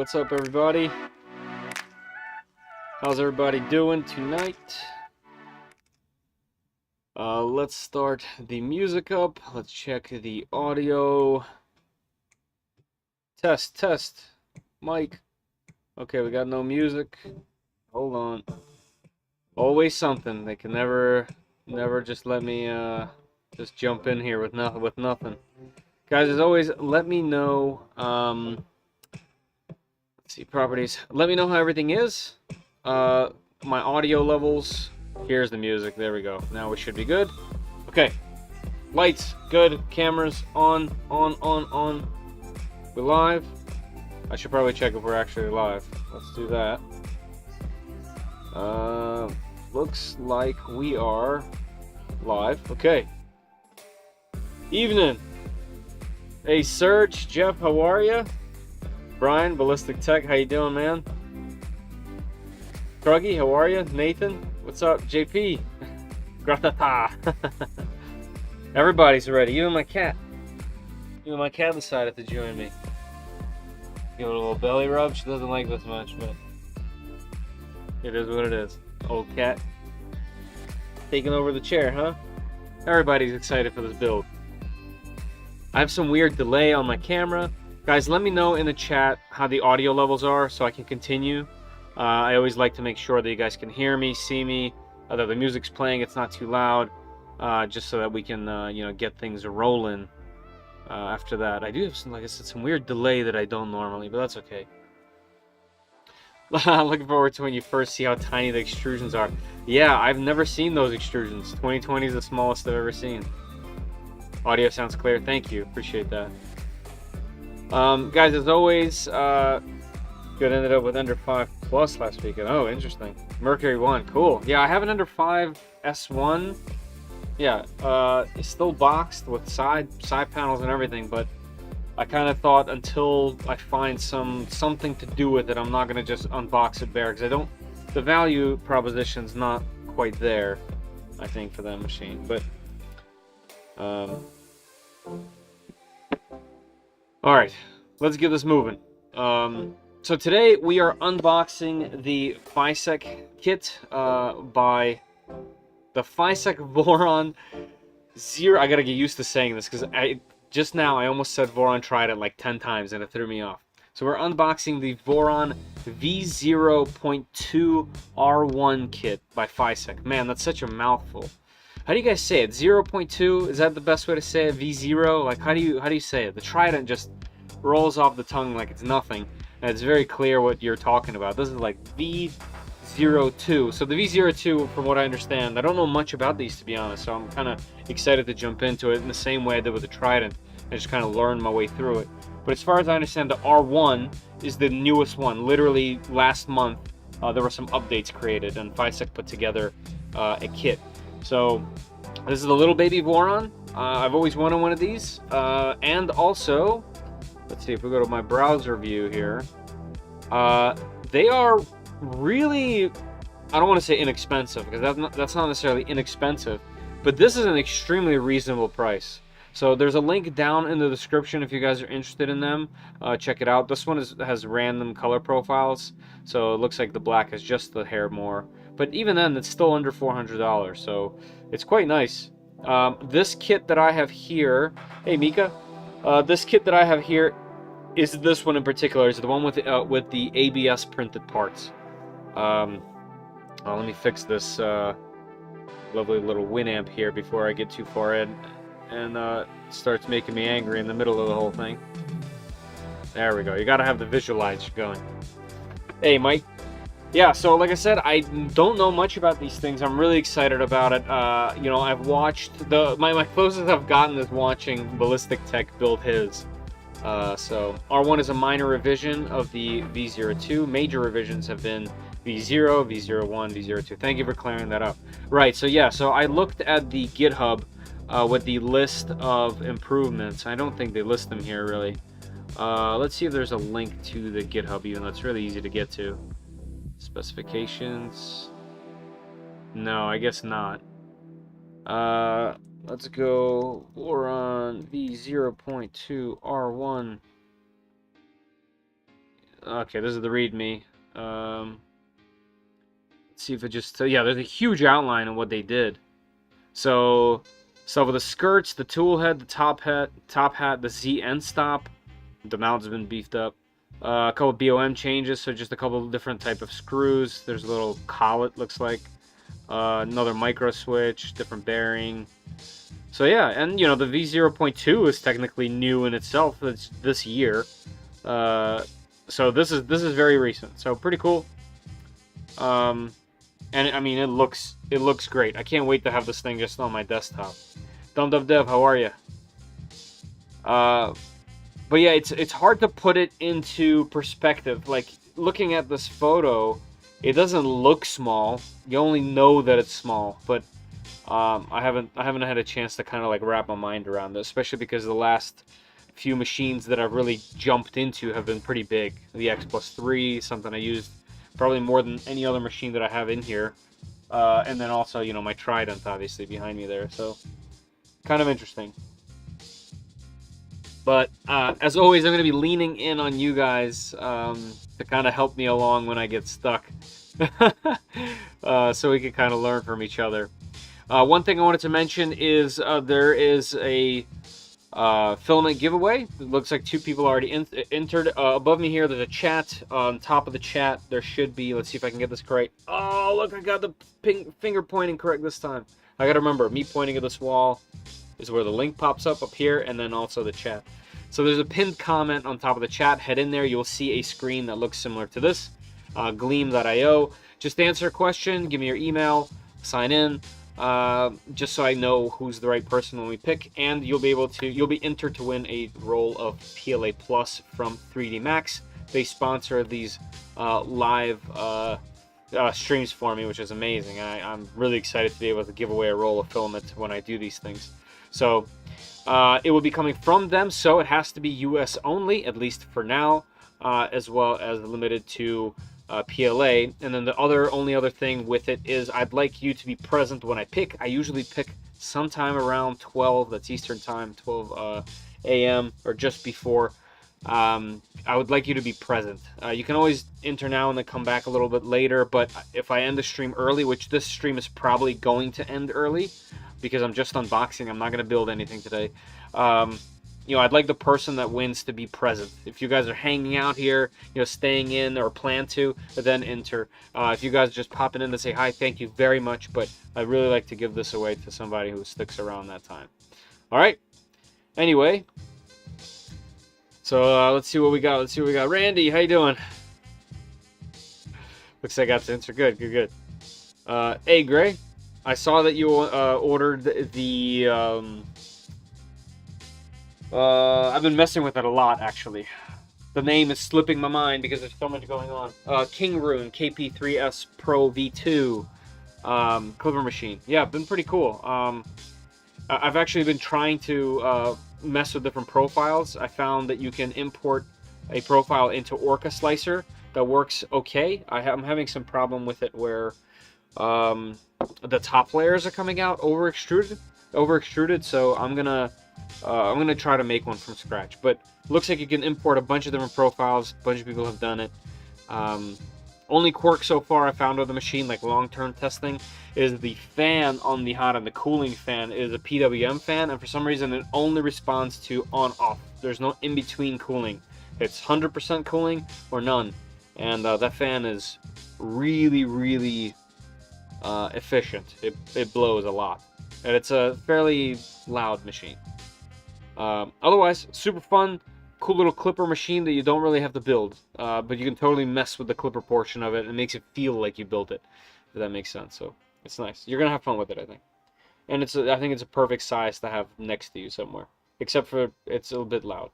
what's up, everybody? How's everybody doing tonight? Let's start the music up. Let's check the audio. Test. Mic. Okay, we got no music. Hold on. Always something. They can never just let me just jump in here with nothing. Guys, as always, let me know. Let's see, properties. Let me know how everything is. My audio levels. Here's the music. There we go. Now we should be good. Okay. Lights, good. Cameras, on. We're live. I should probably check if we're actually live. Let's do that. Looks like we are live. Okay. Evening. Hey, Serge, Jeff, how are you? Brian, Ballistic Tech, how you doing, man? Kruggy, how are you? Nathan, what's up? JP, gratata. Everybody's ready, even my cat. Even my cat decided to join me. Give it a little belly rub. She doesn't like this much, but it is what it is. Old cat taking over the chair, huh? Everybody's excited for this build. I have some weird delay on my camera. Guys, let me know in the chat how the audio levels are so I can continue. I always like to make sure that you guys can hear me, see me, that the music's playing, it's not too loud, just so that we can, you know, get things rolling. After that, I do have some, like I said, some weird delay that I don't normally, but that's okay. Looking forward to when you first see how tiny the extrusions are. Yeah, I've never seen those extrusions. 2020 is the smallest I've ever seen. Audio sounds clear. Thank you. Appreciate that. Guys, as always, good ended up with Ender 5 Plus last weekend. Oh, interesting. Mercury 1, cool. Yeah, I have an Ender 5 S1. Yeah, it's still boxed with side panels and everything, but I kind of thought until I find something to do with it, I'm not gonna just unbox it bare, because the value proposition's not quite there, I think, for that machine. But all right, let's get this moving. So today we are unboxing the Fysetc kit by the Fysetc Voron 0. I gotta get used to saying this because just now I almost said Voron tried it like 10 times and it threw me off. So we're unboxing the Voron V0.2 R1 kit by Fysetc. Man, that's such a mouthful. How do you guys say it? 0.2? Is that the best way to say it? V0? Like, how do you say it? The trident just rolls off the tongue like it's nothing, and it's very clear what you're talking about. This is like V02. So the V02, from what I understand, I don't know much about these, to be honest, so I'm kind of excited to jump into it in the same way I did with the trident and just kind of learn my way through it. But as far as I understand, the R1 is the newest one. Literally last month, there were some updates created, and Fysetc put together a kit. So this is the little baby Voron. I've always wanted one of these. And also, let's see if we go to my browser view here. They are really, I don't want to say inexpensive, because that's not necessarily inexpensive, but this is an extremely reasonable price. So there's a link down in the description if you guys are interested in them. Check it out. This one has random color profiles, so it looks like the black is just the hair more. But even then, it's still under $400, so it's quite nice. This kit that I have here, hey Mika, this kit that I have here is this one in particular. Is the one with the ABS printed parts. Let me fix this lovely little Winamp here before I get too far in and starts making me angry in the middle of the whole thing. There we go. You gotta have the visualize going. Hey Mike. Yeah, so like I said, I don't know much about these things. I'm really excited about it. You know, I've watched my closest I've gotten is watching Ballistic Tech build his. So R1 is a minor revision of the V02. Major revisions have been V0, V01, V02. Thank you for clearing that up. Right, so yeah, so I looked at the GitHub with the list of improvements. I don't think they list them here really. Let's see if there's a link to the GitHub, even though it's really easy to get to. Specifications. No, I guess not. Let's go Voron V0.2 R1. Okay, this is the README. Let's see if it just... yeah, there's a huge outline of what they did. So with the skirts, the tool head, the top hat, the Z end stop. The mount's been beefed up. A couple BOM changes, so just a couple different type of screws. There's a little collet, looks like. Another micro switch, different bearing. So yeah, and you know the V0.2 is technically new in itself. It's this year. So this is very recent. So pretty cool. And I mean it looks great. I can't wait to have this thing just on my desktop. Dev, how are you? But yeah, it's hard to put it into perspective. Like looking at this photo, it doesn't look small. You only know that it's small, but I haven't had a chance to kind of like wrap my mind around this, especially because the last few machines that I've really jumped into have been pretty big. The X Plus 3, something I used probably more than any other machine that I have in here, and then also you know my Trident obviously behind me there. So kind of interesting. But as always, I'm going to be leaning in on you guys to kind of help me along when I get stuck, so we can kind of learn from each other. One thing I wanted to mention is there is a filament giveaway. It looks like 2 people already entered. Above me here, there's a chat. On top of the chat, there should be, let's see if I can get this correct. Oh, look, I got the finger pointing correct this time. I got to remember, me pointing at this wall is where the link pops up here, and then also the chat. So there's a pinned comment on top of the chat. Head in there, you'll see a screen that looks similar to this, gleam.io. Just answer a question, give me your email, sign in, just so I know who's the right person when we pick, and you'll be entered to win a roll of PLA Plus from 3D Max. They sponsor these live streams for me, which is amazing. I'm really excited to be able to give away a roll of filament when I do these things. So it will be coming from them, so it has to be US only, at least for now, as well as limited to PLA. And then the only other thing with it is I'd like you to be present when I pick. I usually pick sometime around 12, that's Eastern time, 12 a.m. or just before. I would like you to be present. You can always enter now and then come back a little bit later, but if I end the stream early, which this stream is probably going to end early, because I'm just unboxing, I'm not going to build anything today. You know, I'd like the person that wins to be present. If you guys are hanging out here, you know, staying in or plan to, then enter. If you guys are just popping in to say hi, thank you very much, but I'd really like to give this away to somebody who sticks around that time. All right. Anyway, so let's see what we got. Randy, how you doing? Looks like I got to answer. Good. Hey, Gray. I saw that you ordered the... I've been messing with it a lot, actually. The name is slipping my mind because there's so much going on. King Rune KP3S Pro V2 clipper machine. Yeah, been pretty cool. I've actually been trying to mess with different profiles. I found that you can import a profile into Orca Slicer that works okay. I'm having some problem with it where the top layers are coming out over extruded. So I'm gonna try to make one from scratch. But looks like you can import a bunch of different profiles. A bunch of people have done it. Only quirk so far I found with the machine, like long-term testing, is the fan on the hot end. The cooling fan is a PWM fan, and for some reason it only responds to on-off. There's no in-between cooling. It's 100% cooling or none. And that fan is really efficient. It blows a lot, and it's a fairly loud machine. Otherwise, super fun, cool little clipper machine that you don't really have to build, but you can totally mess with the clipper portion of it. It makes it feel like you built it, if that makes sense. So it's nice. You're gonna have fun with it, I think. And I think it's a perfect size to have next to you somewhere, except for it's a little bit loud.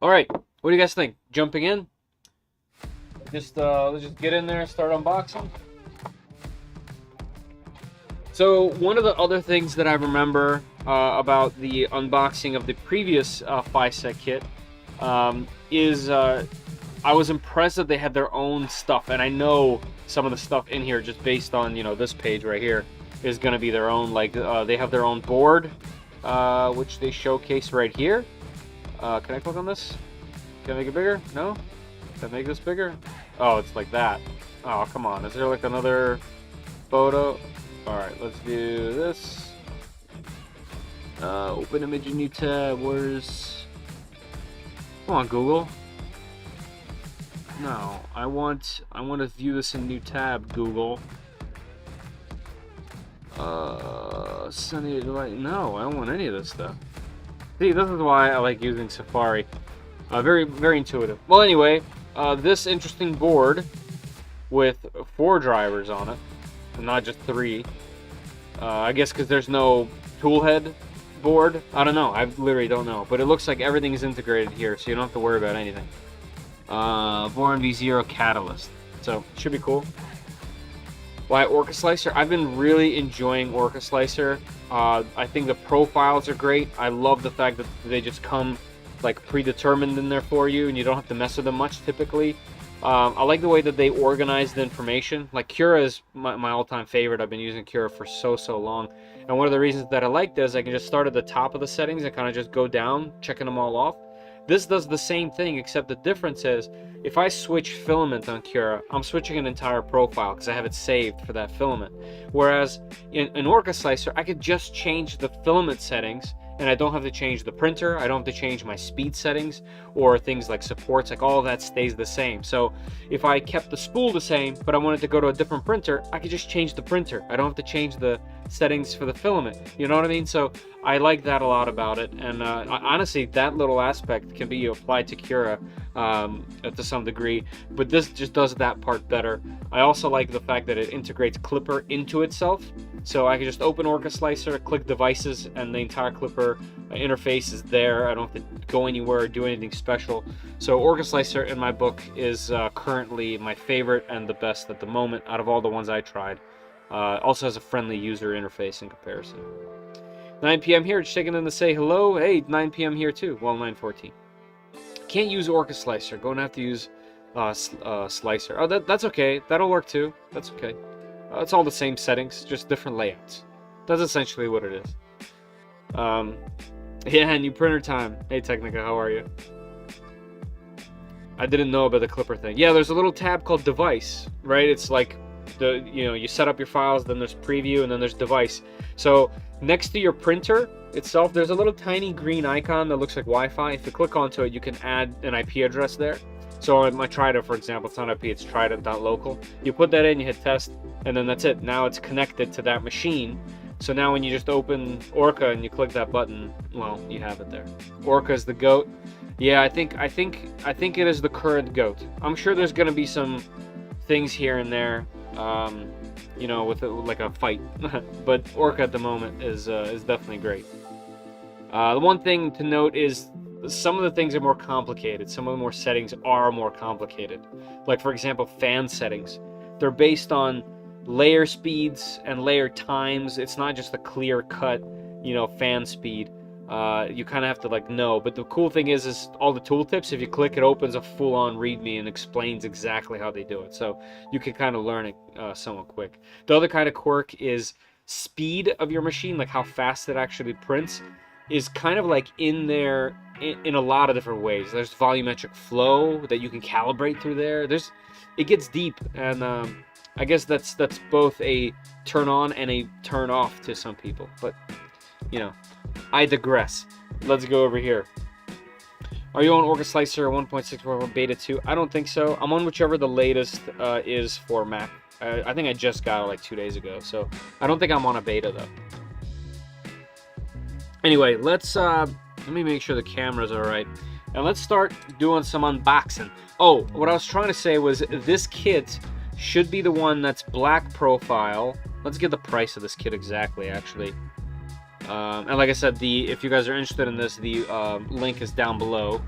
All right, what do you guys think? Jumping in? Let's just get in there and start unboxing. So one of the other things that I remember about the unboxing of the previous Fysetc kit is I was impressed that they had their own stuff, and I know some of the stuff in here, just based on this page right here, is going to be their own. Like they have their own board, which they showcase right here. Can I click on this? Can I make it bigger? No? Can I make this bigger? Oh, it's like that. Oh, come on. Is there like another photo? Alright, let's do this. Open image in new tab. Where's... Come on, Google. No, I want to view this in new tab, Google. Sunny Delight. No, I don't want any of this stuff. See, this is why I like using Safari. Very, very intuitive. Well, anyway, this interesting board with 4 drivers on it, and not just 3. I guess because there's no toolhead board. I don't know. I literally don't know. But it looks like everything is integrated here, so you don't have to worry about anything. Voron V0 Catalyst. So, should be cool. Why Orca Slicer? I've been really enjoying Orca Slicer. I think the profiles are great. I love the fact that they just come like predetermined in there for you, and you don't have to mess with them much typically. I like the way that they organize the information. Like Cura is my all-time favorite. I've been using Cura for so long. And one of the reasons that I like this, I can just start at the top of the settings and kind of just go down, checking them all off. This does the same thing, except the difference is, if I switch filament on Cura, I'm switching an entire profile because I have it saved for that filament. Whereas in Orca Slicer, I could just change the filament settings, and I don't have to change the printer, I don't have to change my speed settings, or things like supports, like all of that stays the same. So if I kept the spool the same, but I wanted to go to a different printer, I could just change the printer. I don't have to change the settings for the filament, you know what I mean? So I like that a lot about it, and honestly, that little aspect can be applied to Cura to some degree, but this just does that part better. I also like the fact that it integrates Clipper into itself, so I can just open Orca Slicer, click devices, and the entire Clipper interface is there. I don't have to go anywhere or do anything special. So Orca Slicer, in my book, is currently my favorite and the best at the moment out of all the ones I tried. Also has a friendly user interface in comparison. 9 p.m. here, just checking in to say hello. Hey, 9 p.m. here too. Well, 9:14. Can't use Orca Slicer. Going to have to use Slicer. Oh, that's okay. That'll work too. That's okay. It's all the same settings, just different layouts. That's essentially what it is. Yeah, new printer time. Hey, Technica, how are you? I didn't know about the Clipper thing. Yeah, there's a little tab called Device, right? It's like you set up your files, then there's Preview, and then there's Device. So next to your printer itself, there's a little tiny green icon that looks like Wi-Fi. If you click onto it, you can add an IP address there. So on my Trident, for example, it's not IP, it's Trident.local. You put that in, you hit test, and then that's it. Now it's connected to that machine. So now when you just open Orca and you click that button, well, you have it there. Orca is the GOAT. Yeah, I think it is the current GOAT. I'm sure there's going to be some things here and there, you know, with like a fight. But Orca at the moment is definitely great. The one thing to note is some of the things are more complicated. Some of the more settings are more complicated. Like, for example, fan settings. They're based on layer speeds and layer times. It's not just a clear cut, you know, fan speed. You kind of have to like know. But the cool thing is all the tooltips. If you click, it opens a full-on README and explains exactly how they do it. So you can kind of learn it somewhat quick. The other kind of quirk is speed of your machine, like how fast it actually prints, is kind of like in there in a lot of different ways. There's volumetric flow that you can calibrate through there. It gets deep, and I guess that's both a turn on and a turn off to some people. But you know, I digress. Let's go over here. Are you on Orca Slicer 1.6 Beta 2? I don't think so. I'm on whichever the latest is for Mac. I think I just got it like 2 days ago, so I don't think I'm on a beta though. Anyway, let me make sure the camera's all right, and let's start doing some unboxing. Oh, what I was trying to say was this kit should be the one that's black profile. Let's get the price of this kit exactly, actually. And like I said, if you guys are interested in this, the link is down below.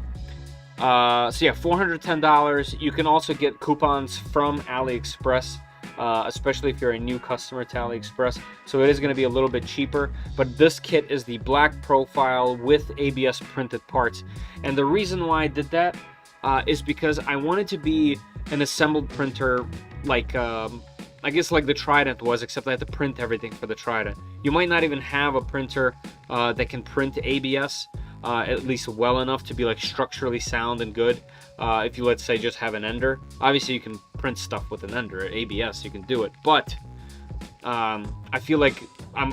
So yeah, $410. You can also get coupons from AliExpress, especially if you're a new customer to AliExpress. So it is going to be a little bit cheaper. But this kit is the black profile with ABS printed parts. And the reason why I did that is because I wanted to be an assembled printer like I guess like the Trident was, except I had to print everything for the Trident. You might not even have a printer that can print ABS, at least well enough to be like structurally sound and good. If you, let's say, just have an ender, obviously you can print stuff with an ender at ABS, you can do it, but I feel like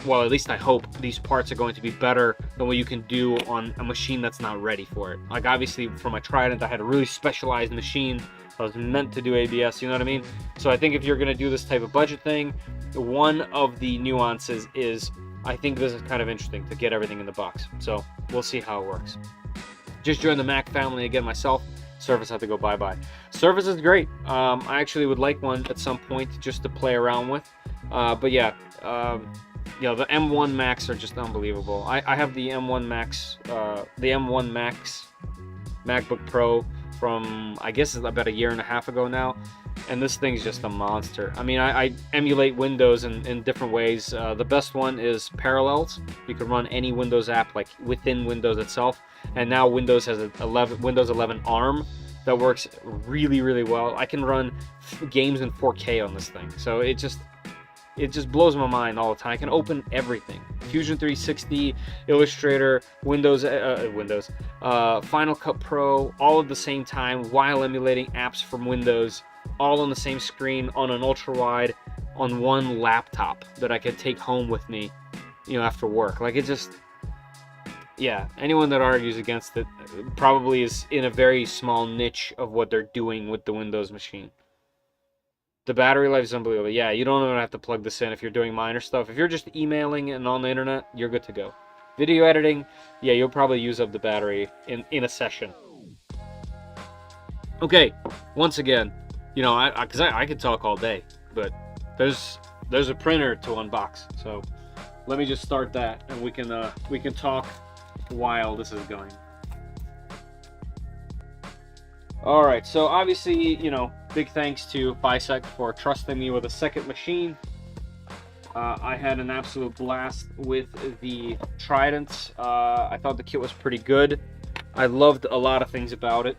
well, at least I hope these parts are going to be better than what you can do on a machine that's not ready for it. Like, obviously for my Trident, I had a really specialized machine that was meant to do ABS, you know what I mean? So I think if you're going to do this type of budget thing, one of the nuances is, I think this is kind of interesting to get everything in the box. So we'll see how it works. Just joined the Mac family again myself. Surface had to go bye-bye. Surface is great. I actually would like one at some point just to play around with. But yeah, you know, the M1 Max are just unbelievable. I have the M1 Max, MacBook Pro from, I guess, it's about a year and a half ago now, and this thing's just a monster. I mean, I emulate Windows in different ways. The best one is Parallels. You can run any Windows app like within Windows itself, and now Windows has Windows 11 ARM that works really, really well. I can run games in 4K on this thing, so it just blows my mind all the time. I can open everything. Fusion 360, Illustrator, Windows, Final Cut Pro, all at the same time while emulating apps from Windows, all on the same screen on an ultra-wide on one laptop that I could take home with me, you know, after work. Like, it just, yeah, anyone that argues against it probably is in a very small niche of what they're doing with the Windows machine. The battery life is unbelievable. Yeah, you don't even have to plug this in if you're doing minor stuff. If you're just emailing and on the internet, you're good to go. Video editing, yeah, you'll probably use up the battery in a session. Okay, once again, you know, I could talk all day, but there's a printer to unbox. So let me just start that, and we can talk while this is going. All right, so obviously, you know, big thanks to Fysetc for trusting me with a second machine. I had an absolute blast with the Trident. I thought the kit was pretty good. I loved a lot of things about it.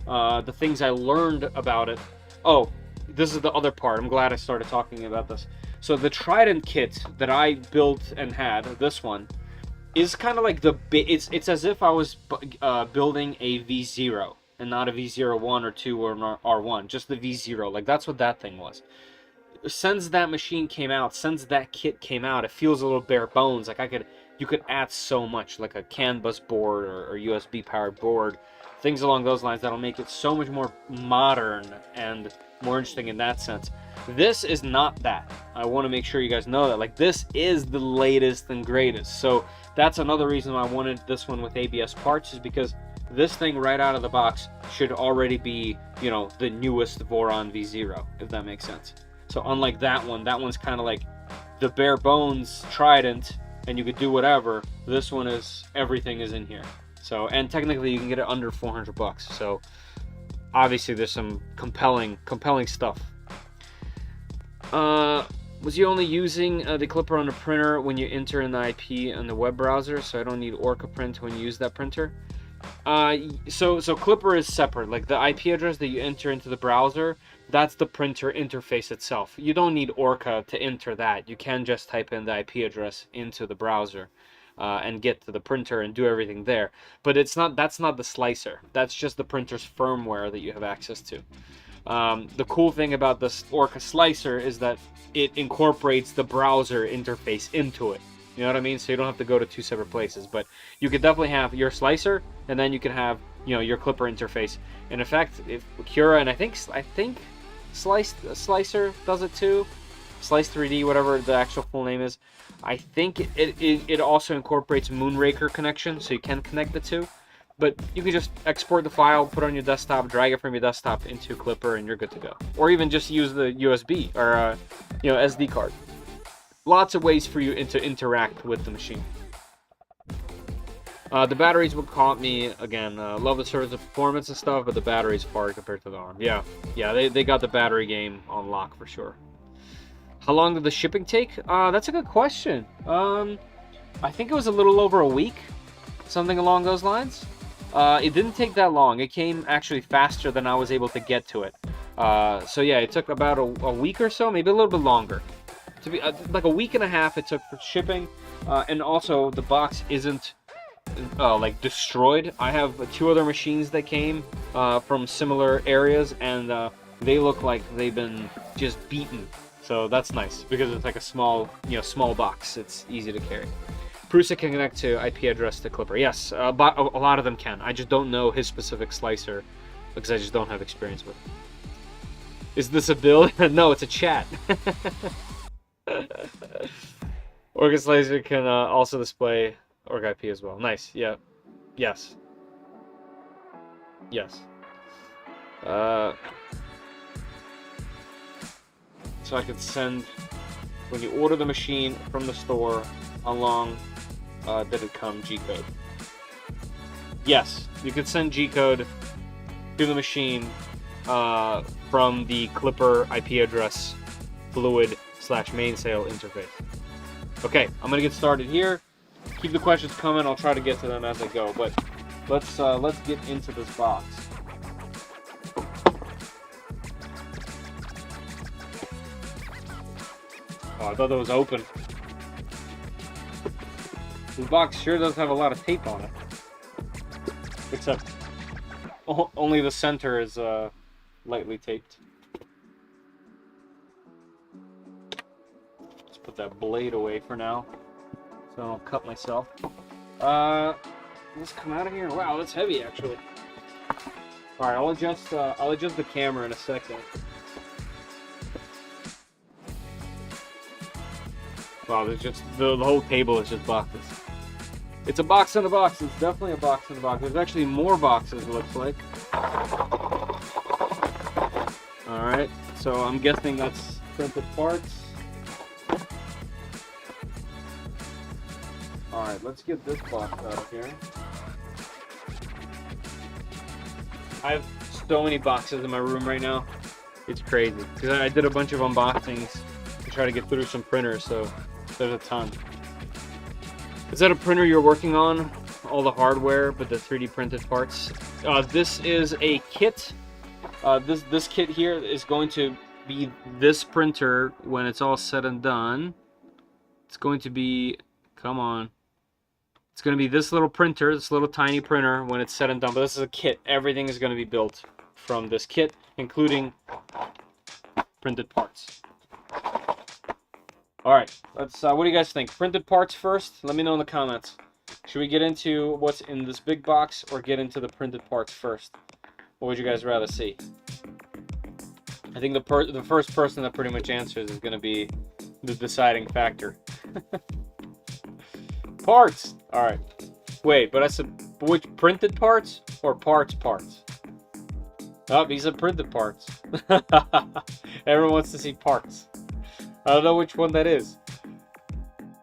The things I learned about it. Oh, this is the other part. I'm glad I started talking about this. So the Trident kit that I built and had, this one, is kind of like it's as if I was building a V0. And not a V01 or 2 or an R1, just the V0. Like, that's what that thing was. Since that machine came out, since that kit came out, it feels a little bare bones. Like, you could add so much, like a CAN bus board or USB powered board, things along those lines that'll make it so much more modern and more interesting in that sense. This is not that. I want to make sure you guys know that. Like, this is the latest and greatest. So that's another reason why I wanted this one with ABS parts, is because this thing right out of the box should already be, you know, the newest Voron V0, if that makes sense. So unlike that one's kind of like the bare bones Trident, and you could do whatever. This one is, everything is in here. So, and technically you can get it under 400 bucks. So obviously there's some compelling stuff. Was you only using the Clipper on the printer when you enter in the IP on the web browser? So I don't need Orca print when you use that printer. So Clipper is separate. Like, the IP address that you enter into the browser, that's the printer interface itself. You don't need Orca to enter that. You can just type in the IP address into the browser and get to the printer and do everything there. But that's not the slicer. That's just the printer's firmware that you have access to. The cool thing about this Orca slicer is that it incorporates the browser interface into it. You know what I mean? So you don't have to go to two separate places. But you could definitely have your slicer, and then you can have, you know, your Clipper interface. And in fact, if Cura, and I think Slicer does it too. Slice 3D, whatever the actual full name is. I think it also incorporates Moonraker connection, so you can connect the two. But you can just export the file, put it on your desktop, drag it from your desktop into Clipper, and you're good to go. Or even just use the USB or you know, SD card. Lots of ways for you to interact with the machine. The batteries would caught me again. Love the service of performance and stuff, but the battery's hard compared to the ARM. Yeah, they got the battery game on lock for sure. How long did the shipping take? That's a good question. I think it was a little over a week, something along those lines. It didn't take that long. It came actually faster than I was able to get to it. So yeah, it took about a week or so, maybe a little bit longer. To be like a week and a half it took for shipping, and also the box isn't like destroyed. I have 2 other machines that came from similar areas, and they look like they've been just beaten. So that's nice because it's like a small, small box. It's easy to carry. Prusa can connect to IP address to Clipper. Yes, but a lot of them can. I just don't know his specific slicer because I just don't have experience with it. Is this a build? No, it's a chat. Org slicer can also display org IP as well. Nice. Yeah. Yes. Yes. So I could send, when you order the machine from the store, how long did it come G-code? Yes, you could send G-code to the machine from the Clipper IP address fluid/mainsail interface. Okay, I'm gonna get started here. Keep the questions coming. I'll try to get to them as I go, but let's get into this box. Oh, I thought that was open. This box sure does have a lot of tape on it. Except only the center is lightly taped. Let's put that blade away for now, so I don't cut myself. Let's come out of here. Wow, that's heavy actually. All right, I'll adjust the camera in a second. Wow, there's just the whole table is just boxes. It's a box in a box. It's definitely a box in a box. There's actually more boxes, it looks like. All right, so I'm guessing that's printed parts. All right, let's get this box out of here. I have so many boxes in my room right now. It's crazy because I did a bunch of unboxings to try to get through some printers, so there's a ton. Is that a printer you're working on? All the hardware, but the 3D printed parts? This is a kit. This kit here is going to be this printer when it's all said and done. It's going to be, come on. It's going to be this little printer, this little tiny printer when it's said and done. But this is a kit. Everything is going to be built from this kit, including printed parts. All right, let's. What do you guys think? Printed parts first? Let me know in the comments. Should we get into what's in this big box or get into the printed parts first? What would you guys rather see? I think the first person that pretty much answers is going to be the deciding factor. Parts. All right. Wait, but I said which printed parts or parts? Oh, he said printed parts. Everyone wants to see parts. I don't know which one that is.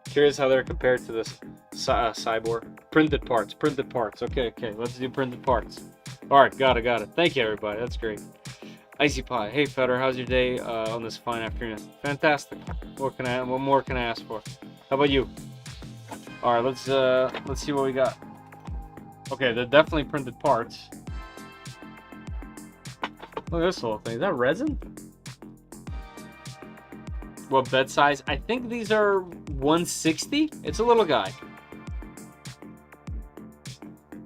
Curious how they're compared to this cyborg. Printed parts. Okay, let's do printed parts. Alright, got it. Thank you, everybody. That's great. Icy Pie. Hey, Feder, how's your day on this fine afternoon? Fantastic. What more can I ask for? How about you? Alright, let's see what we got. Okay, they're definitely printed parts. Look at this little thing. Is that resin? What bed size? I think these are 160. It's a little guy.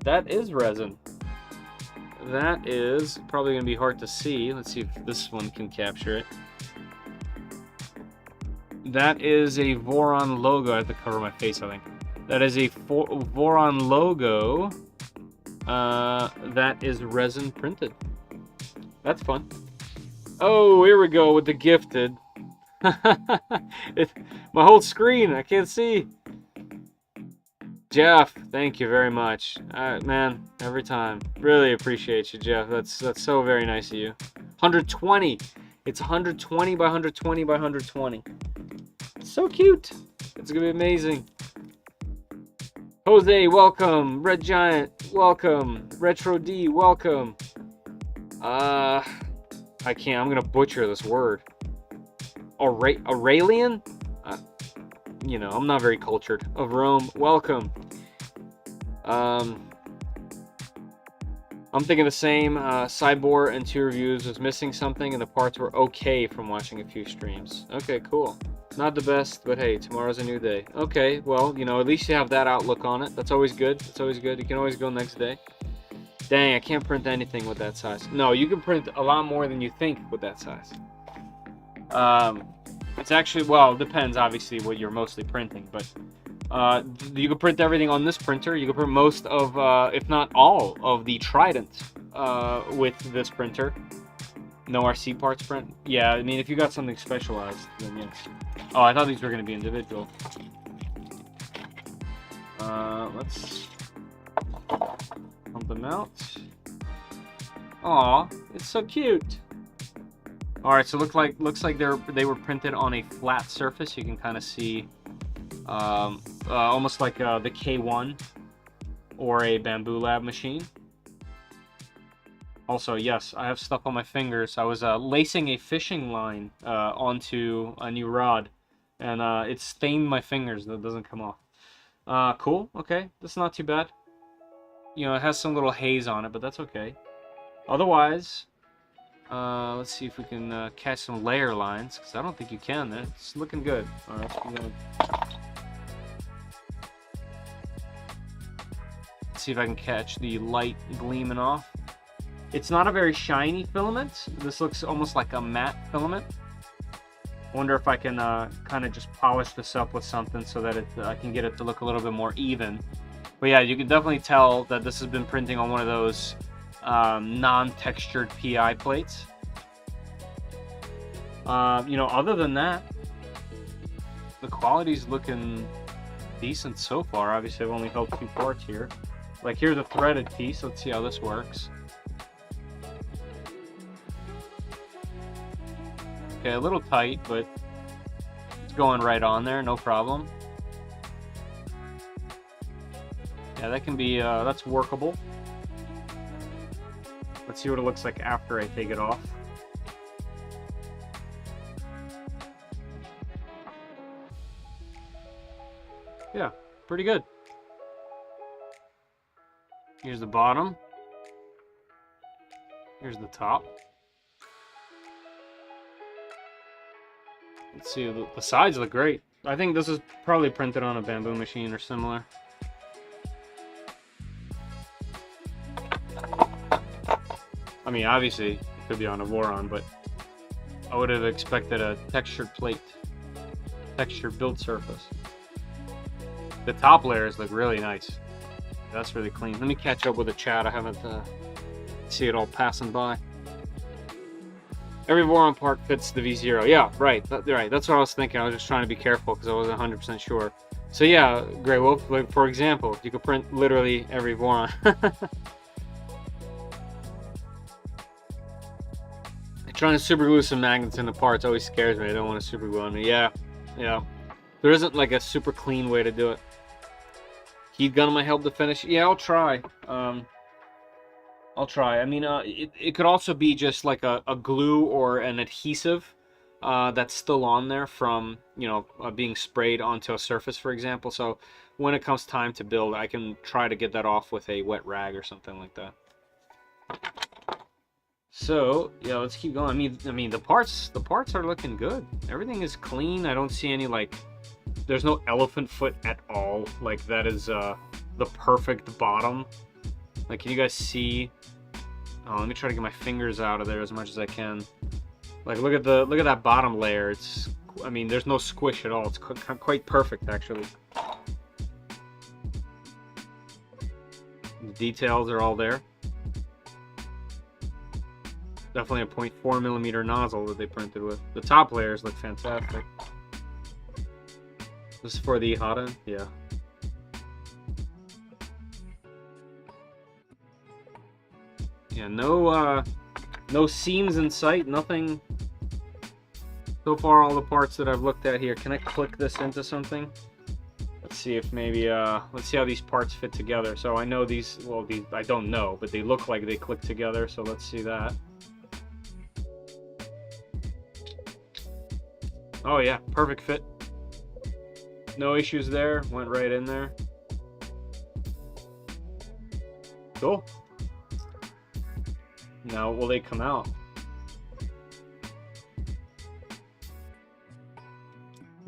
That is resin. That is probably going to be hard to see. Let's see if this one can capture it. That is a Voron logo. I have to cover my face, I think. That is a Voron logo. That is resin printed. That's fun. Oh, here we go with the gifted. My whole screen, I can't see. Jeff, thank you very much. Man, every time. Really appreciate you, Jeff. That's so very nice of you. 120. It's 120 by 120 by 120. It's so cute. It's gonna be amazing. Jose, welcome. Red Giant, welcome. Retro D, welcome. I can't. I'm gonna butcher this word. Aurelian? You know, I'm not very cultured. Of Rome, welcome. I'm thinking the same. Cyborg and 2 reviews was missing something, and the parts were okay from watching a few streams. Okay, cool. Not the best, but hey, tomorrow's a new day. Okay, well, you know, at least you have that outlook on it. That's always good. That's always good. You can always go next day. Dang, I can't print anything with that size. No, you can print a lot more than you think with that size. It's actually, well, it depends, obviously, what you're mostly printing, but you can print everything on this printer. You can print most of, if not all, of the Trident with this printer. No RC parts print? Yeah, I mean, if you got something specialized, then yes. Oh, I thought these were going to be individual. Let's pump them out. Aw, it's so cute. All right, so looks like they were printed on a flat surface. You can kind of see, almost like the K1 or a Bamboo Lab machine. Also, yes, I have stuff on my fingers. I was lacing a fishing line onto a new rod, and it stained my fingers. That doesn't come off. Cool. Okay, that's not too bad. You know, it has some little haze on it, but that's okay. Otherwise, let's see if we can catch some layer lines, because I don't think you can. It's looking good. All right, let's see if I can catch the light gleaming off. It's not a very shiny filament. This looks almost like a matte filament. I wonder if I can kind of just polish this up with something so that I can get it to look a little bit more even. But yeah, you can definitely tell that this has been printing on one of those non-textured PI plates. You know, other than that, the quality's looking decent so far. Obviously, I've only held 2 parts here. Like, here's a threaded piece. Let's see how this works. Okay, a little tight, but it's going right on there, no problem. Yeah, that can be, that's workable. Let's see what it looks like after I take it off. Yeah, pretty good. Here's the bottom. Here's the top. Let's see, the sides look great. I think this is probably printed on a bamboo machine or similar. I mean, obviously, it could be on a Voron, but I would have expected a textured plate. Textured build surface. The top layers look really nice. That's really clean. Let me catch up with the chat. I haven't see it all passing by. Every Voron part fits the V0. Yeah, right. Right. That's what I was thinking. I was just trying to be careful because I wasn't 100% sure. So yeah, Grey Wolf, like, for example, you could print literally every Voron. Trying to super glue some magnets in the parts always scares me. I don't want to super glue on me. Yeah, yeah. There isn't like a super clean way to do it. Heat gun might help to finish. Yeah, I'll try. I'll try. I mean, it could also be just like a glue or an adhesive that's still on there from, you know, being sprayed onto a surface, for example. So when it comes time to build, I can try to get that off with a wet rag or something like that. So yeah, let's keep going. I mean, the parts are looking good. Everything is clean. I don't see any, like, there's no elephant foot at all. Like, that is the perfect bottom. Like, can you guys see? Oh, let me try to get my fingers out of there as much as I can. Like, look at that bottom layer. It's, I mean, there's no squish at all. It's quite perfect, actually. The details are all there. Definitely a 0.4mm nozzle that they printed with. The top layers look fantastic. This is for the Hada? Yeah. Yeah, no seams in sight, nothing. So far, all the parts that I've looked at here. Can I click this into something? Let's see if maybe, let's see how these parts fit together. So I know these, well, I don't know, but they look like they click together, so let's see that. Oh yeah, perfect fit. No issues there, went right in there. Cool. Now, will they come out?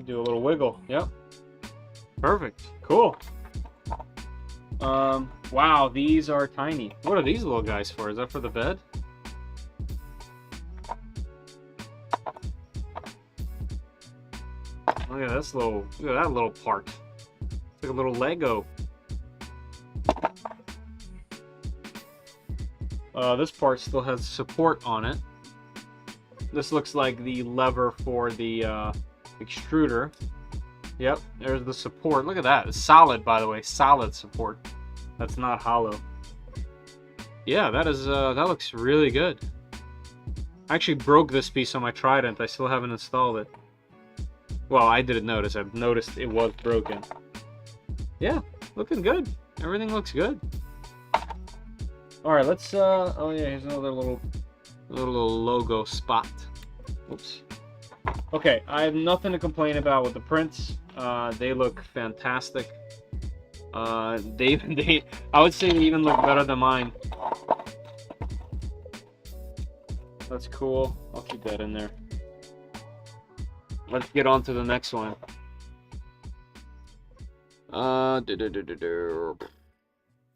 Do a little wiggle. Yep. Perfect. Cool. Wow, these are tiny. What are these little guys for? Is that for the bed? Look at this little, look at that little part. It's like a little Lego. This part still has support on it. This looks like the lever for the extruder. Yep, there's the support. Look at that. It's solid, by the way. Solid support. That's not hollow. Yeah, that looks really good. I actually broke this piece on my Trident. I still haven't installed it. Well, I didn't notice. I've noticed it was broken. Yeah, looking good. Everything looks good. All right, let's. Oh yeah, here's another little logo spot. Oops. Okay, I have nothing to complain about with the prints. They look fantastic. I would say they even look better than mine. That's cool. I'll keep that in there. Let's get on to the next one.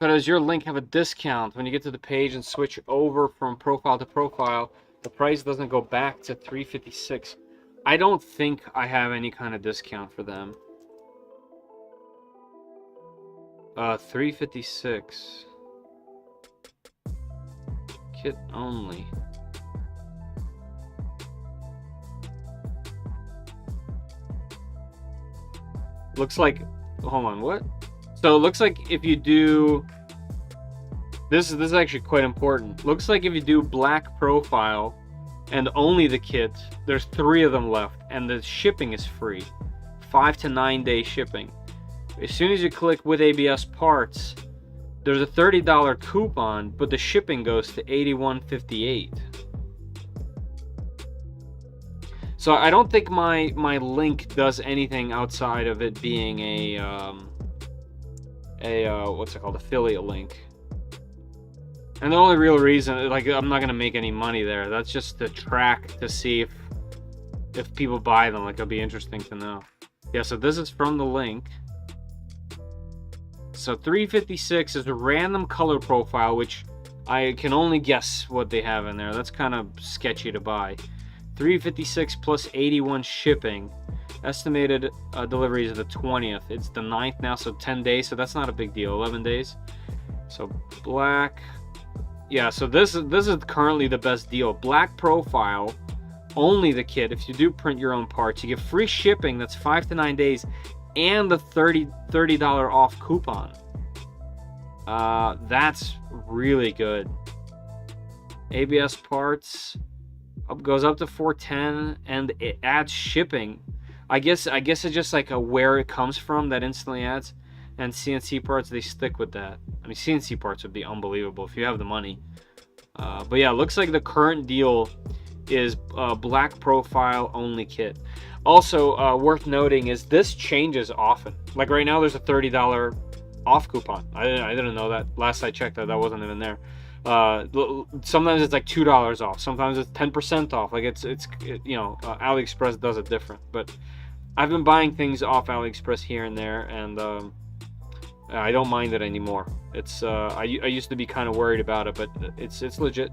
Does your link have a discount? When you get to the page and switch over from profile to profile, the price doesn't go back to $356. I don't think I have any kind of discount for them. $356. Kit only. Looks like, hold on, what? So it looks like if you do, this is actually quite important. Looks like if you do black profile and only the kit, there's 3 of them left, and the shipping is free. 5 to 9 day shipping. As soon as you click with ABS parts, there's a $30 coupon, but the shipping goes to $81.58. So I don't think my link does anything outside of it being a what's it called, affiliate link. And the only real reason, like, I'm not gonna make any money there. That's just to track to see if people buy them. Like, it'll be interesting to know. Yeah, so this is from the link. So $356 is a random color profile, which I can only guess what they have in there. That's kind of sketchy to buy. $356 plus 81 shipping. Estimated deliveries of the 20th. It's the 9th now, so 10 days. So that's not a big deal. 11 days. So black. Yeah, so this is currently the best deal. Black profile, only the kit. If you do print your own parts, you get free shipping. That's 5 to 9 days, and the $30 off coupon. That's really good. ABS parts goes up to $410, and it adds shipping. I guess it's just like a where it comes from that instantly adds. And CNC parts, they stick with that. I mean, CNC parts would be unbelievable if you have the money. But yeah, looks like the current deal is black profile only kit. Also, worth noting is this changes often. Like right now, there's a $30 off coupon. I didn't know that. Last I checked, that wasn't even there. Sometimes it's like $2 off. Sometimes it's 10% off. Like it's you know, AliExpress does it different. But I've been buying things off AliExpress here and there, and I don't mind it anymore. It's I used to be kind of worried about it, but it's legit.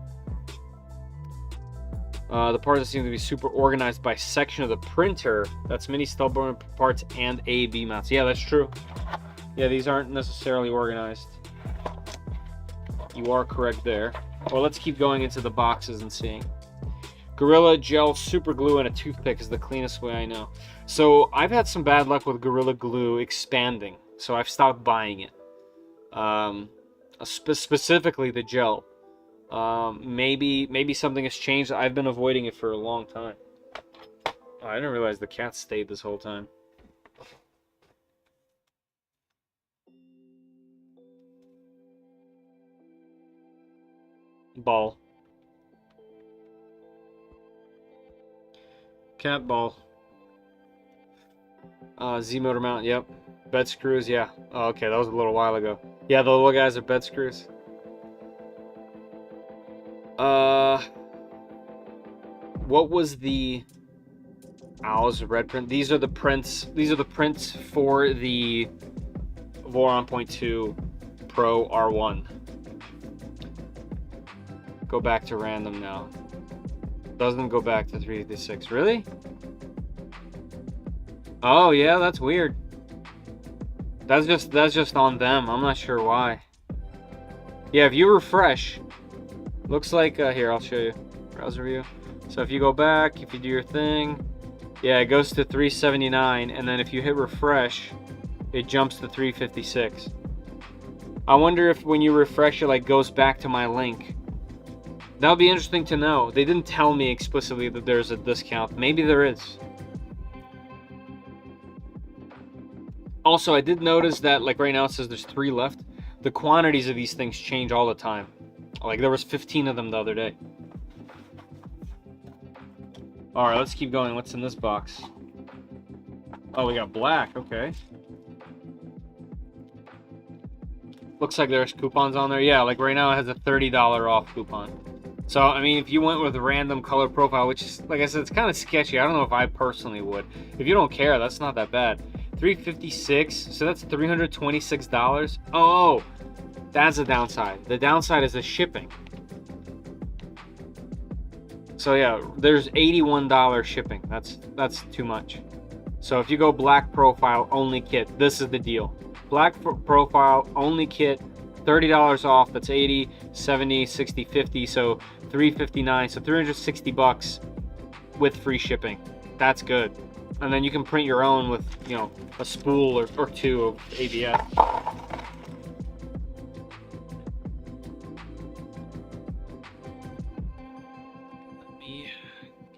The parts seem to be super organized by section of the printer. That's mini stubborn parts and A/B mounts. Yeah, that's true. Yeah, these aren't necessarily organized. You are correct there. Well, let's keep going into the boxes and seeing. Gorilla Gel Super Glue and a toothpick is the cleanest way I know. So I've had some bad luck with Gorilla Glue expanding, so I've stopped buying it. Specifically the gel. Maybe something has changed. I've been avoiding it for a long time. Oh, I didn't realize the cat stayed this whole time. Ball. Cat ball. Z motor mount, yep. Bed screws, yeah. Oh, okay, that was a little while ago. Yeah, the little guys are bed screws. What was the Owls, red print. These are the prints. These are the prints for the Voron V0.2 Pro R1. Go back to random now. Doesn't go back to 356. Really? Oh yeah, that's weird. That's just on them. I'm not sure why. Yeah, if you refresh, looks like here, I'll show you. Browser view. So if you go back, if you do your thing, yeah, it goes to 379, and then if you hit refresh, it jumps to 356. I wonder if when you refresh it, like, goes back to my link. That would be interesting to know. They didn't tell me explicitly that there's a discount. Maybe there is. Also, I did notice that, like, right now it says there's 3 left. The quantities of these things change all the time. Like, there was 15 of them the other day. Alright, let's keep going. What's in this box? Oh, we got black. Okay. Looks like there's coupons on there. Yeah, like right now it has a $30 off coupon. So, I mean, if you went with a random color profile, which is, like I said, it's kind of sketchy. I don't know if I personally would. If you don't care, that's not that bad. $356, so that's $326. Oh, that's the downside. The downside is the shipping. So yeah, there's $81 shipping. That's too much. So if you go black profile only kit, this is the deal. Black profile only kit, $30 off. That's 80, 70, 60, 50. So $359. So $360 with free shipping. That's good. And then you can print your own with, you know, a spool or 2 of ABS.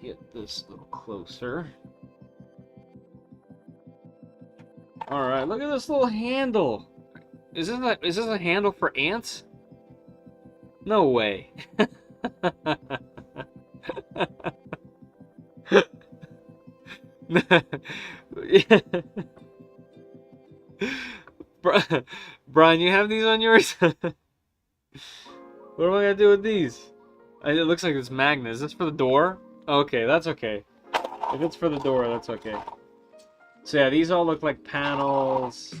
Get this a little closer. All right, look at this little handle. Is this a handle for ants? No way. Brian, you have these on yours? What am I gonna do with these? It looks like it's magnet. Is this for the door? Okay, that's okay. If it's for the door, that's okay. So yeah, these all look like panels.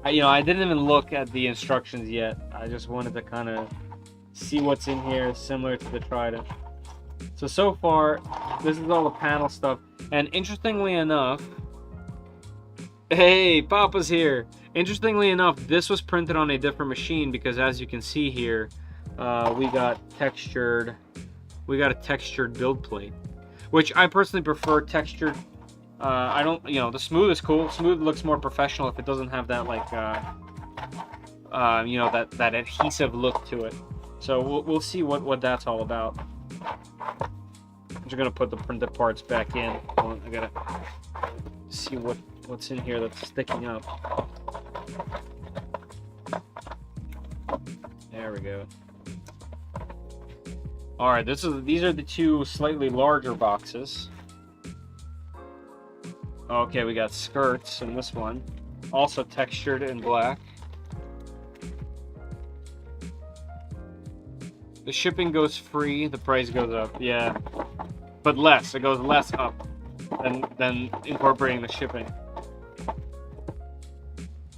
I didn't even look at the instructions yet. I just wanted to kind of see what's in here, similar to the Trident. So far, this is all the panel stuff. And interestingly enough, hey, Papa's here. Interestingly enough, this was printed on a different machine because, as you can see here, we got a textured build plate, which I personally prefer textured. I don't, the smooth is cool. Smooth looks more professional if it doesn't have that, like, that adhesive look to it. So we'll see what that's all about. I'm just gonna put the printed parts back in. I gotta see what's in here that's sticking up. There we go. All right, these are the 2 slightly larger boxes. Okay, we got skirts in this one, also textured in black. The shipping goes free, the price goes up, yeah, but less. It goes less up than incorporating the shipping.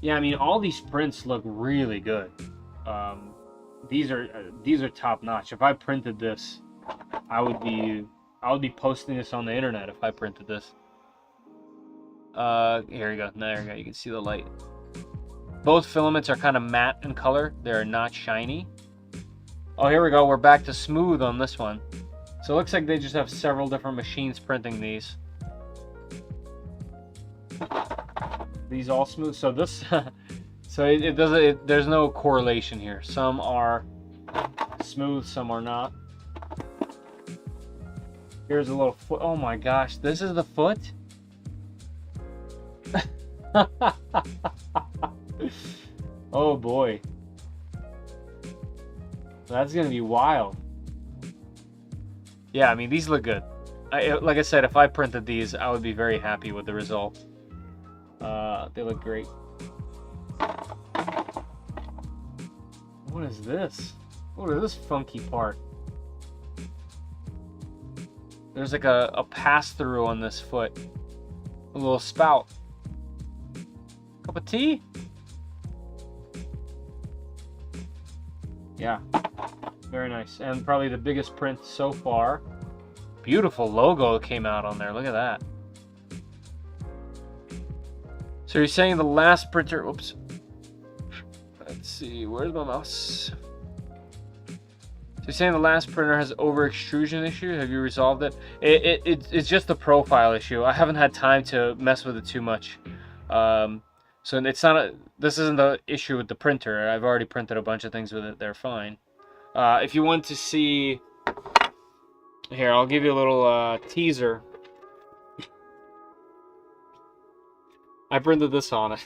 Yeah, I mean, all these prints look really good. These are top notch. If I printed this, I would be posting this on the internet if I printed this. Here we go. There we go. You can see the light. Both filaments are kind of matte in color. They're not shiny. Oh, here we go. We're back to smooth on this one. So it looks like they just have several different machines printing these. These all smooth. So this, so it doesn't. There's no correlation here. Some are smooth, some are not. Here's a little foot. Oh my gosh, this is the foot. Oh boy, that's gonna be wild. Yeah, I mean, these look good. Like I said, if I printed these, I would be very happy with the result. They look great. What is this? What is this funky part? There's like a pass-through on this foot. A little spout. Cup of tea? Yeah. Very nice. And probably the biggest print so far. Beautiful logo came out on there. Look at that. So you're saying the last printer... Oops. Let's see. Where's my mouse? So you're saying the last printer has over-extrusion issue? Have you resolved it? It's just a profile issue. I haven't had time to mess with it too much. So it's not this isn't the issue with the printer. I've already printed a bunch of things with it. They're fine. If you want to see... Here, I'll give you a little teaser. I printed this on it.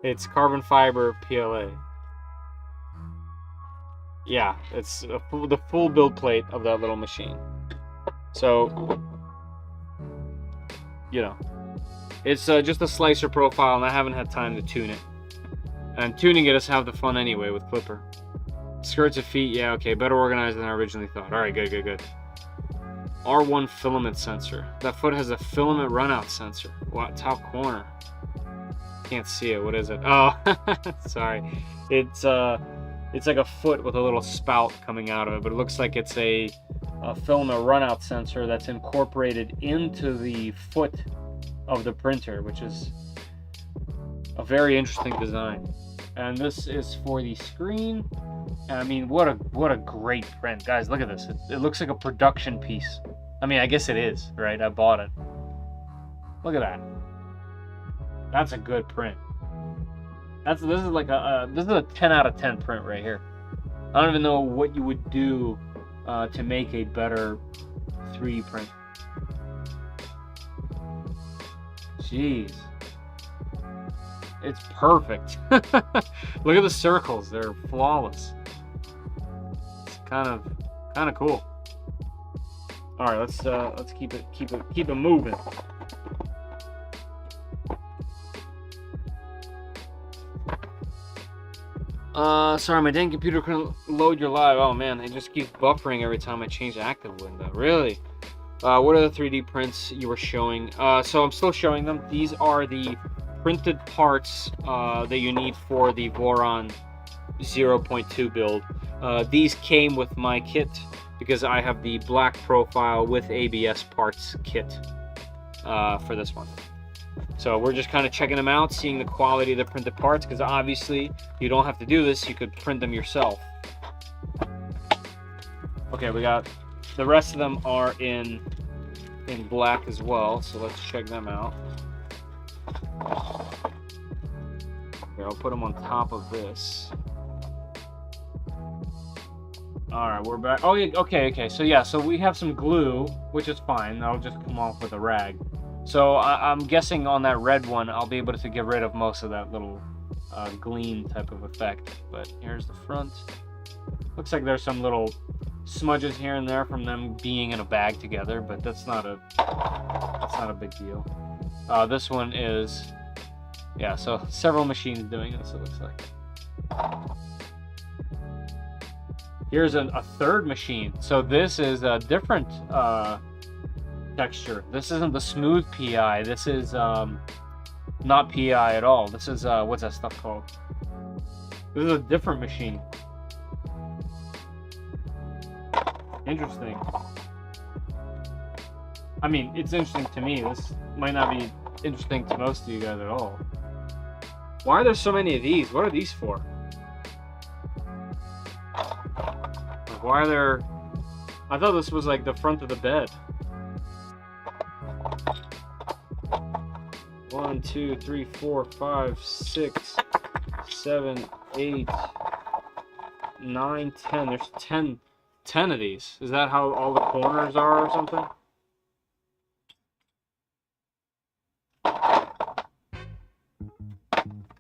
It's carbon fiber PLA. Yeah, it's the full build plate of that little machine. So, you know, it's just a slicer profile, and I haven't had time to tune it. And tuning it is half the fun anyway with Clipper. Skirts of feet, yeah, okay, better organized than I originally thought. Alright, good. R1 filament sensor. That foot has a filament runout sensor. What, top corner? Can't see it. What is it? Oh, sorry. It's like a foot with a little spout coming out of it, but it looks like it's a filament runout sensor that's incorporated into the foot of the printer, which is a very interesting design. And this is for the screen. I mean, what a great print, guys! Look at this. It looks like a production piece. I mean, I guess it is, right? I bought it. Look at that. That's a good print. This is like this is a 10 out of 10 print right here. I don't even know what you would do to make a better 3D print. Jeez. It's perfect. Look at the circles; they're flawless. It's kind of cool. All right, let's keep it moving. Sorry, my dang computer couldn't load your live. Oh man, it just keeps buffering every time I change the active window. Really? What are the 3D prints you were showing? So I'm still showing them. These are the printed parts that you need for the Voron 0.2 build. These came with my kit because I have the black profile with ABS parts kit for this one. So we're just kind of checking them out, seeing the quality of the printed parts, because obviously you don't have to do this, you could print them yourself. Okay, we got the rest of them are in black as well, so let's check them out. Here, I'll put them on top of this. Alright, we're back. Oh, yeah, okay. So yeah, so we have some glue, which is fine. That'll just come off with a rag. So I'm guessing on that red one, I'll be able to get rid of most of that little gleam type of effect. But here's the front. Looks like there's some little smudges here and there from them being in a bag together, but that's not a big deal. This one is, yeah, so several machines doing this, it looks like. Here's a third machine. So this is a different texture. This isn't the smooth PI. This is not PI at all. This is what's that stuff called? This is a different machine. Interesting. I mean, it's interesting to me. This might not be interesting to most of you guys at all. Why are there so many of these? What are these for? Like, why are there... I thought this was like the front of the bed. 1, 2, 3, 4, 5, 6, 7, 8, 9, 10. There's 10 of these. Is that how all the corners are or something?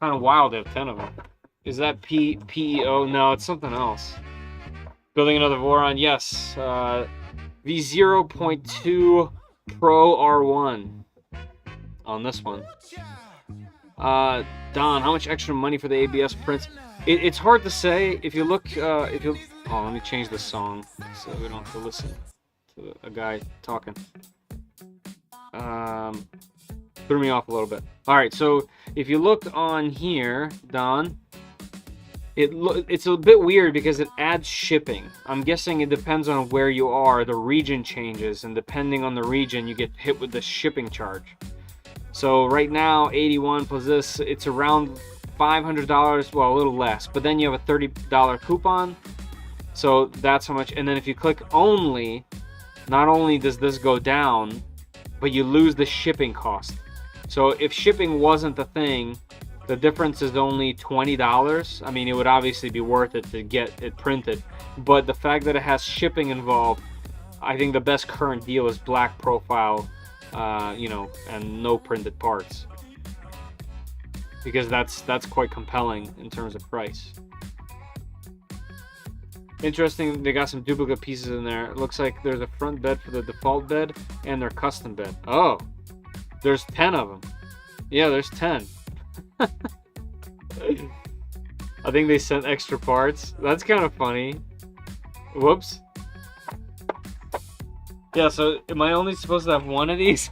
Kind of wild to have 10 of them. Is that PEO? No, it's something else. Building another Voron? Yes. V0.2 Pro R1 on this one. Don, how much extra money for the ABS prints? It's hard to say. If you look, oh, let me change the song so we don't have to listen to a guy talking. Threw me off a little bit. All right, so if you look on here, Don, it's a bit weird because it adds shipping. I'm guessing it depends on where you are. The region changes, and depending on the region, you get hit with the shipping charge. So right now, 81 plus this, it's around $500. Well, a little less, but then you have a $30 coupon. So that's how much. And then if you click only, not only does this go down, but you lose the shipping cost. So if shipping wasn't the thing, the difference is only $20. I mean, it would obviously be worth it to get it printed, but the fact that it has shipping involved, I think the best current deal is black profile, you know, and no printed parts, because that's quite compelling in terms of price. Interesting, they got some duplicate pieces in there. It looks like there's a front bed for the default bed and their custom bed. Oh, there's 10 of them. Yeah, there's 10. I think they sent extra parts. That's kind of funny. Whoops. Yeah, so am I only supposed to have one of these?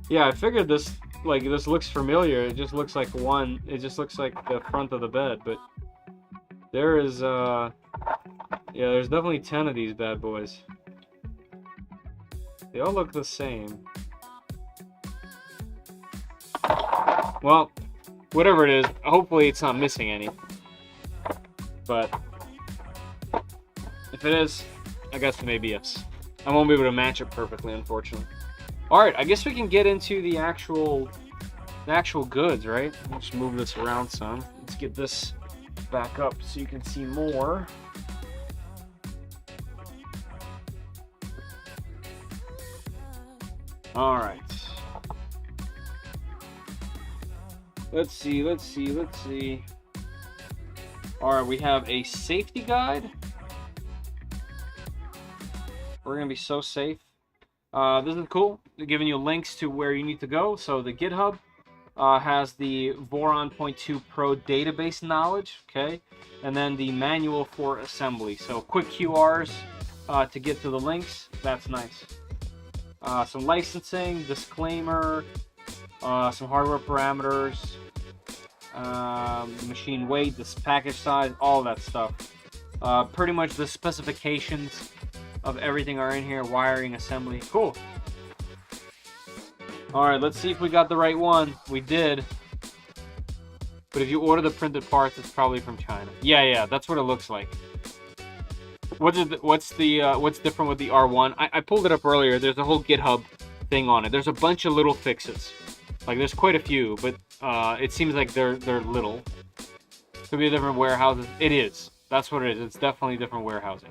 Yeah, I figured this, like, this looks familiar. It just looks like one. It just looks like the front of the bed, but there is, yeah, there's definitely 10 of these bad boys. They all look the same. Well, whatever it is, hopefully it's not missing any. But if it is, I guess maybe yes. I won't be able to match it perfectly, unfortunately. Alright, I guess we can get into the actual goods, right? I'll just move this around some. Let's get this back up so you can see more. Alright. Let's see. Alright, we have a safety guide. We're going to be so safe. This is cool. They're giving you links to where you need to go. So the GitHub has the Voron V0.2 Pro database knowledge, okay? And then the manual for assembly. So quick QRs to get to the links. That's nice. Some licensing, disclaimer, some hardware parameters, machine weight, this package size, all that stuff. Pretty much the specifications of everything are in here. Wiring, assembly, cool. Alright, let's see if we got the right one. We did. But if you order the printed parts, it's probably from China. Yeah, that's what it looks like. What's different with the R1? I pulled it up earlier. There's a whole GitHub thing on it. There's a bunch of little fixes. Like, there's quite a few, but it seems like they're little. Could be a different warehouses. It is. That's what it is. It's definitely different warehousing.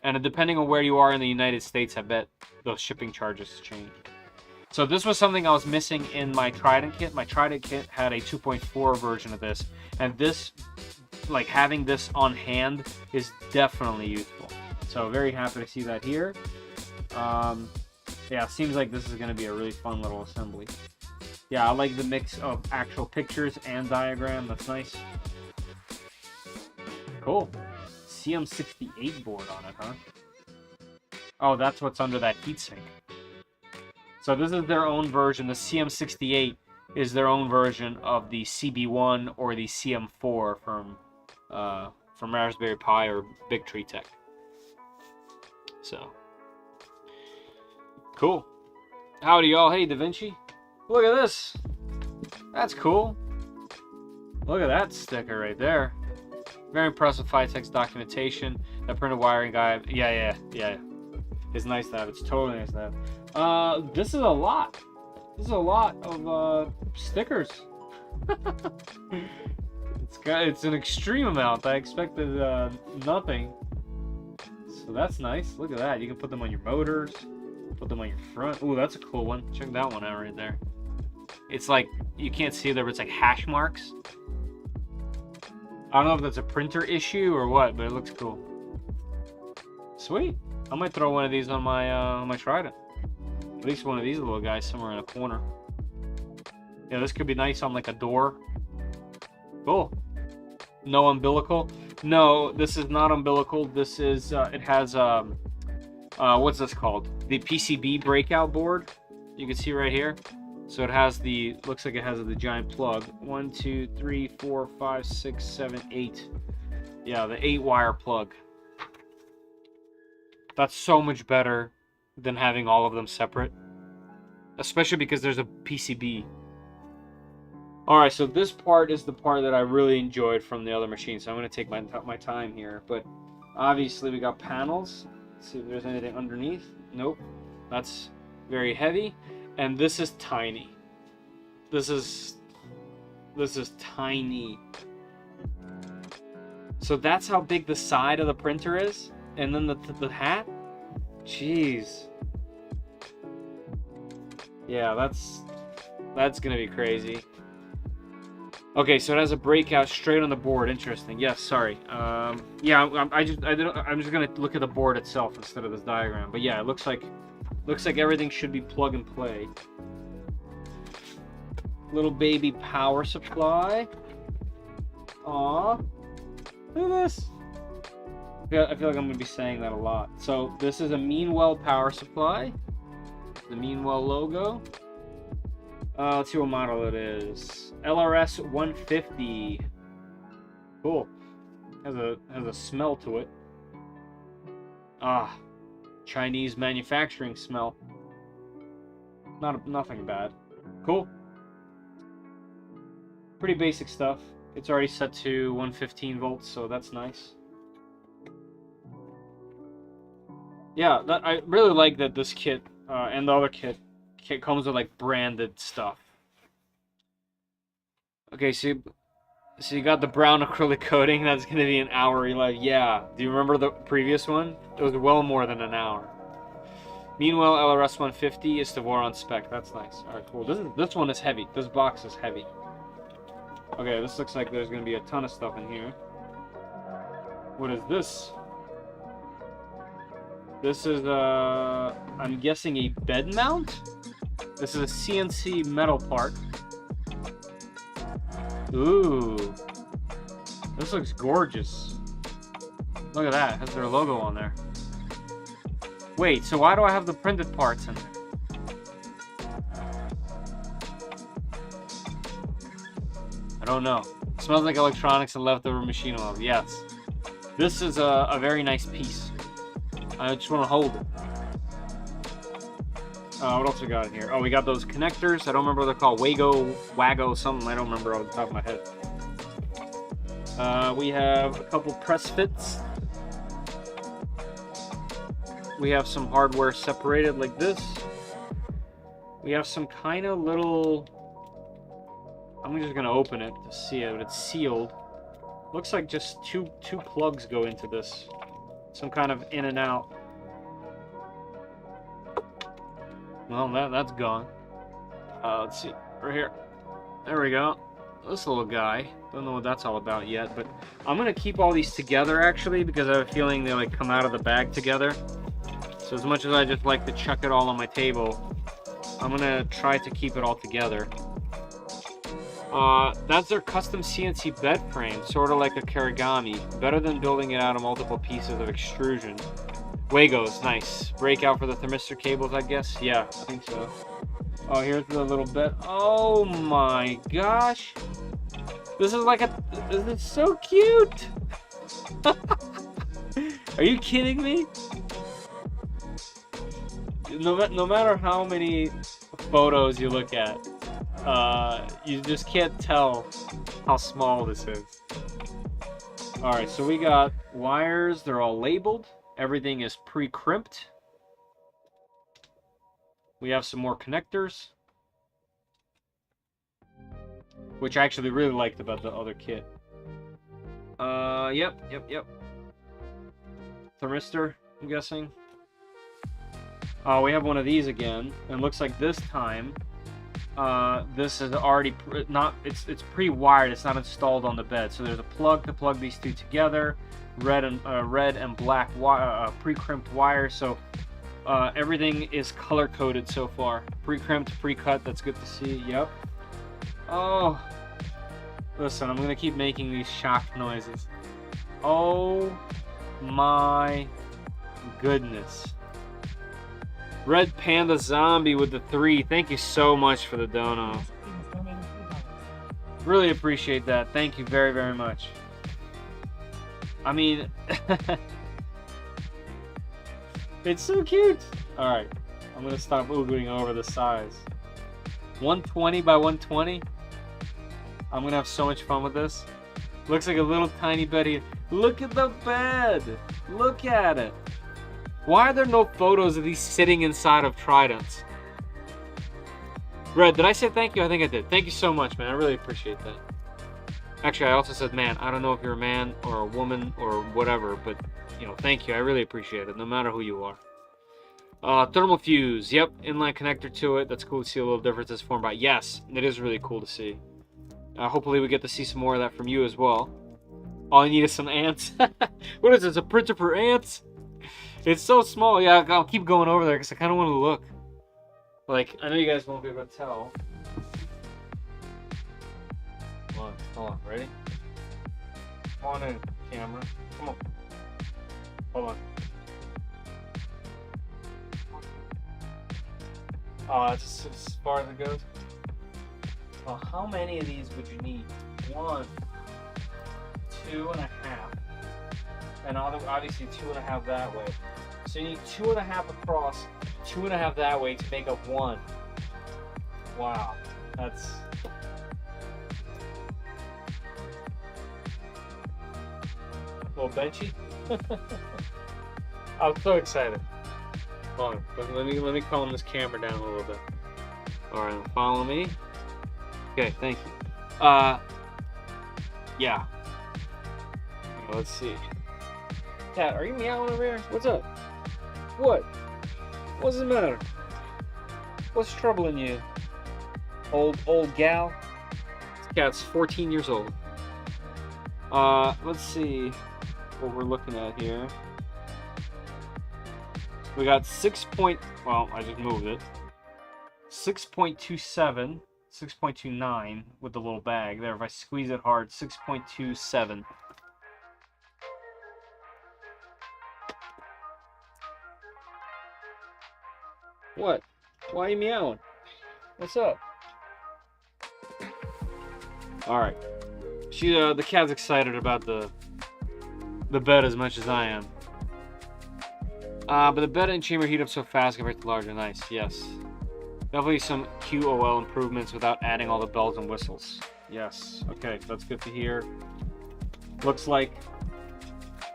And depending on where you are in the United States, I bet those shipping charges change. So this was something I was missing in my Trident kit. My Trident kit had a 2.4 version of this, and this, like, having this on hand is definitely useful. So very happy to see that here. Yeah, seems like this is going to be a really fun little assembly. Yeah, I like the mix of actual pictures and diagram. That's nice. Cool. CM68 board on it, huh? Oh, that's what's under that heatsink. So this is their own version. The CM68 is their own version of the CB1 or the CM4 from Raspberry Pi or Big Tree Tech. So cool. Howdy, y'all. Hey, Da Vinci. Look at this. That's cool. Look at that sticker right there. Very impressive Fysetc documentation. That printed wiring guide. Yeah. It's nice to have. It's totally nice to have. This is a lot. This is a lot of stickers. It's an extreme amount. I expected nothing. So that's nice. Look at that. You can put them on your motors. Put them on your front. Ooh, that's a cool one. Check that one out right there. It's like, you can't see it there, but it's like hash marks. I don't know if that's a printer issue or what, but it looks cool. Sweet. I might throw one of these on my Trident. At least one of these little guys somewhere in a corner. Yeah, this could be nice on like a door. Cool. No umbilical? No, this is not umbilical. This is, it has, what's this called? The PCB breakout board. You can see right here. So it has the, looks like it has the giant plug. 1, 2, 3, 4, 5, 6, 7, 8. Yeah, the 8-wire plug. That's so much better than having all of them separate. Especially because there's a PCB. Alright, so this part is the part that I really enjoyed from the other machine. So I'm going to take my time here. But obviously we got panels. Let's see if there's anything underneath. Nope. That's very heavy. And this is tiny. This is tiny. So that's how big the side of the printer is. And then the hat? Jeez. Yeah, that's gonna be crazy. Okay, so it has a breakout straight on the board. Interesting. Yes, sorry. Yeah, I'm just gonna look at the board itself instead of this diagram. But yeah, it looks like everything should be plug and play. Little baby power supply. Aw, look at this. I feel like I'm gonna be saying that a lot. So this is a Meanwell power supply. The Meanwell logo. Let's see what model it is. LRS 150. Cool. Has a smell to it. Ah, Chinese manufacturing smell. Nothing bad. Cool. Pretty basic stuff. It's already set to 115 volts, so that's nice. Yeah, I really like that this kit and the other kit comes with like branded stuff. Okay, so you got the brown acrylic coating. That's gonna be an hour. You're like, yeah. Do you remember the previous one? It was well more than an hour. Meanwhile, LRS 150 is the Voron spec. That's nice. All right, cool. This one is heavy. This box is heavy. Okay, this looks like there's gonna be a ton of stuff in here. What is this? This is I'm guessing a bed mount? This is a CNC metal part. Ooh. This looks gorgeous. Look at that. It has their logo on there. Wait, so why do I have the printed parts in there? I don't know. It smells like electronics and leftover machine oil. Yes. This is a very nice piece. I just want to hold it. What else we got in here? Oh, we got those connectors. I don't remember what they're called. Wago, something. I don't remember off the top of my head. We have a couple press fits. We have some hardware separated like this. We have some kind of little... I'm just going to open it to see it, but it's sealed. Looks like just two plugs go into this. Some kind of in and out. Well, that's gone. Let's see. Right here. There we go. This little guy. Don't know what that's all about yet, but I'm going to keep all these together, actually, because I have a feeling they, like, come out of the bag together. So as much as I just like to chuck it all on my table, I'm going to try to keep it all together. That's their custom CNC bed frame, sort of like a Karigami. Better than building it out of multiple pieces of extrusion. Wagos, nice. Breakout for the thermistor cables, I guess? Yeah, I think so. Oh, here's the little bed. Oh my gosh. This is like this is so cute. Are you kidding me? No matter how many photos you look at, you just can't tell how small this is. Alright, so we got wires. They're all labeled. Everything is pre-crimped. We have some more connectors, which I actually really liked about the other kit. Yep. Thermistor, I'm guessing. We have one of these again, and looks like this time this is already it's pre-wired. It's not installed on the bed, so there's a plug to plug these two together. Red and black pre-crimped wire. So everything is color coded so far. Pre-crimped, pre-cut. That's good to see. Yep. Oh, Listen, I'm gonna keep making these shock noises. Oh my goodness. Red Panda Zombie with the 3. Thank you so much for the dono. Really appreciate that. Thank you very, very much. I mean, it's so cute. Alright, I'm gonna stop oogling over the size. 120 by 120. I'm gonna have so much fun with this. Looks like a little tiny bed here. Look at the bed. Look at it. Why are there no photos of these sitting inside of Tridents? Red, did I say thank you? I think I did. Thank you so much, man. I really appreciate that. Actually, I also said man. I don't know if you're a man or a woman or whatever, but, you know, thank you. I really appreciate it, no matter who you are. Thermal fuse. Yep, inline connector to it. That's cool to see a little difference as formed by. Yes, it is really cool to see. Hopefully we get to see some more of that from you as well. All I need is some ants. What is this, a printer for ants? It's so small. Yeah, I'll keep going over there because I kind of want to look. Like, I know you guys won't be able to tell. Hold on, ready? Come on in, camera. Come on. Hold on. Just as far as it goes. Well, how many of these would you need? 1, 2.5, and obviously 2.5 that way. So you need 2.5 across, 2.5 that way to make up 1. Wow, that's... a little benchy. I'm so excited. Hold on, let me calm this camera down a little bit. All right, follow me. Okay, thank you. Yeah. Let's see. Cat, are you meowing over here? What's up? What? What's the matter? What's troubling you? Old gal? This cat's 14 years old. Let's see what we're looking at here. We got 6 point, well, I just moved it. 6.27. 6.29 with the little bag there. If I squeeze it hard, 6.27. What? Why are you meowing? What's up? All right. The cat's excited about the bed as much as I am. But the bed and chamber heat up so fast compared to larger. Nice. Yes. Definitely some QOL improvements without adding all the bells and whistles. Yes. Okay, that's good to hear. Looks like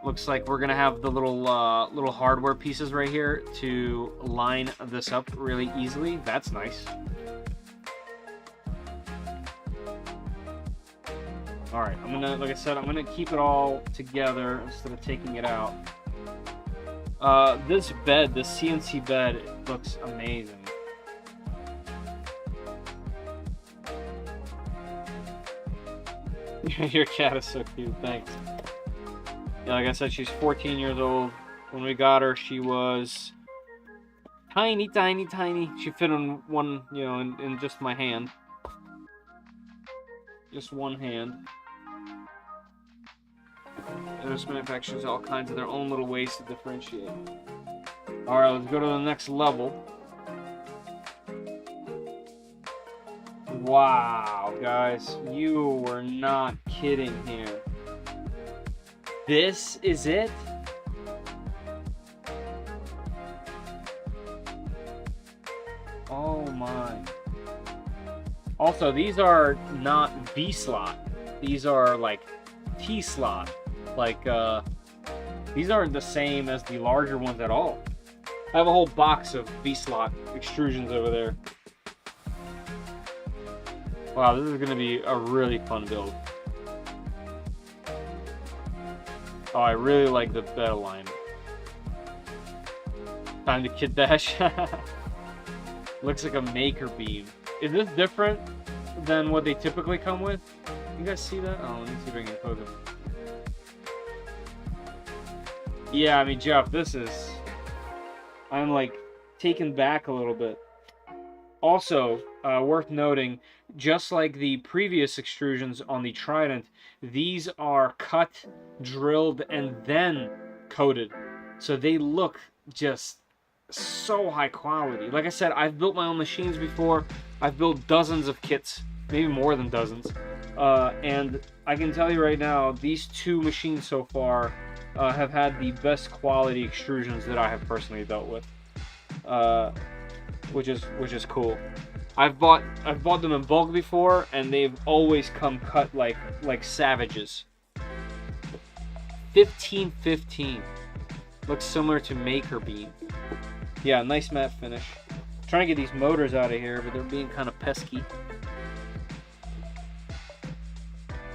we're gonna have the little hardware pieces right here to line this up really easily. That's nice. All right, like I said, I'm gonna keep it all together instead of taking it out. This bed, this CNC bed, it looks amazing. Your cat is so cute, thanks. Yeah, like I said, she's 14 years old. When we got her, she was tiny, tiny, tiny. She fit in one, you know, in just my hand. Just one hand. There's manufacturers all kinds of their own little ways to differentiate. Alright, let's go to the next level. Wow, guys, you were not kidding here. This is it? Oh my. Also, these are not V-slot. These are like T-slot. Like, these aren't the same as the larger ones at all. I have a whole box of V-slot extrusions over there. Wow, this is going to be a really fun build. Oh, I really like the bed alignment. Time to kit dash. Looks like a maker beam. Is this different than what they typically come with? You guys see that? Oh, let me see if I can pose it. Yeah, I mean, Jeff, this is... I'm like taken back a little bit. Also, worth noting, just like the previous extrusions on the Trident, these are cut, drilled, and then coated. So they look just so high quality. Like I said, I've built my own machines before. I've built dozens of kits, maybe more than dozens. And I can tell you right now, these two machines so far have had the best quality extrusions that I have personally dealt with. Which is cool. I've bought them in bulk before, and they've always come cut like savages. 1515 looks similar to Maker Beam. Yeah, nice matte finish. Trying to get these motors out of here, but they're being kind of pesky.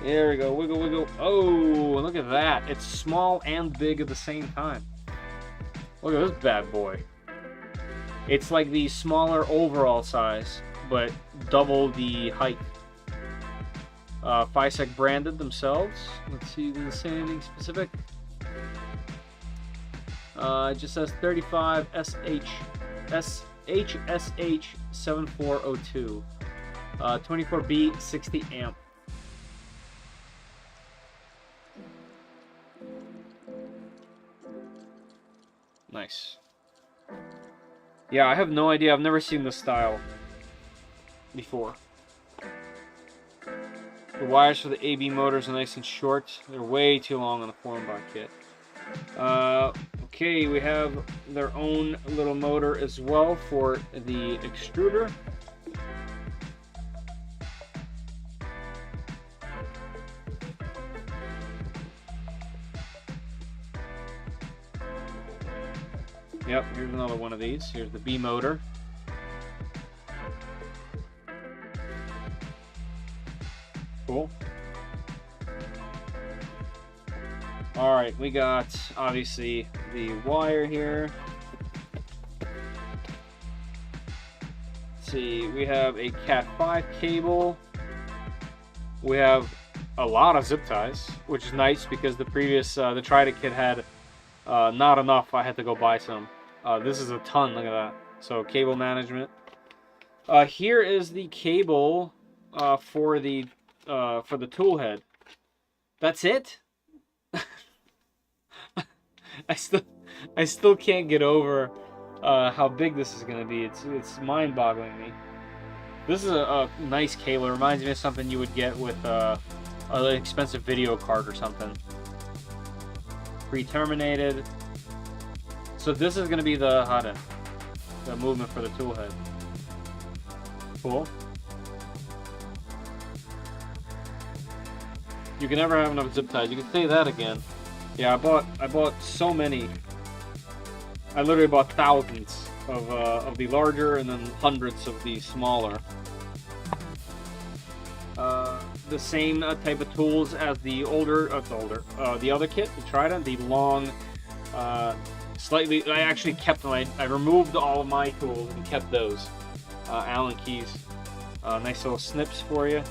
There we go, wiggle, wiggle. Oh, look at that! It's small and big at the same time. Look at this bad boy. It's like the smaller overall size, but double the height. Fysetc branded themselves. Let's see, did it say anything specific? It just says 35 HSH 7402. 24B 60 amp. Nice. Yeah, I have no idea. I've never seen this style before. The wires for the AB motors are nice and short. They're way too long on the Voron kit. Okay, we have their own little motor as well for the extruder. Yep, here's another one of these. Here's the B motor. Cool. Alright, we got, obviously, the wire here. Let's see, we have a Cat 5 cable. We have a lot of zip ties, which is nice because the previous, the Trident kit had not enough. I had to go buy some. This is a ton, look at that. So, cable management. Here is the cable for the tool head. That's it? I still can't get over how big this is gonna be. It's mind-boggling me. This is a nice cable. It reminds me of something you would get with an expensive video card or something. Pre-terminated. So this is gonna be the movement for the tool head. Cool. You can never have enough zip ties. You can say that again. Yeah, I bought so many. I literally bought thousands of the larger and then hundreds of the smaller. The same type of tools as the the other kit, the Trident, the long, slightly. I actually kept them. I removed all of my tools and kept those. Allen keys. Nice little snips for you.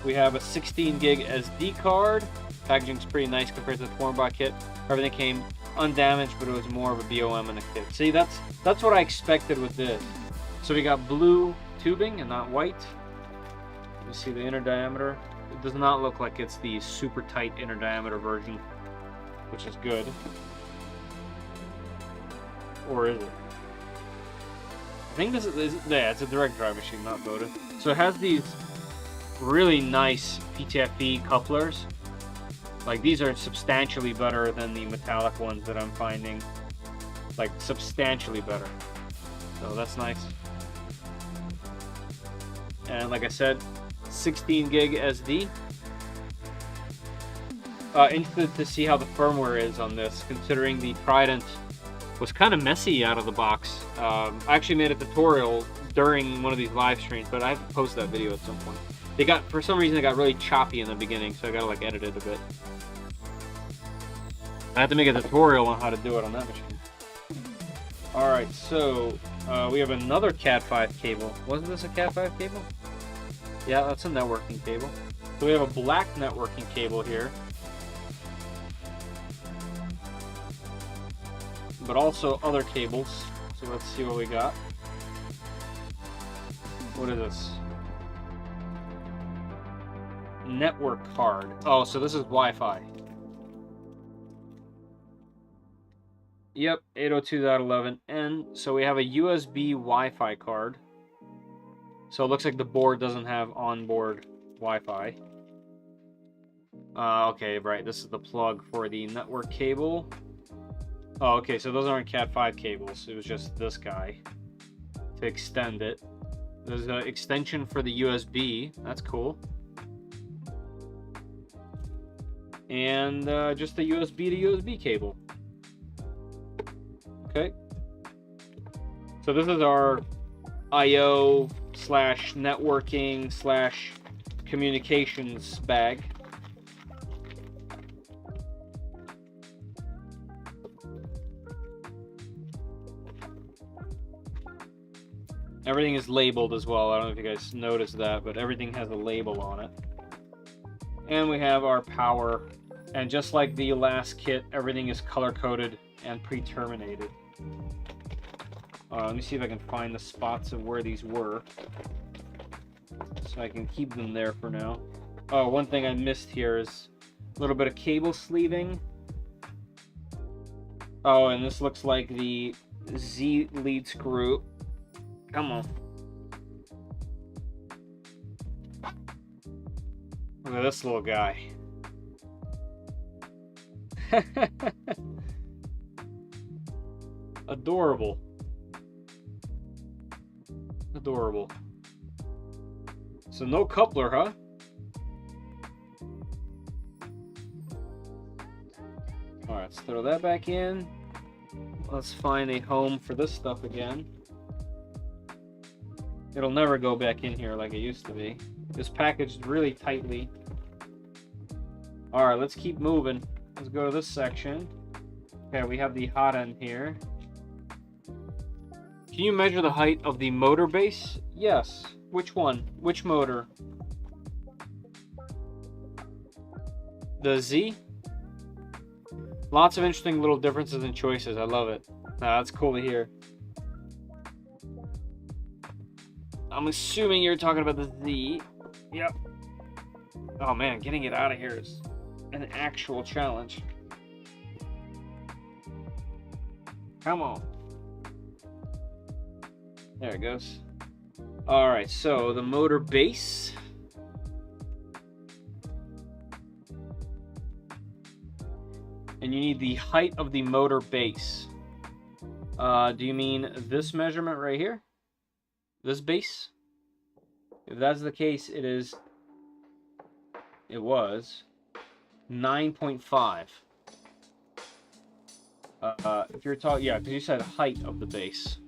We have a 16 gig SD card. Packaging's pretty nice compared to the Voron kit. Everything came undamaged, but it was more of a BOM in the kit. See, that's what I expected with this. So we got blue tubing and not white. You see the inner diameter. It does not look like it's the super tight inner diameter version, which is good. Or is it? I think this is yeah, it's a direct drive machine, not voted. So it has these really nice PTFE couplers. Like, these are substantially better than the metallic ones that I'm finding. Like, substantially better. So that's nice. And like I said, 16 gig SD. Interested to see how the firmware is on this, considering the Trident was kind of messy out of the box. I actually made a tutorial during one of these live streams, but I have to post that video at some point. For some reason, it got really choppy in the beginning, so I gotta like edit it a bit. I have to make a tutorial on how to do it on that machine. Alright, so we have another Cat 5 cable. Wasn't this a Cat 5 cable? Yeah, that's a networking cable. So we have a black networking cable here. But also other cables. So let's see what we got. What is this? Network card. Oh, so this is Wi-Fi. Yep, 802.11n. So we have a USB Wi-Fi card. So it looks like the board doesn't have onboard Wi-Fi. Okay, right. This is the plug for the network cable. Oh, okay. So those aren't Cat 5 cables. It was just this guy to extend it. There's an extension for the USB. That's cool. And just the USB to USB cable. Okay. So this is our I/O / networking / communications bag. Everything is labeled as well. I don't know if you guys noticed that, but everything has a label on it. And we have our power. And just like the last kit, everything is color-coded and pre-terminated. Let me see if I can find the spots of where these were, so I can keep them there for now. Oh, one thing I missed here is a little bit of cable sleeving. Oh, and this looks like the Z lead screw. Come on. Look at this little guy. Adorable. Adorable. So no coupler, huh? Alright, let's throw that back in. Let's find a home for this stuff again. It'll never go back in here like it used to be. It's packaged really tightly. Alright, let's keep moving. Let's go to this section. Okay, we have the hot end here. Can you measure the height of the motor base? Yes. Which one? Which motor? The Z? Lots of interesting little differences and choices. I love it. That's cool to hear. I'm assuming you're talking about the Z. Yep. Oh man, getting it out of here is an actual challenge. Come on. There it goes. Alright, so the motor base. And you need the height of the motor base. Do you mean this measurement right here? This base? If that's the case, it was 9.5. If you're talking, yeah, because you said height of the base.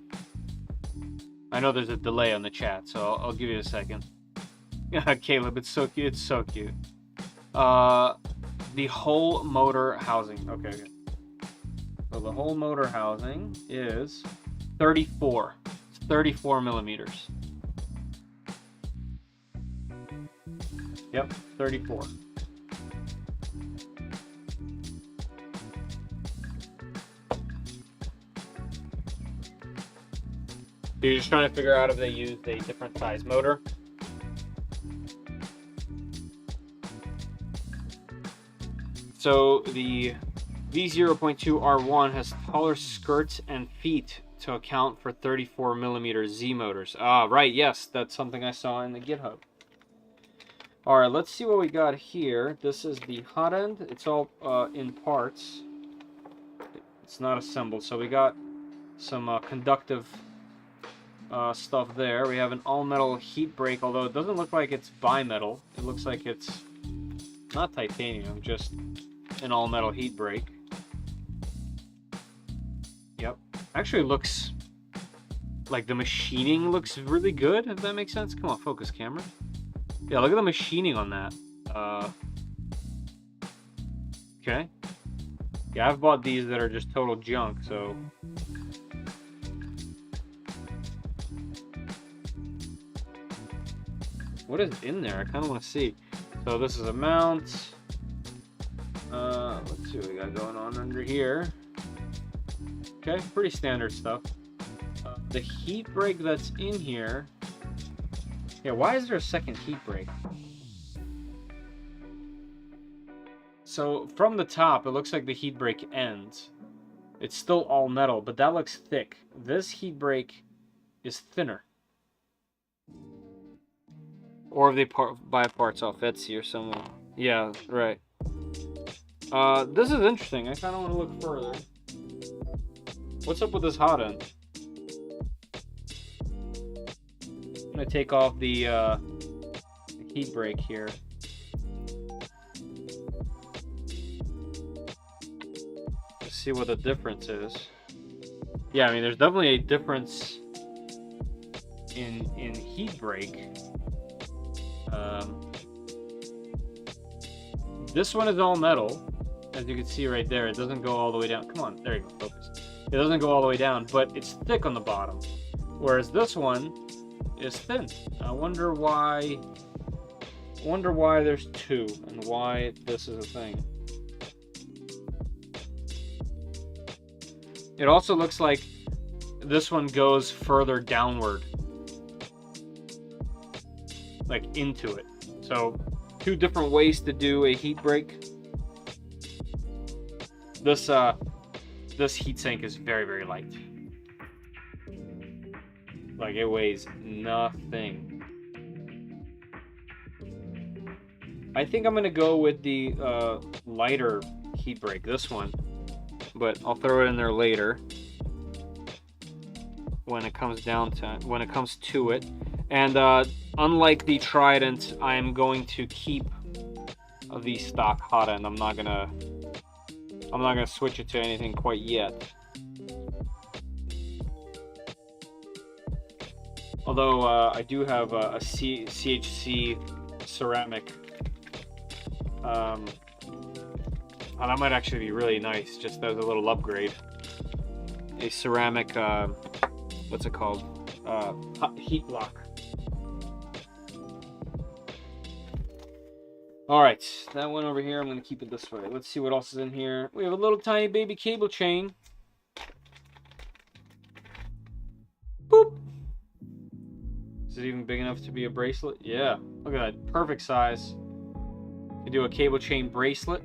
I know there's a delay on the chat, so I'll give you a second. Yeah, Caleb, it's so cute. It's so cute. The whole motor housing. Okay. So the whole motor housing is 34. It's 34 millimeters. Yep, 34. You're just trying to figure out if they used a different size motor. So the V0.2 R1 has taller skirts and feet to account for 34 millimeter Z motors. Ah, right, yes, that's something I saw in the GitHub. Alright, let's see what we got here. This is the hot end. It's all in parts. It's not assembled, so we got some conductive stuff there. We have an all-metal heat break, although it doesn't look like it's bimetal. It looks like it's not titanium, just an all-metal heat break. Yep. Actually looks like the machining looks really good, if that makes sense. Come on, focus camera. Yeah, look at the machining on that. Okay. Yeah, I've bought these that are just total junk, so... What is in there? I kind of want to see. So this is a mount. Let's see what we got going on under here. Okay, pretty standard stuff. the heat break that's in here. Yeah, why is there a second heat break? So from the top, it looks like the heat break ends. It's still all metal, but that looks thick. This heat break is thinner. Or if they buy parts off Etsy or somewhere. Yeah, right. This is interesting. I kind of want to look further. What's up with this hot end? I'm gonna take off the heat break here. Let's see what the difference is. Yeah, I mean, there's definitely a difference in heat break. This one is all metal, as you can see right there. It doesn't go all the way down. Come on, there you go, focus. It doesn't go all the way down, but it's thick on the bottom. Whereas this one is thin. I wonder why. There's two and why this is a thing. It also looks like this one goes further downward, like into it. So two different ways to do a heat break. This heatsink is very, very light. Like, it weighs nothing. I think I'm gonna go with the lighter heat break, this one, but I'll throw it in there later when it comes to it. And unlike the Trident, I'm going to keep the stock hot end. I'm not gonna switch it to anything quite yet. Although I do have a CHC ceramic, and that might actually be really nice, just as a little upgrade. A ceramic, what's it called? Heat block. Alright, that one over here, I'm going to keep it this way. Let's see what else is in here. We have a little tiny baby cable chain. Boop! Is it even big enough to be a bracelet? Yeah, look at that, perfect size. You do a cable chain bracelet.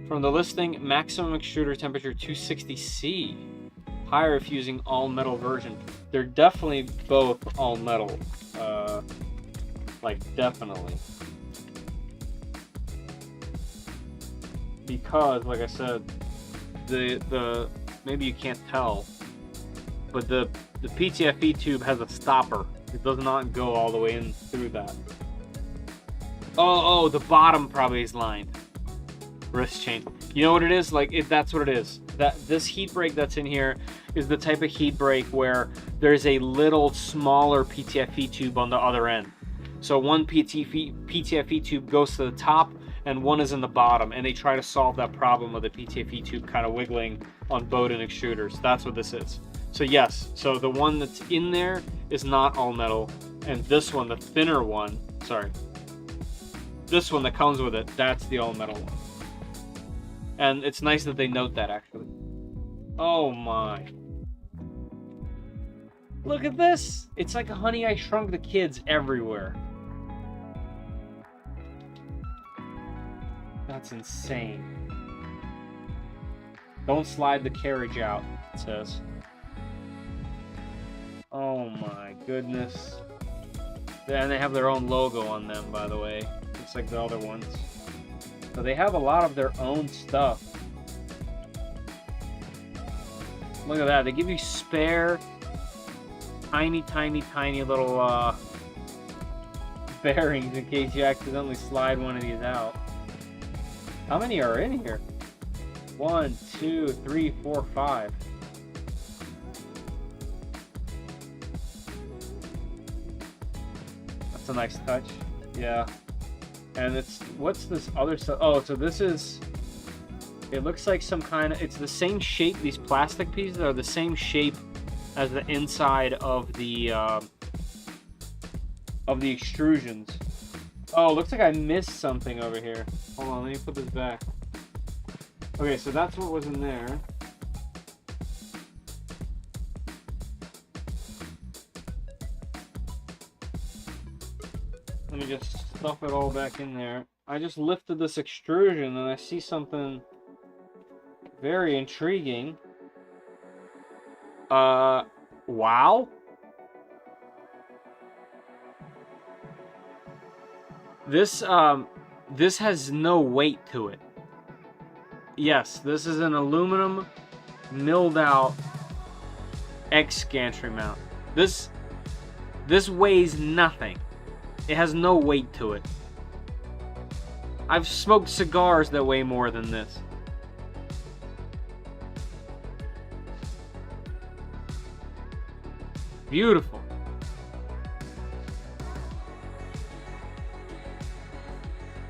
From the listing, maximum extruder temperature 260C. Higher if using all metal version. They're definitely both all metal. Like, definitely. Because, like I said, the maybe you can't tell, but the PTFE tube has a stopper. It does not go all the way in through that. Oh, the bottom probably is lined. Wrist chain. You know what it is? Like, that's what it is. This heat break that's in here is the type of heat break where there's a little smaller PTFE tube on the other end. So one PTFE tube goes to the top and one is in the bottom, and they try to solve that problem with the PTFE tube kind of wiggling on Bowden extruders. That's what this is. So yes, so the one that's in there is not all metal, and this one, the thinner one, sorry, this one that comes with it, that's the all metal one. And it's nice that they note that, actually. Oh my. Look at this! It's like a Honey, I Shrunk the Kids everywhere. That's insane. Don't slide the carriage out, it says. Oh my goodness. And they have their own logo on them, by the way. Just like the other ones. So they have a lot of their own stuff. Look at that. They give you spare tiny little bearings in case you accidentally slide one of these out. How many are in here? 1, 2, 3, 4, 5. That's a nice touch. Yeah. And it's, what's this other stuff? Oh, so this is, it looks like some kind of, it's the same shape. These plastic pieces are the same shape as the inside of the extrusions. Oh, looks like I missed something over here. Hold on, let me put this back. Okay, so that's what was in there. Let me just stuff it all back in there. I just lifted this extrusion and I see something very intriguing. Wow. This has no weight to it. Yes, this is an aluminum milled out X gantry mount. This weighs nothing. It has no weight to it. I've smoked cigars that weigh more than this. Beautiful.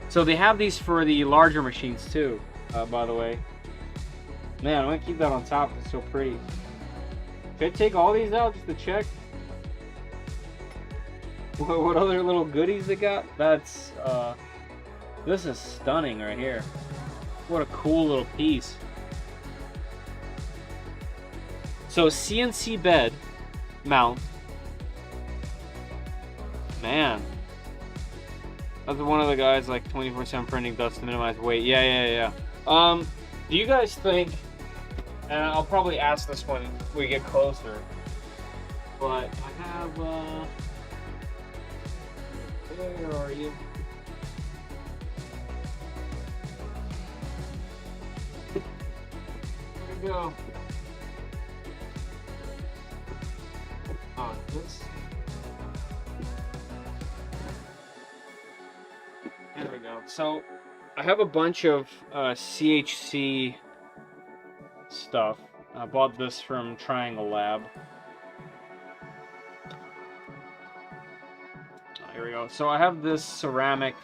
So they have these for the larger machines too, by the way. Man, I'm gonna keep that on top. It's so pretty. Should I take all these out just to check? What other little goodies they got? That's, this is stunning right here. What a cool little piece. So CNC bed mount. Man. That's one of the guys like 24/7 printing dust to minimize weight. Yeah. Do you guys think, and I'll probably ask this when we get closer, but I have, where are you? There we go. Oh, this. There we go. So, I have a bunch of CHC stuff. I bought this from Triangle Lab. Here we go. So I have this ceramic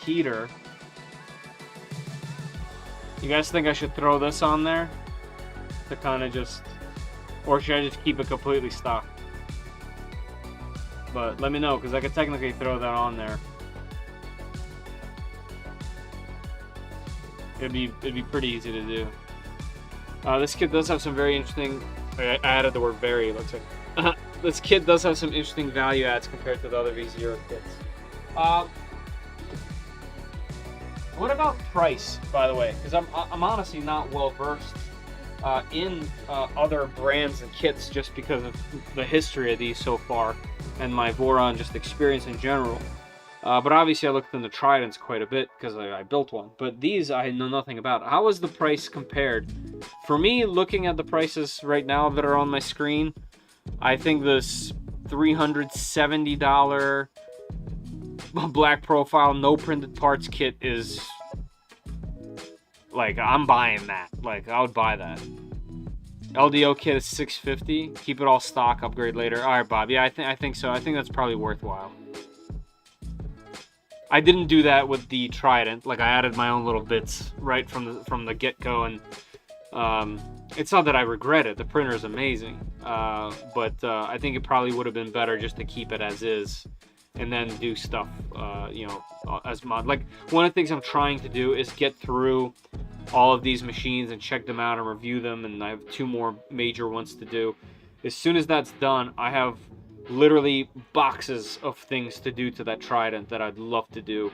heater. You guys think I should throw this on there? To kind of just... Or should I just keep it completely stock? But let me know, because I could technically throw that on there. It'd be pretty easy to do. This kit does have some very interesting... I added the word very, it looks like. This kit does have some interesting value adds compared to the other V0 kits. What about price, by the way? Because I'm honestly not well versed in other brands and kits just because of the history of these so far and my Voron just experience in general. But obviously I looked into Tridents quite a bit because I built one. But these I know nothing about. How is the price compared? For me, looking at the prices right now that are on my screen, I think this $370 black profile, no printed parts kit is, like, I'm buying that. Like, I would buy that. LDO kit is $650. Keep it all stock, upgrade later. All right, Bob. Yeah, I think so. I think that's probably worthwhile. I didn't do that with the Trident. Like, I added my own little bits right from the get-go, and it's not that I regret it. The printer is amazing, but I think it probably would have been better just to keep it as is, and then do stuff, you know, as mod. Like, one of the things I'm trying to do is get through all of these machines and check them out and review them, and I have 2 more major ones to do. As soon as that's done, I have literally boxes of things to do to that Trident that I'd love to do,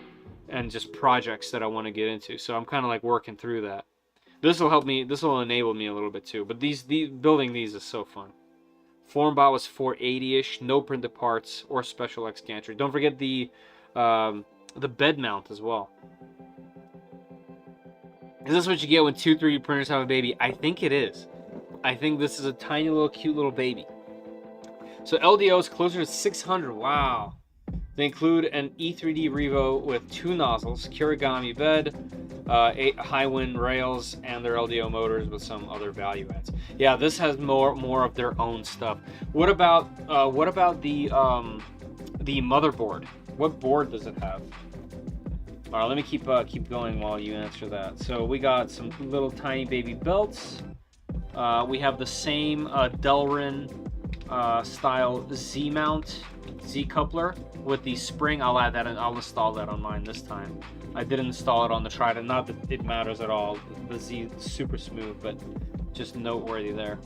and just projects that I want to get into. So I'm kind of like working through that. This will help me. This will enable me a little bit too. But building these is so fun. Formbot was $480-ish. No printed parts or special X gantry. Don't forget the bed mount as well. Is this what you get when 2 3D printers have a baby? I think it is. I think this is a tiny little cute little baby. So LDO is closer to 600. Wow. They include an E3D Revo with 2 nozzles, Kirigami bed, 8 high wind rails, and their LDO motors with some other value adds. Yeah, this has more of their own stuff. What about the motherboard? What board does it have? All right, let me keep going while you answer that. So we got some little tiny baby belts. We have the same Delrin style Z mount, Z coupler with the spring. I'll add that in. I'll install that on mine this time. I didn't install it on the Trident. Not that it matters at all. The Z is super smooth, but just noteworthy there.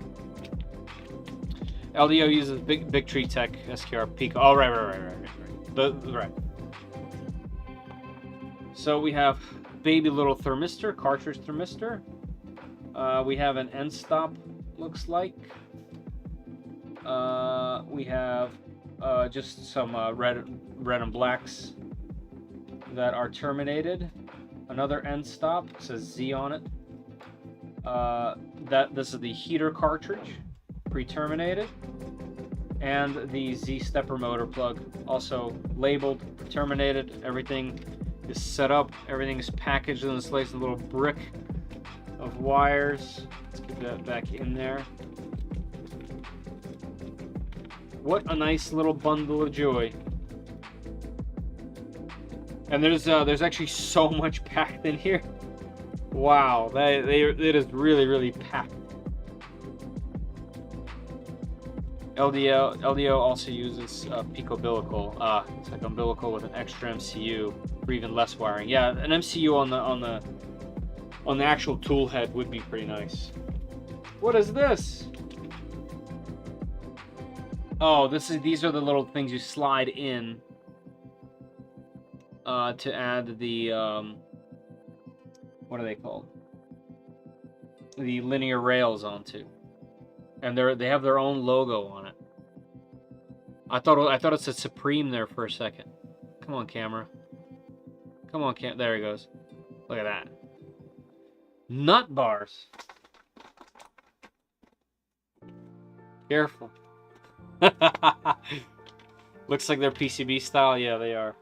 LDO uses Big Tree Tech SKR Pico. Oh, right. Right. So we have baby little thermistor, cartridge thermistor. We have an end stop, looks like. We have just some red and blacks that are terminated. Another end stop, says Z on it. This is the heater cartridge, pre-terminated, and the Z stepper motor plug, also labeled, terminated. Everything is set up, everything is packaged in this nice little brick of wires. Let's get that back in there. What a nice little bundle of joy. And there's actually so much packed in here. Wow, it is really packed. LDO also uses pico-umbilical. It's like umbilical with an extra MCU for even less wiring. Yeah, an MCU on the actual tool head would be pretty nice. What is this? Oh, these are the little things you slide in to add the what are they called? The linear rails onto, and they have their own logo on it. I thought it said Supreme there for a second. Come on, camera. Come on, there he goes. Look at that. Nut bars. Careful. Looks like they're PCB style. Yeah, they are.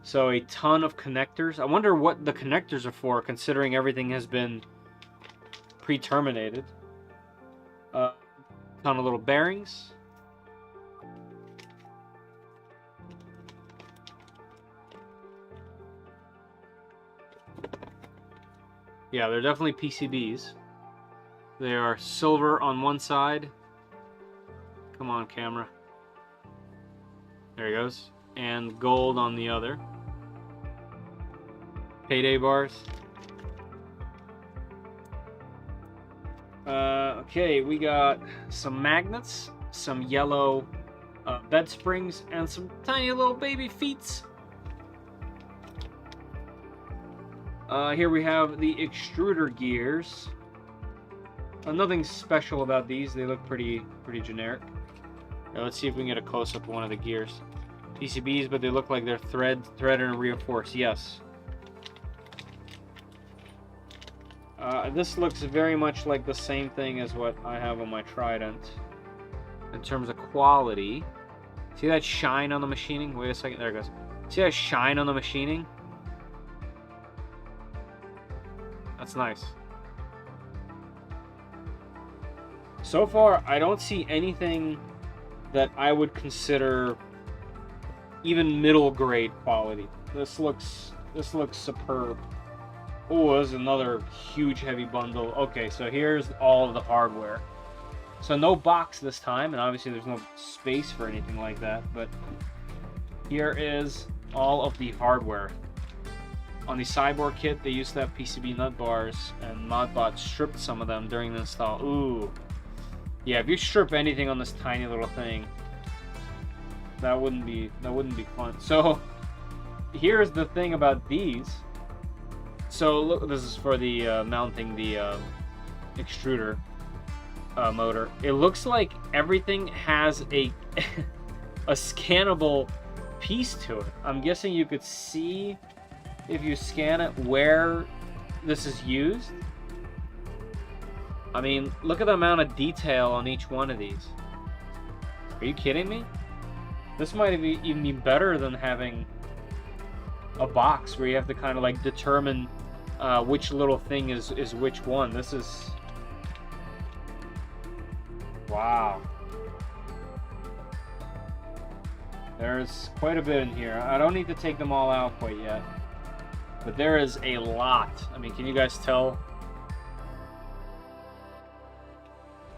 So a ton of connectors. I wonder what the connectors are for, considering everything has been pre-terminated. Ton of little bearings. Yeah, they're definitely PCBs. They are silver on one side. Come on, camera. There he goes. And gold on the other. Payday bars. Okay, we got some magnets, some yellow bed springs, and some tiny little baby feet. Here we have the extruder gears. Nothing special about these. They look pretty generic. Now, let's see if we can get a close-up of one of the gears. PCBs, but they look like they're threaded and reinforced. Yes. This looks very much like the same thing as what I have on my Trident in terms of quality. See that shine on the machining? Wait a second. There it goes. See that shine on the machining? That's nice. So far, I don't see anything that I would consider even middle grade quality. This looks superb. Oh, there's another huge heavy bundle. Okay, so here's all of the hardware. So no box this time, and obviously there's no space for anything like that, but here is all of the hardware. On the Cyborg kit, they used to have PCB nut bars, and Modbot stripped some of them during the install. Ooh. Yeah, if you strip anything on this tiny little thing, that wouldn't be fun. So here's the thing about these. So look, this is for the mounting the extruder motor. It looks like everything has a a scannable piece to it. I'm guessing you could see, if you scan it, where this is used. I mean, look at the amount of detail on each one of these. Are you kidding me? This might even be better than having a box where you have to kind of like determine which little thing is which one. This is... wow. There's quite a bit in here. I don't need to take them all out quite yet, but there is a lot. I mean, can you guys tell?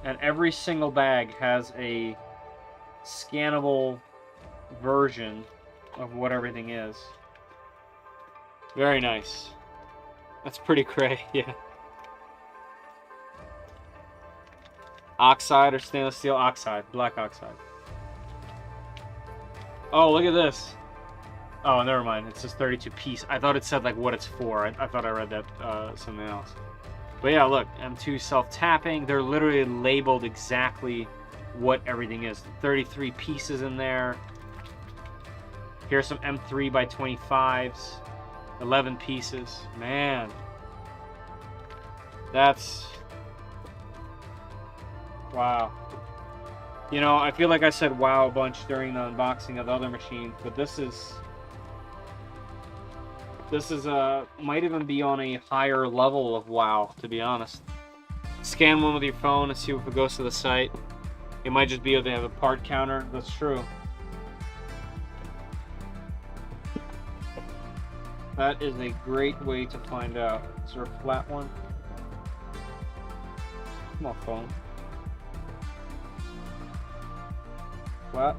And every single bag has a scannable version of what everything is. Very nice. That's pretty cray, yeah. Oxide or stainless steel? Oxide, black oxide. Oh, look at this. Oh, never mind. It says 32 piece. I thought it said like what it's for. I thought I read that something else. But yeah, look, M2 self-tapping. They're literally labeled exactly what everything is. 33 pieces in there. Here's some M3 by 25s. 11 pieces. Man. That's... Wow. You know, I feel like I said wow a bunch during the unboxing of the other machine, but this is might even be on a higher level of wow, to be honest. Scan one with your phone and see if it goes to the site. It might just be able to have a part counter. That's true. That is a great way to find out. Is there a flat one? Come on, phone. Flat.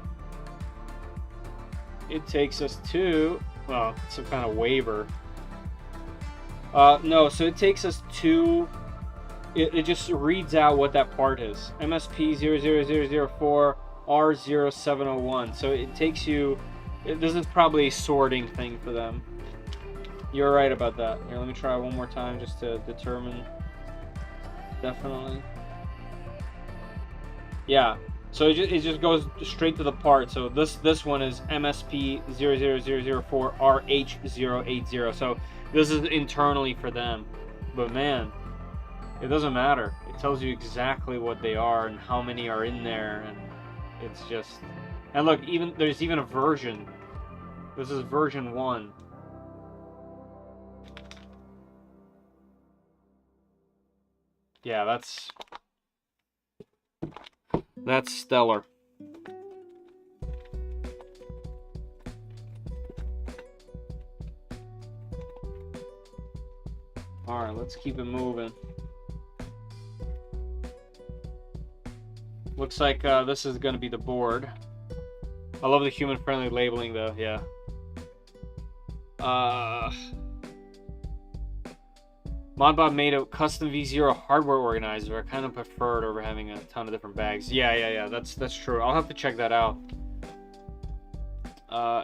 It takes us to, well, some kind of waiver. No, so it takes us to, it just reads out what that part is. MSP 00004 R0701. So it takes you, this is probably a sorting thing for them. You're right about that. Here, let me try one more time just to determine. Definitely. Yeah. So it just goes straight to the part. So this one is MSP 00004 RH080. So this is internally for them. But man, it doesn't matter. It tells you exactly what they are and how many are in there, and it's just. And look, there's even a version. This is version 1. Yeah, that's stellar. All right, let's keep it moving. Looks like this is going to be the board. I love the human-friendly labeling, though. Yeah. Modbot made a custom V0 hardware organizer. I kind of prefer it over having a ton of different bags. Yeah. That's true. I'll have to check that out.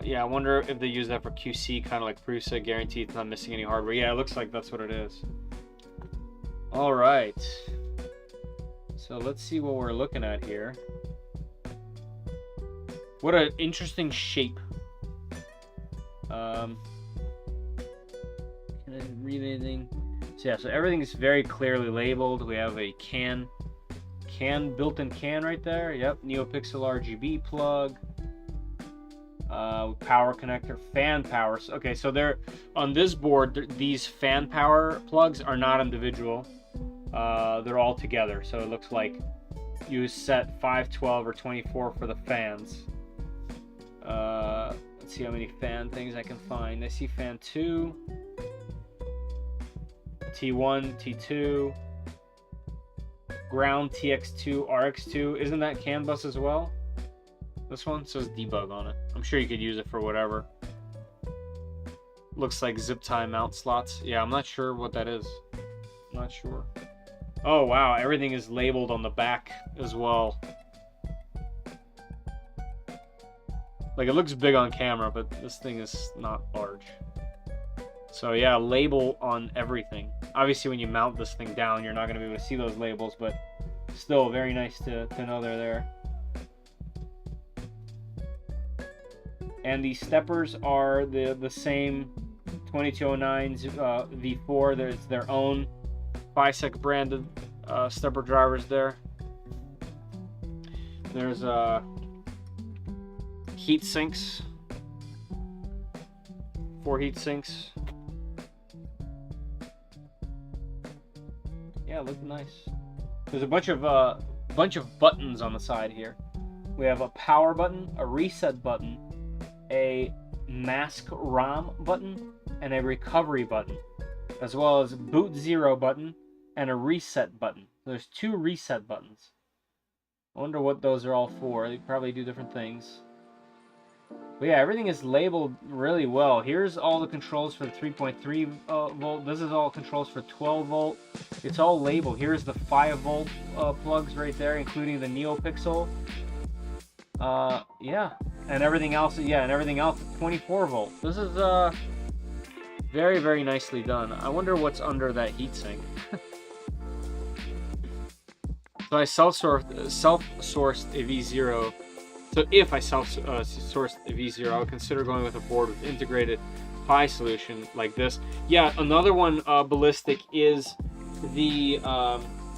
Yeah, I wonder if they use that for QC, kind of like Prusa, guarantee it's not missing any hardware. Yeah, it looks like that's what it is. All right. So let's see what we're looking at here. What an interesting shape. Can I read anything? So yeah, so everything is very clearly labeled. We have a built-in can right there. Yep, NeoPixel RGB plug. Power connector, fan power. Okay, so they're on this board. These fan power plugs are not individual. They're all together. So it looks like you set 5, 12, or 24 for the fans. Let's see how many fan things I can find. I see fan 2. T1, T2, ground TX2, RX2. Isn't that CAN bus as well? This one says debug on it. I'm sure you could use it for whatever. Looks like zip tie mount slots. Yeah, I'm not sure what that is. I'm not sure. Oh wow, everything is labeled on the back as well. Like, it looks big on camera, but this thing is not large. So yeah, label on everything. Obviously, when you mount this thing down, you're not going to be able to see those labels, but still very nice to know they're there. And the steppers are the same 2209's V4. There's their own Fysetc branded stepper drivers there. There's heat sinks. 4 heat sinks. Yeah, look nice. There's a bunch of buttons on the side here. We have a power button, a reset button, a mask ROM button, and a recovery button, as well as a boot 0 button and a reset button. There's 2 reset buttons. I wonder what those are all for. They probably do different things. But yeah, everything is labeled really well. Here's all the controls for the 3.3 volt. This is all controls for 12 volt. It's all labeled. Here's the 5 volt plugs right there, including the NeoPixel. Yeah, And everything else, yeah, and everything else is 24 volt. This is very, very nicely done. I wonder what's under that heatsink. So I self-sourced a V0. So if I self-sourced a V0, I would consider going with a board with integrated Pi solution like this. Yeah, another one, Ballistic, is the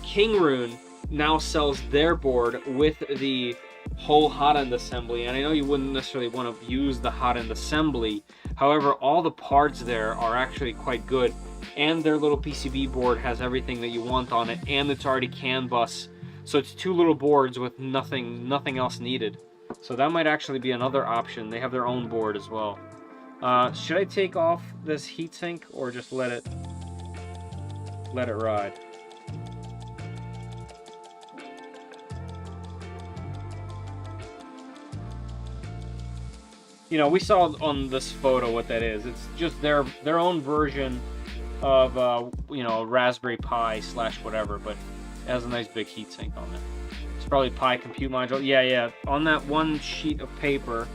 King Rune now sells their board with the whole hot end assembly, and I know you wouldn't necessarily want to use the hot end assembly. However, all the parts there are actually quite good, and their little PCB board has everything that you want on it, and it's already CAN bus, so it's two little boards with nothing else needed. So that might actually be another option. They have their own board as well. Should I take off this heatsink or just let it ride? You know, we saw on this photo what that is. It's just their own version of you know, Raspberry Pi slash whatever, but it has a nice big heatsink on it. It's probably Pi compute module. Yeah. On that one sheet of paper,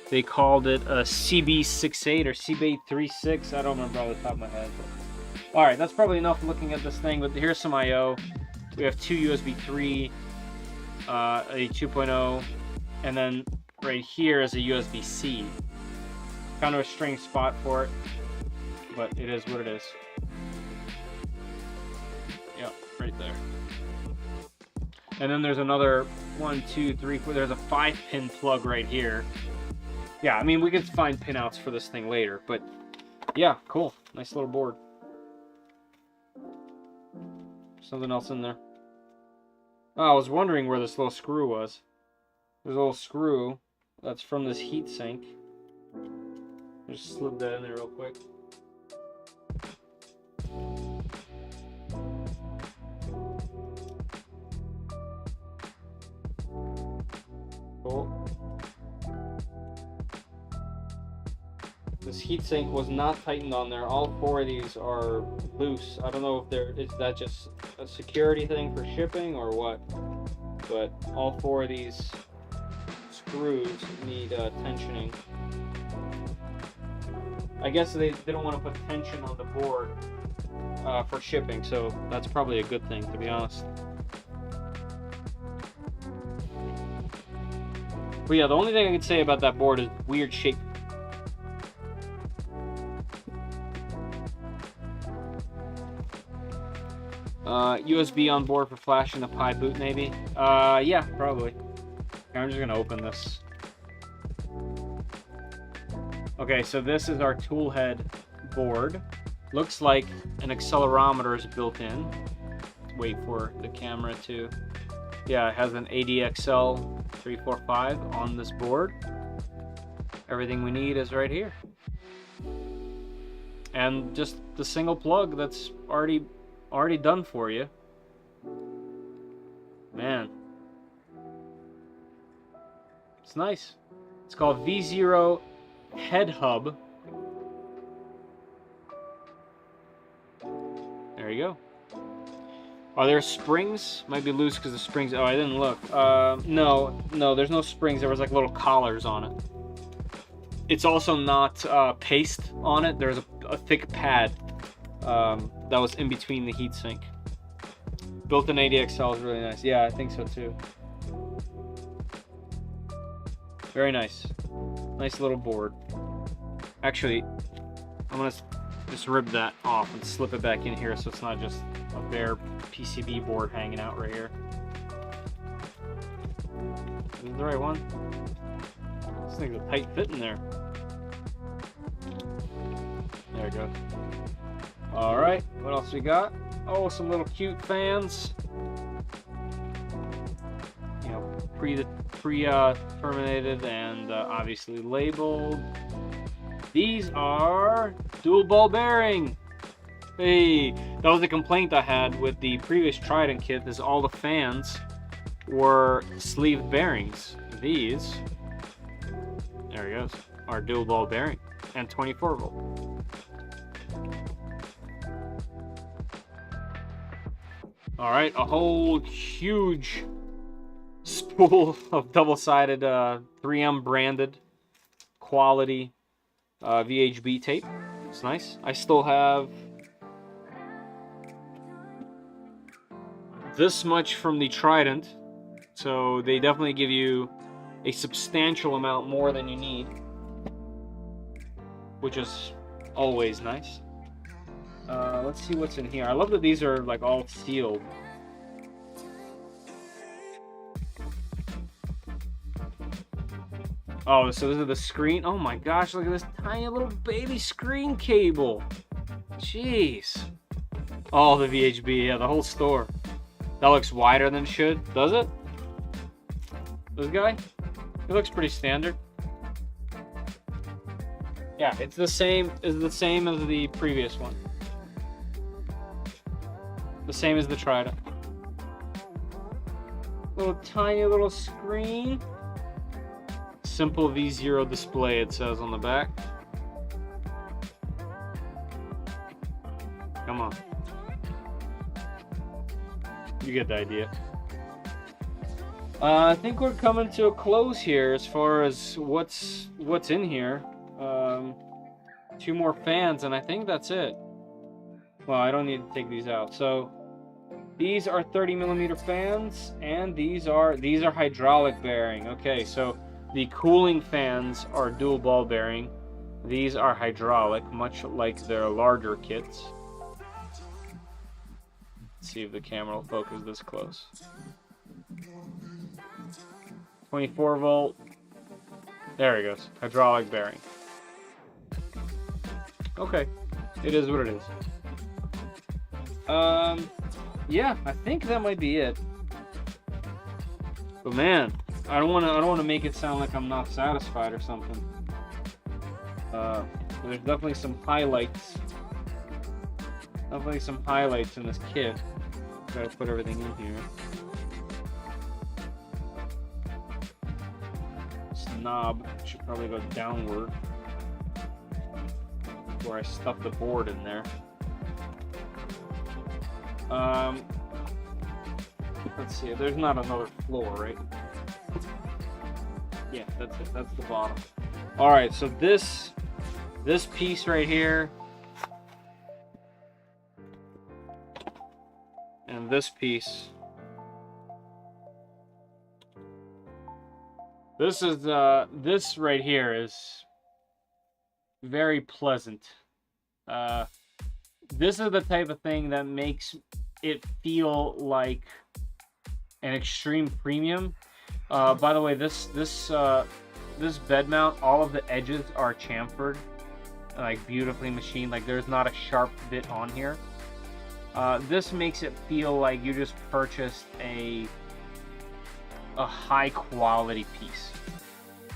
they called it a CB68 or CB36. I don't remember off the top of my head. But... All right, that's probably enough looking at this thing. But here's some I/O. We have two USB 3, a 2.0, and then right here is a USB-C. Kind of a strange spot for it, but it is what it is. Yep, right there. And then there's another 1, 2, 3, 4. There's a 5-pin plug right here. Yeah, I mean, we could find pinouts for this thing later, but yeah, cool. Nice little board. Something else in there. Oh, I was wondering where this little screw was. There's a little screw that's from this heatsink. Just slip that in there real quick. Cool. This heatsink was not tightened on there. All 4 of these are loose. I don't know if is that just a security thing for shipping or what, but all 4 of these screws need tensioning. I guess they don't want to put tension on the board for shipping, so that's probably a good thing, to be honest. But yeah, the only thing I could say about that board is weird shape. USB on board for flashing the Pi boot, maybe? Yeah, probably. Okay, I'm just gonna open this. Okay, so this is our toolhead board. Looks like an accelerometer is built in. Wait for the camera to... Yeah, it has an ADXL 345 on this board. Everything we need is right here. And just the single plug that's already done for you. Man. It's nice. It's called V0 Head Hub. There you go. Are there springs? Might be loose because the springs... Oh, I didn't look. No, there's no springs. There was like little collars on it. It's also not paste on it. There's a thick pad that was in between the heatsink. Built-in ADXL is really nice. Yeah, I think so too. Very nice. Nice little board. Actually, I'm gonna just rip that off and slip it back in here so it's not just a bare PCB board hanging out right here. Is it the right one? This thing's a tight fit in there. There it goes. Alright, what else we got? Oh, some little cute fans. You know, pre-terminated and obviously labeled. These are dual ball bearing. Hey, that was a complaint I had with the previous Trident kit, is all the fans were sleeved bearings. These, there he goes, are dual ball bearing and 24 volt. All right, a whole huge spool of double-sided 3M branded quality VHB tape. It's nice. I still have this much from the Trident, so they definitely give you a substantial amount more than you need, which is always nice. Let's see what's in here. I love that these are like all sealed. Oh, so this is the screen. Oh my gosh, look at this tiny little baby screen cable. Jeez. Oh, the VHB, yeah, the whole store. That looks wider than it should, does it? This guy? It looks pretty standard. Yeah, it's the same as the previous one. The same as the Trident. Little tiny little screen. Simple V0 display, it says on the back. Come on. You get the idea. I think we're coming to a close here as far as what's in here. 2 more fans, and I think that's it. Well, I don't need to take these out. So these are 30mm fans, and these are hydraulic bearing. Okay, so the cooling fans are dual ball bearing. These are hydraulic, much like their larger kits. Let's see if the camera will focus this close. 24 volt. There he goes. Hydraulic bearing. Okay. It is what it is. Yeah, I think that might be it. But man, I don't want to make it sound like I'm not satisfied or something. There's definitely some highlights. Definitely some highlights in this kit. Gotta put everything in here. This knob should probably go downward before I stuff the board in there. Let's see. There's not another floor, right? Yeah, that's it. That's the bottom. All right. So this piece right here, and this piece. This is this right here is very pleasant. This is the type of thing that makes it feel like an extreme premium. By the way, this bed mount, all of the edges are chamfered, like beautifully machined. Like there's not a sharp bit on here. This makes it feel like you just purchased a high quality piece.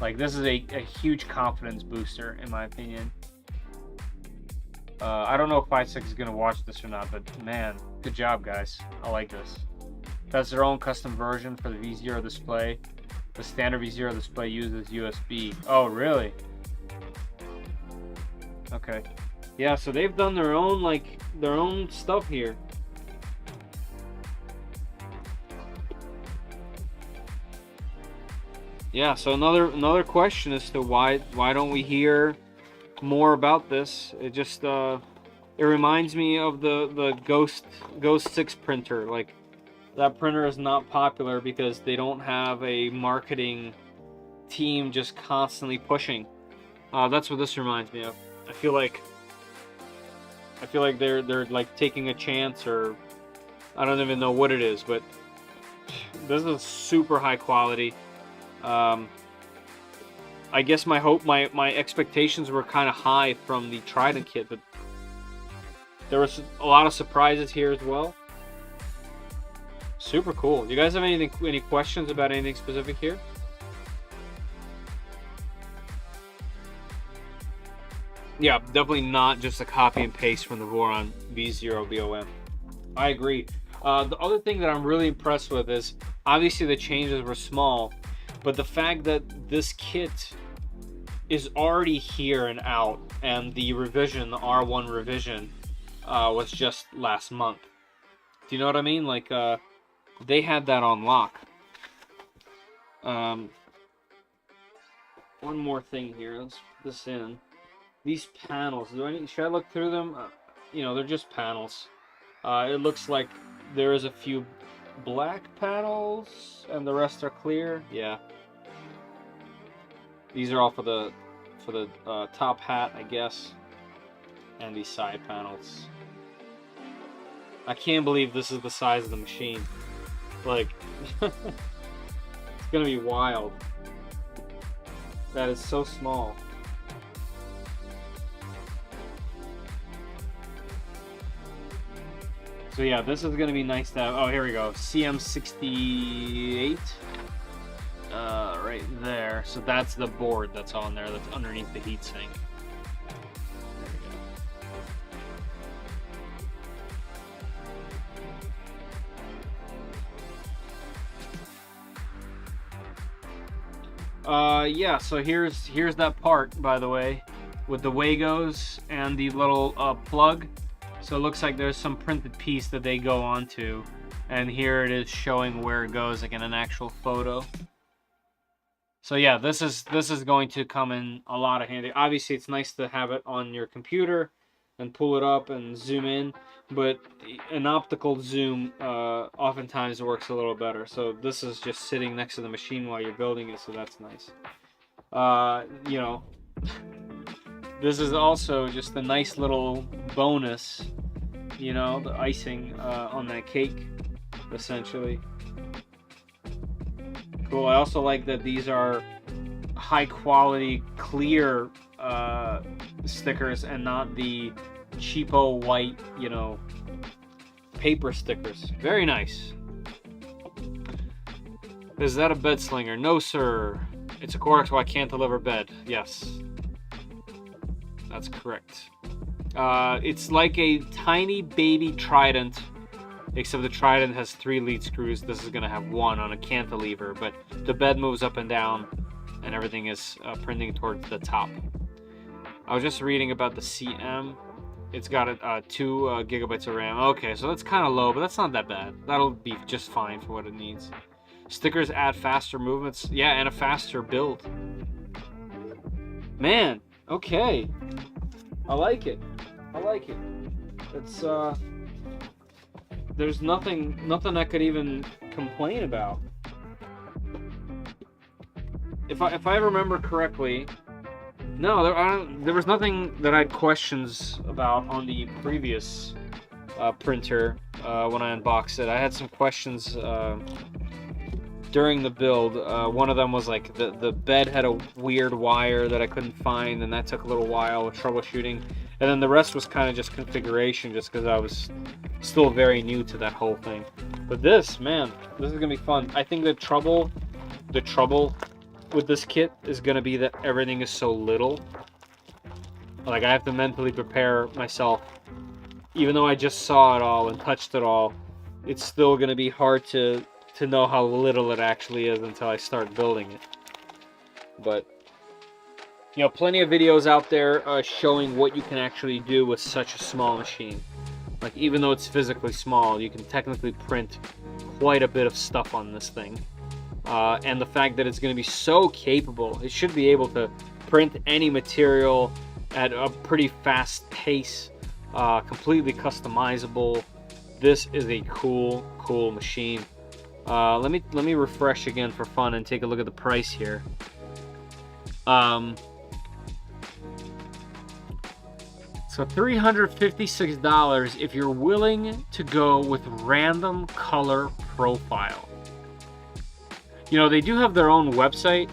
Like this is a huge confidence booster in my opinion. I don't know if Fysetc is gonna watch this or not, but man, good job guys. I like this. That's their own custom version for the V0 display. The standard V0 display uses USB. Oh, really? Okay. Yeah, so they've done their own stuff here. Yeah, so another question as to why don't we hear more about this? It just it reminds me of the Ghost 6 printer. Like that printer is not popular because they don't have a marketing team just constantly pushing. That's what this reminds me of. I feel like they're like taking a chance, or I don't even know what it is, but this is super high quality. I guess my expectations were kind of high from the Trident kit, but there was a lot of surprises here as well. Super cool. You guys have any questions about anything specific here? Yeah, definitely not just a copy and paste from the Voron V0 VOM. I agree. The other thing that I'm really impressed with is obviously the changes were small, but the fact that this kit is already here and out, and the revision, the R1 revision, was just last month. Do you know what I mean? Like, they had that on lock. One more thing here. Let's put this in. These panels. Should I look through them? You know, they're just panels. It looks like there is a few black panels, and the rest are clear. Yeah. These are all for the top hat, I guess, and these side panels. I can't believe this is the size of the machine. Like, it's gonna be wild. That is so small. So yeah, this is gonna be nice to have. Oh, here we go. CM68. Right there. So that's the board that's on there. That's underneath the heatsink. There we go. Yeah. So here's that part, by the way, with the Wagos and the little plug. So it looks like there's some printed piece that they go onto, and here it is showing where it goes, like in an actual photo. So yeah, this is going to come in a lot of handy. Obviously, it's nice to have it on your computer and pull it up and zoom in, but an optical zoom oftentimes works a little better. So this is just sitting next to the machine while you're building it, so that's nice. You know, this is also just a nice little bonus, you know, the icing on that cake, essentially. Cool. I also like that these are high quality, clear stickers and not the cheapo white, you know, paper stickers. Very nice. Is that a bed slinger? No, sir. It's a Corex, so I can't deliver bed. Yes. That's correct. It's like a tiny baby Trident, except the Trident has 3 lead screws. This is going to have 1 on a cantilever, but the bed moves up and down, and everything is printing towards the top. I was just reading about the CM. It's got 2 gigabytes of RAM. Okay, so that's kind of low, but that's not that bad. That'll be just fine for what it needs. Stickers add faster movements. Yeah, and a faster build. Man, okay. I like it. I like it. It's there's nothing I could even complain about. If I remember correctly, no, there was nothing that I had questions about on the previous printer when I unboxed it. I had some questions during the build. One of them was like the bed had a weird wire that I couldn't find, and that took a little while with troubleshooting. And then the rest was kind of just configuration, just because I was still very new to that whole thing. But this, man, this is gonna be fun. I think the trouble with this kit is gonna be that everything is so little. Like, I have to mentally prepare myself. Even though I just saw it all and touched it all, it's still gonna be hard to know how little it actually is until I start building it. But you know, plenty of videos out there showing what you can actually do with such a small machine. Like, even though it's physically small, you can technically print quite a bit of stuff on this thing. And the fact that it's going to be so capable, it should be able to print any material at a pretty fast pace, completely customizable. This is a cool machine. Let me refresh again for fun and take a look at the price here. So $356 if you're willing to go with random color profile. You know, they do have their own website.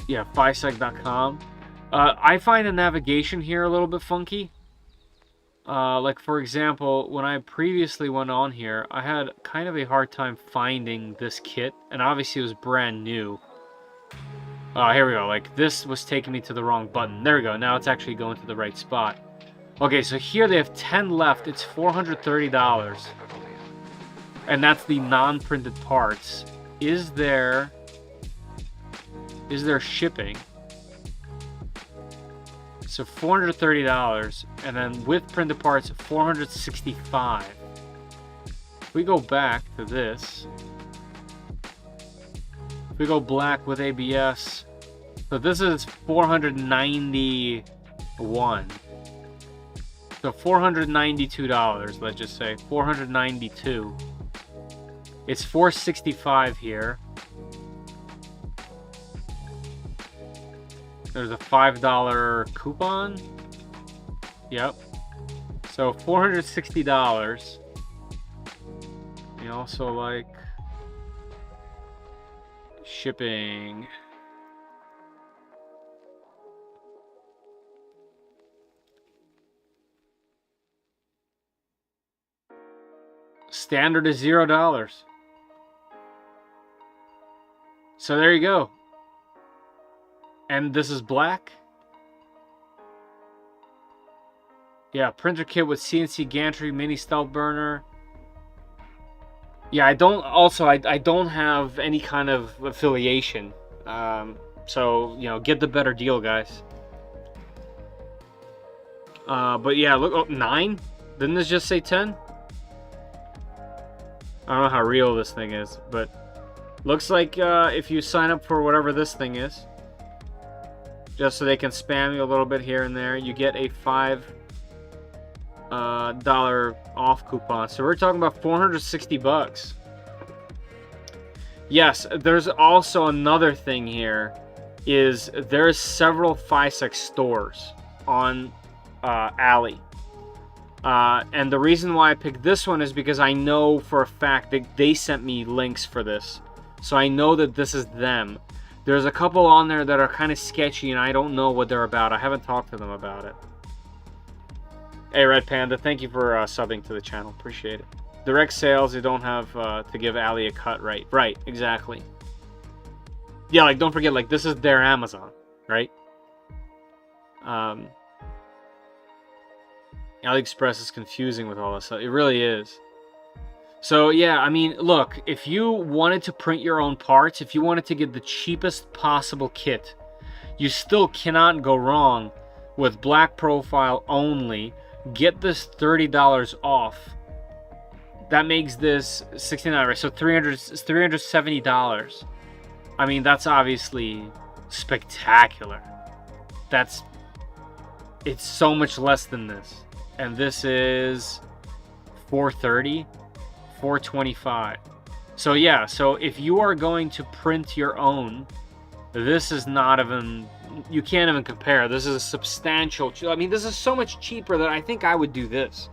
Yeah, Fysetc.com. I find the navigation here a little bit funky. Like, for example, when I previously went on here, I had kind of a hard time finding this kit, and obviously it was brand new. Here we go. Like, this was taking me to the wrong button. There we go. Now it's actually going to the right spot. Okay, so here they have 10 left. It's $430. And that's the non-printed parts. Is there shipping? So $430, and then with printed parts, $465. If we go back to this, if we go black with ABS, so this is 491. So $492, let's just say 492. It's 465 here. There's a $5 coupon. Yep. So $460. You also like shipping. Standard is $0. So there you go. And this is black. Yeah, printer kit with CNC gantry, mini stealth burner. Yeah, I don't have any kind of affiliation. So, you know, get the better deal, guys. But yeah, look, oh, 9? Didn't this just say 10? I don't know how real this thing is, but looks like if you sign up for whatever this thing is, just so they can spam you a little bit here and there, you get a $5 off coupon. So we're talking about 460 bucks. Yes, there's also another thing here, is there's several Fysetc stores on Ali. And the reason why I picked this one is because I know for a fact that they sent me links for this. So I know that this is them. There's a couple on there that are kind of sketchy and I don't know what they're about. I haven't talked to them about it. Hey Red Panda, thank you for subbing to the channel. Appreciate it. Direct sales, you don't have to give Ali a cut, right? Right, exactly. Yeah, like don't forget, like this is their Amazon, right? AliExpress is confusing with all this stuff. It really is. So yeah, I mean, look, if you wanted to print your own parts, if you wanted to get the cheapest possible kit, you still cannot go wrong with black profile only. Get this $30 off. That makes this $69, right? So $370. I mean, that's obviously spectacular. It's so much less than this. And this is $430, $425. So yeah, so if you are going to print your own, this is not even, you can't even compare. This is a substantial, I mean, this is so much cheaper that I think I would do this.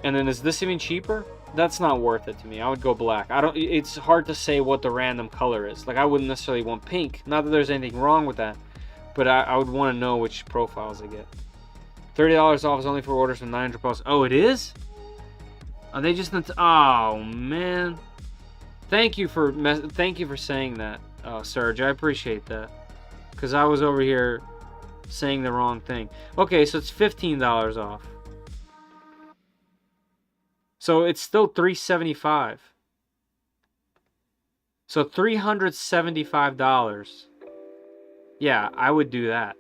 And then is this even cheaper? That's not worth it to me. I would go black. It's hard to say what the random color is. Like I wouldn't necessarily want pink. Not that there's anything wrong with that, but I would want to know which profiles I get. $30 off is only for orders from 900 plus. Oh, it is? Are they just not? Oh man! Thank you for saying that, Serge. I appreciate that, because I was over here saying the wrong thing. Okay, so it's $15 off. So it's still $375. So $375. Yeah, I would do that.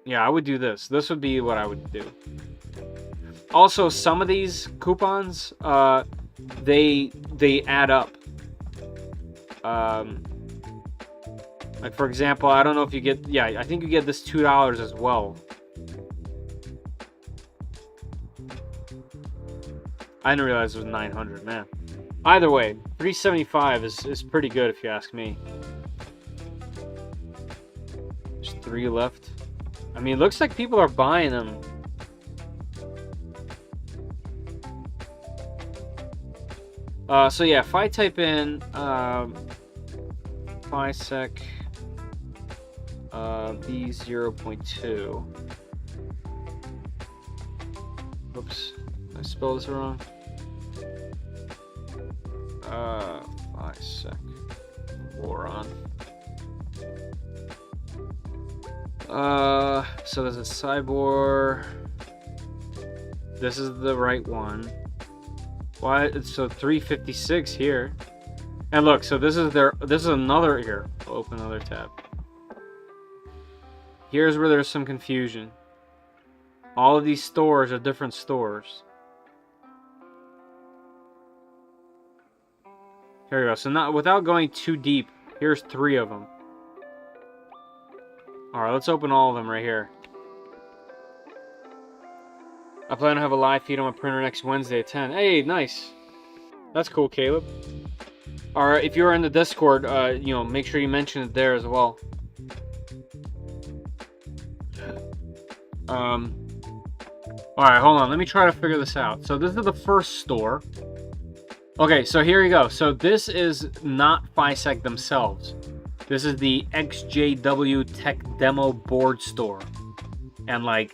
Yeah, I would do this. This would be what I would do. Also, some of these coupons, they add up. Like for example, I don't know if you get, yeah, I think you get this $2 as well. I didn't realize it was 900, man. Either way, 375 is pretty good if you ask me. There's 3 left. I mean, it looks like people are buying them. So yeah, if I type in Fysetc V0.2. Oops, I spelled this wrong. Fysetc Voron. So there's a Cyborg. This is the right one. Why? So 356 here. And look, so this is another here. I'll open another tab. Here's where there's some confusion. All of these stores are different stores. Here we go. So not without going too deep, here's 3 of them. Alright, let's open all of them right here. I plan to have a live feed on my printer next Wednesday at 10. Hey, nice. That's cool, Caleb. Alright, if you're in the Discord, you know, make sure you mention it there as well. Alright, hold on. Let me try to figure this out. So this is the first store. Okay, so here you go. So this is not Fysetc themselves. This is the XJW Tech Demo Board Store. And like,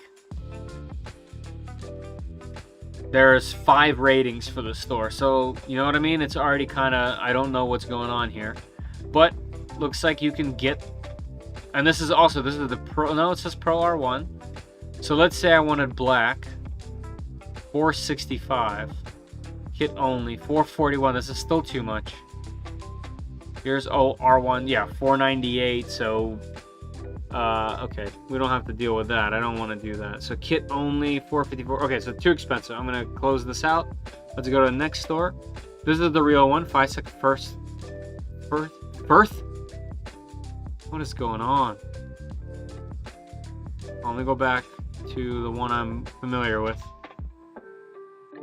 there's 5 ratings for the store. So, you know what I mean? It's already kind of, I don't know what's going on here. But, looks like you can get, and this is the Pro, no, it says Pro R1. So let's say I wanted black, 465. Kit only, 441. This is still too much. Here's R1, yeah, 498. So, okay, we don't have to deal with that. I don't want to do that. So kit only, 454. Okay, so too expensive. I'm gonna close this out. Let's go to the next store. This is the real one, Fysetc Firth. What is going on? Let me go back to the one I'm familiar with.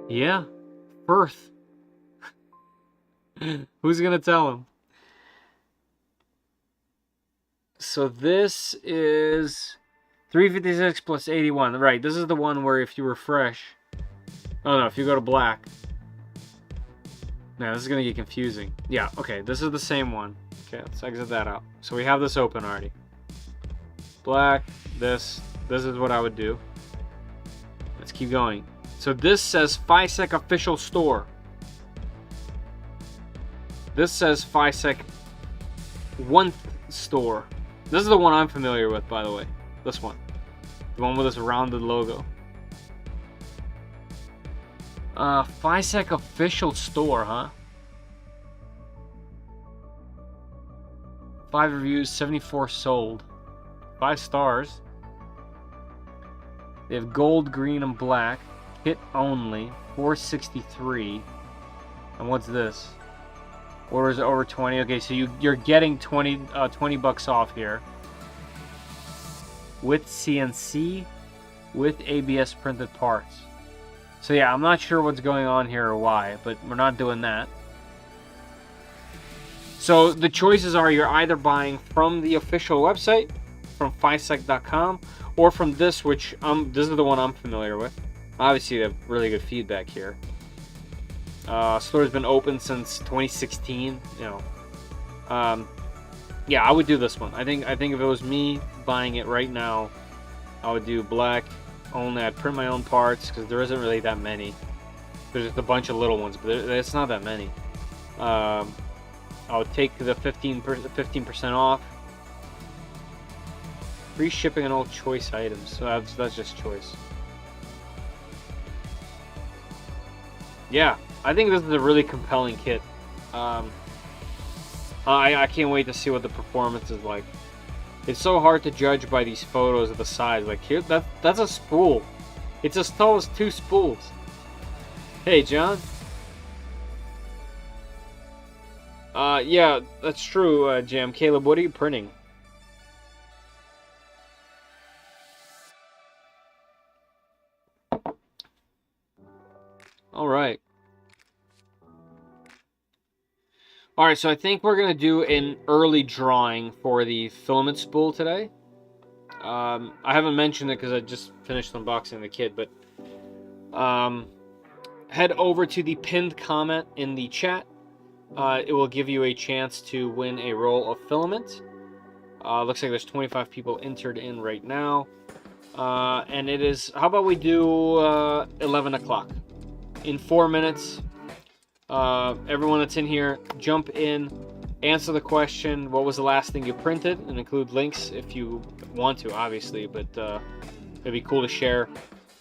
Yeah, Firth. Who's gonna tell him? So this is 356 plus 81. Right, this is the one where if you refresh... Oh no, if you go to black... Man, this is gonna get confusing. Yeah, okay, this is the same one. Okay, let's exit that out. So we have this open already. Black, this is what I would do. Let's keep going. So this says Fysetc Official Store. This says Fysetc One Store. This is the one I'm familiar with, by the way. This one. The one with this rounded logo. Fysetc Official Store, huh? 5 reviews, 74 sold. 5 stars. They have gold, green, and black. Kit only, 463. And what's this? Orders over 20. Okay, so you're getting 20 bucks off here. With CNC, with ABS printed parts. So yeah, I'm not sure what's going on here or why, but we're not doing that. So the choices are you're either buying from the official website, from Fysetc.com, or from this, which this is the one I'm familiar with. Obviously, they have really good feedback here. Store's been open since 2016. You know, yeah, I would do this one. I think if it was me buying it right now, I would do black only. I'd print my own parts because there isn't really that many. There's just a bunch of little ones, but it's not that many. I would take the 15% off. Free shipping on all choice items. So that's just choice. Yeah, I think this is a really compelling kit. I can't wait to see what the performance is like. It's so hard to judge by these photos of the size. Like here, that's a spool. It's as tall as 2 spools. Hey, John. Yeah, that's true, Jam. Caleb, what are you printing? Alright. Alright, so I think we're going to do an early drawing for the filament spool today. I haven't mentioned it because I just finished unboxing the kit, but head over to the pinned comment in the chat. It will give you a chance to win a roll of filament. Looks like there's 25 people entered in right now. And it is, how about we do 11 o'clock? In 4 minutes, everyone that's in here, jump in, answer the question, what was the last thing you printed, and include links if you want to, obviously, but it'd be cool to share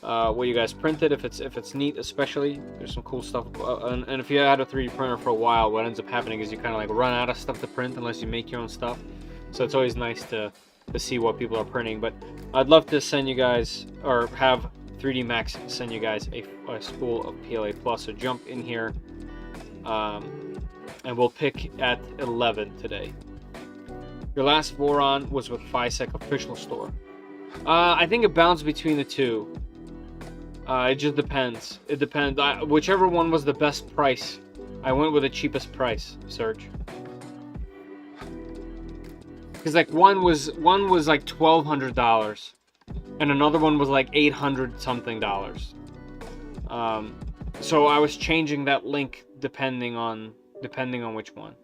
what you guys printed, if it's neat, especially. There's some cool stuff, and if you had a 3D printer for a while, what ends up happening is you kind of like run out of stuff to print unless you make your own stuff, so it's always nice to see what people are printing. But I'd love to send you guys, or have 3D Max send you guys a spool of PLA Plus, so jump in here, and we'll pick at 11 today. Your last Voron was with Fysetc official store. I think it bounced between the two. It just depends. It depends. Whichever one was the best price, I went with the cheapest price, Serge. Because like one was like $1,200, and another one was like $800 something. So I was changing that link depending on which one.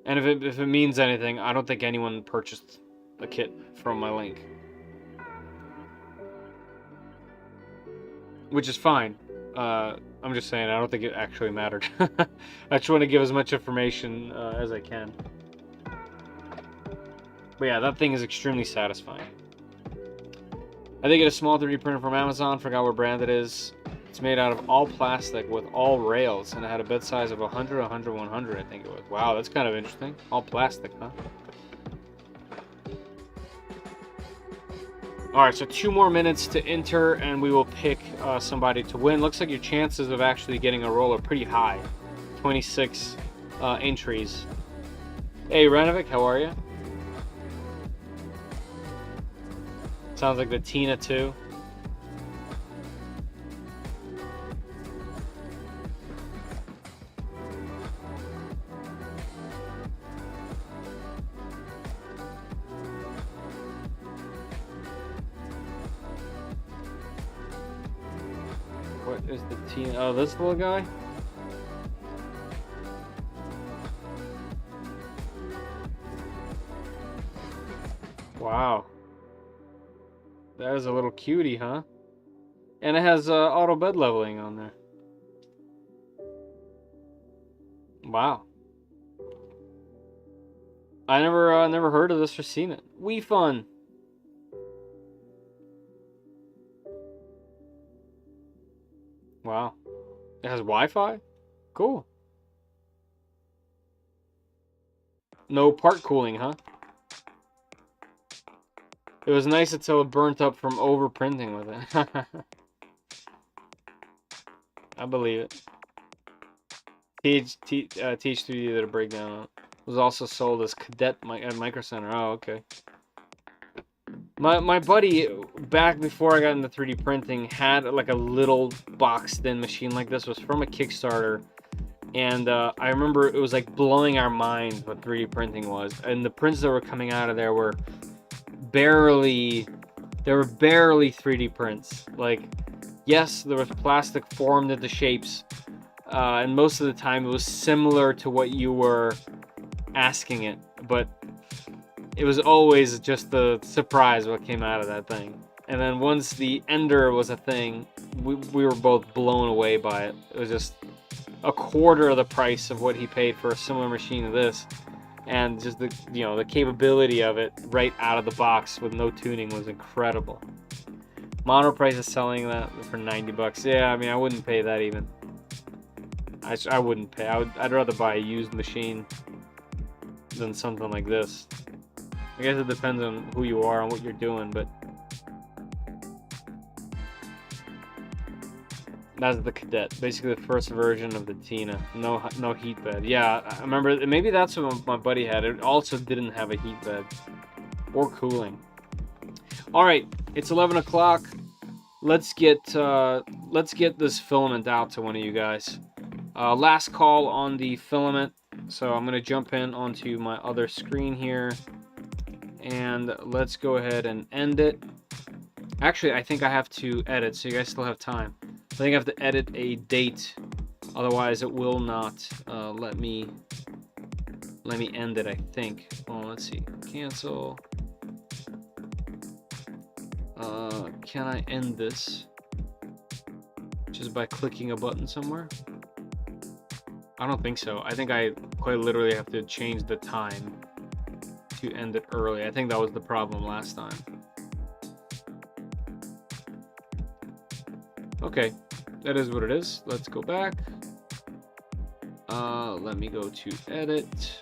And if it means anything, I don't think anyone purchased a kit from my link. Which is fine. I'm just saying, I don't think it actually mattered. I just want to give as much information as I can. But yeah, that thing is extremely satisfying. I did get a small 3D printer from Amazon, forgot what brand it is. It's made out of all plastic with all rails, and it had a bed size of 100, 100, 100, I think it was. Wow, that's kind of interesting. All plastic, huh? Alright, so 2 more minutes to enter, and we will pick somebody to win. Looks like your chances of actually getting a roll are pretty high. 26 entries. Hey, Renovic, how are you? Sounds like the Tina too. What is the Tina? Oh, this little guy? Wow. That is a little cutie, huh? And it has auto bed leveling on there. Wow. I never heard of this or seen it. Wee Fun. Wow. It has Wi-Fi? Cool. No part cooling, huh? It was nice until it burnt up from overprinting with it. I believe it. TH3D did a breakdown on it. Was also sold as cadet at Micro Center. Oh, okay. My buddy, back before I got into 3D printing, had like a little boxed-in machine like this. It was from a Kickstarter. And I remember it was like blowing our mind what 3D printing was. And the prints that were coming out of there were barely 3D prints. Like, yes, there was plastic formed into shapes, and most of the time it was similar to what you were asking it, but it was always just the surprise what came out of that thing. And then once the Ender was a thing, we were both blown away by it. It was just a quarter of the price of what he paid for a similar machine to this. And just the capability of it right out of the box with no tuning was incredible. Mono Price is selling that for 90 bucks. Yeah, I mean, I wouldn't pay that even. I wouldn't pay. I'd rather buy a used machine than something like this. I guess it depends on who you are and what you're doing, but that's the Cadet, basically the first version of the Tina. No heat bed. Yeah, I remember. Maybe that's what my buddy had. It also didn't have a heat bed or cooling. All right, it's 11 o'clock. Let's get this filament out to one of you guys. Last call on the filament. So I'm gonna jump in onto my other screen here, and let's go ahead and end it. Actually, I think I have to edit, so you guys still have time. I think I have to edit a date, otherwise it will not let me end it, I think. Oh, let's see. Cancel. Can I end this just by clicking a button somewhere? I don't think so. I think I quite literally have to change the time to end it early. I think that was the problem last time. Okay, that is what it is. Let's go back. Let me go to edit.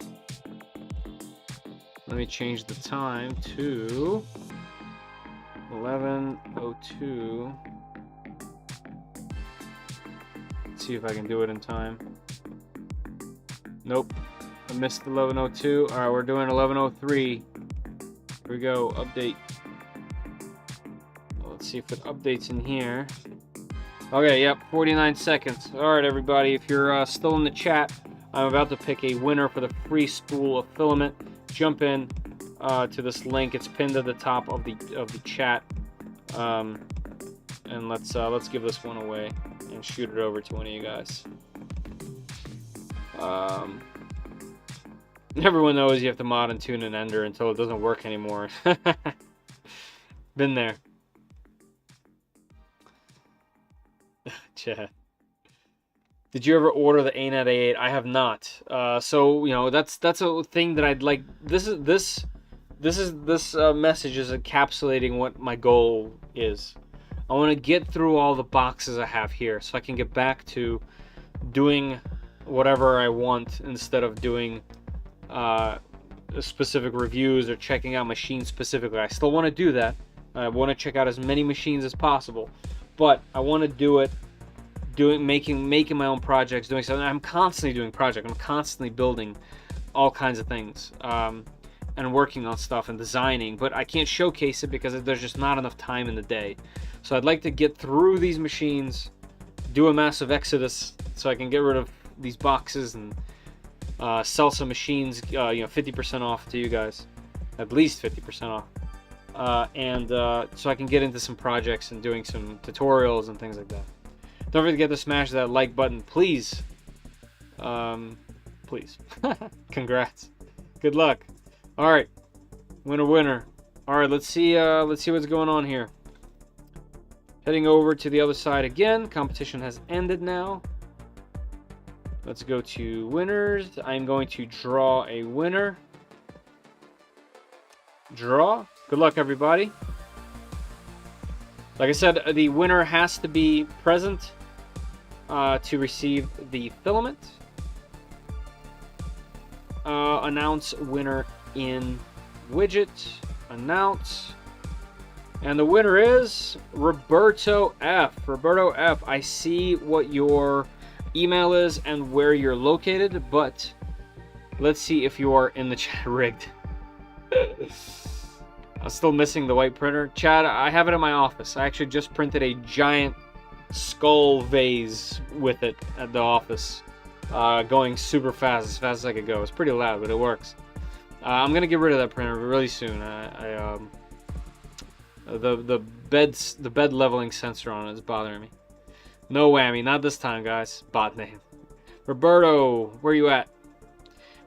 Let me change the time to 11:02. Let's see if I can do it in time. Nope. I missed 11:02. Alright, we're doing 11:03. Here we go. Update. Let's see if it updates in here. Okay, yep, 49 seconds. Alright, everybody, if you're still in the chat, I'm about to pick a winner for the free spool of filament. Jump in to this link. It's pinned at the top of the chat. And let's give this one away and shoot it over to one of you guys. Everyone knows you have to mod and tune and ender until it doesn't work anymore. Been there. Chat. Did you ever order the ANET A8? I have not. So you know that's a thing that I'd like. This message is encapsulating what my goal is. I want to get through all the boxes I have here, so I can get back to doing whatever I want instead of doing specific reviews or checking out machines specifically. I still want to do that. I want to check out as many machines as possible, but I want to do it making my own projects, doing something. I'm constantly doing projects. I'm constantly building all kinds of things and working on stuff and designing, but I can't showcase it because there's just not enough time in the day. So I'd like to get through these machines, do a massive exodus so I can get rid of these boxes and sell some machines, 50% off to you guys, at least 50% off, and so I can get into some projects and doing some tutorials and things like that. Don't forget to smash that like button, please. Please. Congrats. Good luck. All right, winner. All right, let's see what's going on here. Heading over to the other side again. Competition has ended now. Let's go to winners. I'm going to draw a winner. Draw. Good luck, everybody. Like I said, the winner has to be present to receive the filament. Announce winner in widget. Announce. And the winner is Roberto F. Roberto F, I see what your email is and where you're located, but let's see if you are in the chat. Rigged. I'm still missing the white printer. Chad, I have it in my office. I actually just printed a giant skull vase with it at the office. Going super fast, as fast as I could go. It's pretty loud, but it works. I'm gonna get rid of that printer really soon. The bed leveling sensor on it is bothering me. No whammy, not this time, guys. Bot name. Roberto, where you at?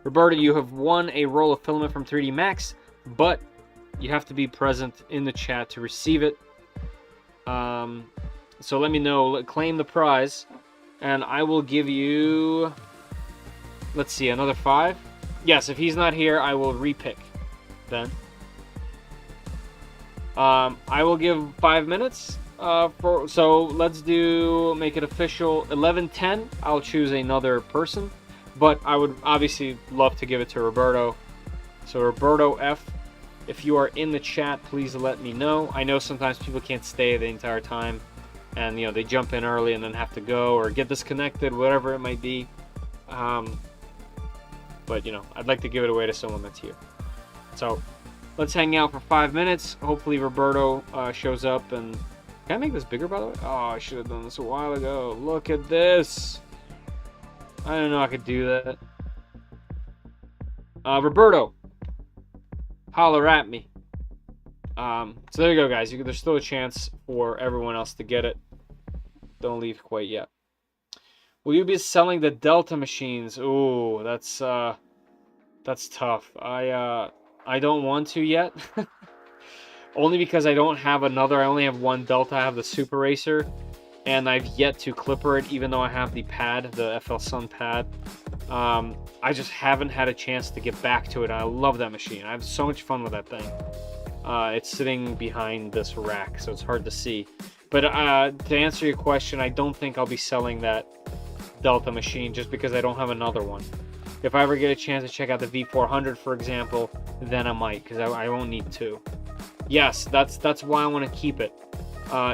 Roberto, you have won a roll of filament from 3D Max, but you have to be present in the chat to receive it. So let me know. Claim the prize, and I will give you. Let's see, another 5. Yes, if he's not here, I will repick. Then. I will give 5 minutes. So let's make it official. 11:10. I'll choose another person, but I would obviously love to give it to Roberto. So Roberto F, if you are in the chat, please let me know. I know sometimes people can't stay the entire time, and they jump in early and then have to go or get disconnected, whatever it might be. But I'd like to give it away to someone that's here. So let's hang out for 5 minutes. Hopefully Roberto shows up. And can I make this bigger, by the way? Oh, I should have done this a while ago. Look at this. I didn't know I could do that. Roberto, holler at me. So there you go, guys. There's still a chance for everyone else to get it. Don't leave quite yet. Will you be selling the Delta machines? Ooh, that's tough. I don't want to yet. Only because I don't have another. I only have one Delta. I have the Super Racer, and I've yet to clipper it, even though I have the pad, the FL Sun pad. I just haven't had a chance to get back to it. I love that machine. I have so much fun with that thing. It's sitting behind this rack, so it's hard to see. But to answer your question, I don't think I'll be selling that Delta machine just because I don't have another one. If I ever get a chance to check out the V400, for example, then I might, because I won't need 2. Yes, that's why I want to keep it.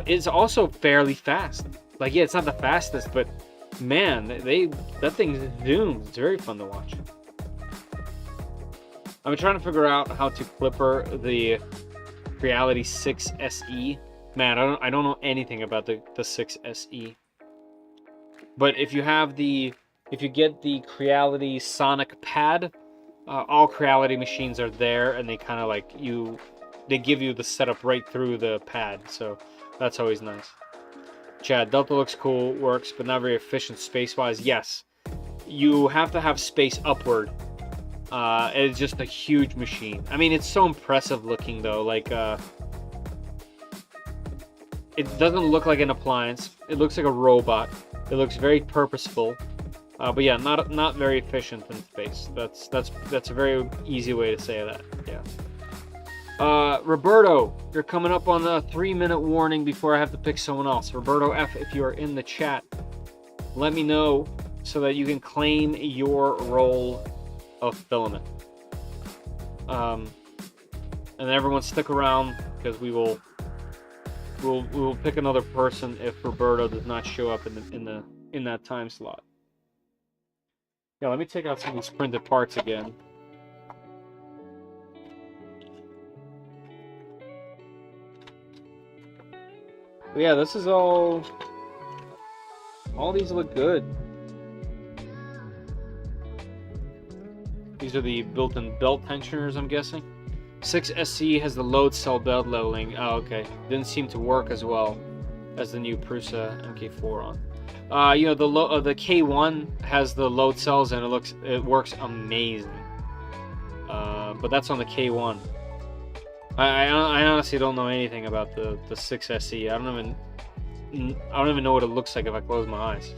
It's also fairly fast. Like, yeah, it's not the fastest, but Man, that thing zooms. It's very fun to watch. I'm trying to figure out how to clipper the Reality 6 SE. Man, I don't know anything about the 6 SE. But if you get the Creality Sonic pad, all Creality machines are there, and they kind of like they give you the setup right through the pad, so that's always nice. Chad, Delta looks cool, works, but not very efficient space-wise. Yes, you have to have space upward. It's just a huge machine. I mean, it's so impressive looking though. Like, it doesn't look like an appliance. It looks like a robot. It looks very purposeful. But yeah, not very efficient in space. That's a very easy way to say that. Yeah. Roberto, you're coming up on a 3-minute warning before I have to pick someone else. Roberto F, if you are in the chat, let me know so that you can claim your roll of filament. And everyone stick around because we'll pick another person if Roberto does not show up in that time slot. Yeah, let me take out some of these printed parts again. But yeah, this is all these look good. These are the built-in belt tensioners, I'm guessing. 6SC has the load cell belt leveling. Oh, okay. Didn't seem to work as well as the new Prusa MK4 on. You know, the K1 has the load cells and it works amazing. But that's on the K1. I honestly don't know anything about the 6SE. I don't even know what it looks like if I close my eyes.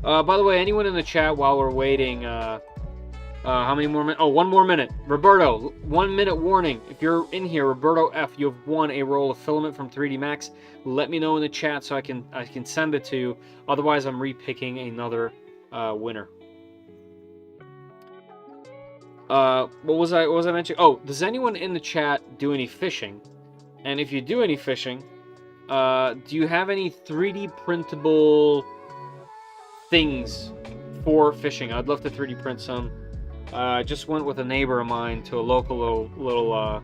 By the way, anyone in the chat while we're waiting, how many more minutes? Oh, 1 more minute. Roberto, 1 minute warning. If you're in here, Roberto F, you have won a roll of filament from 3D Max. Let me know in the chat so I can send it to you. Otherwise, I'm repicking another winner. What was I mentioning? Oh, does anyone in the chat do any fishing? And if you do any fishing, do you have any 3D printable things for fishing? I'd love to 3D print some. I just went with a neighbor of mine to a local little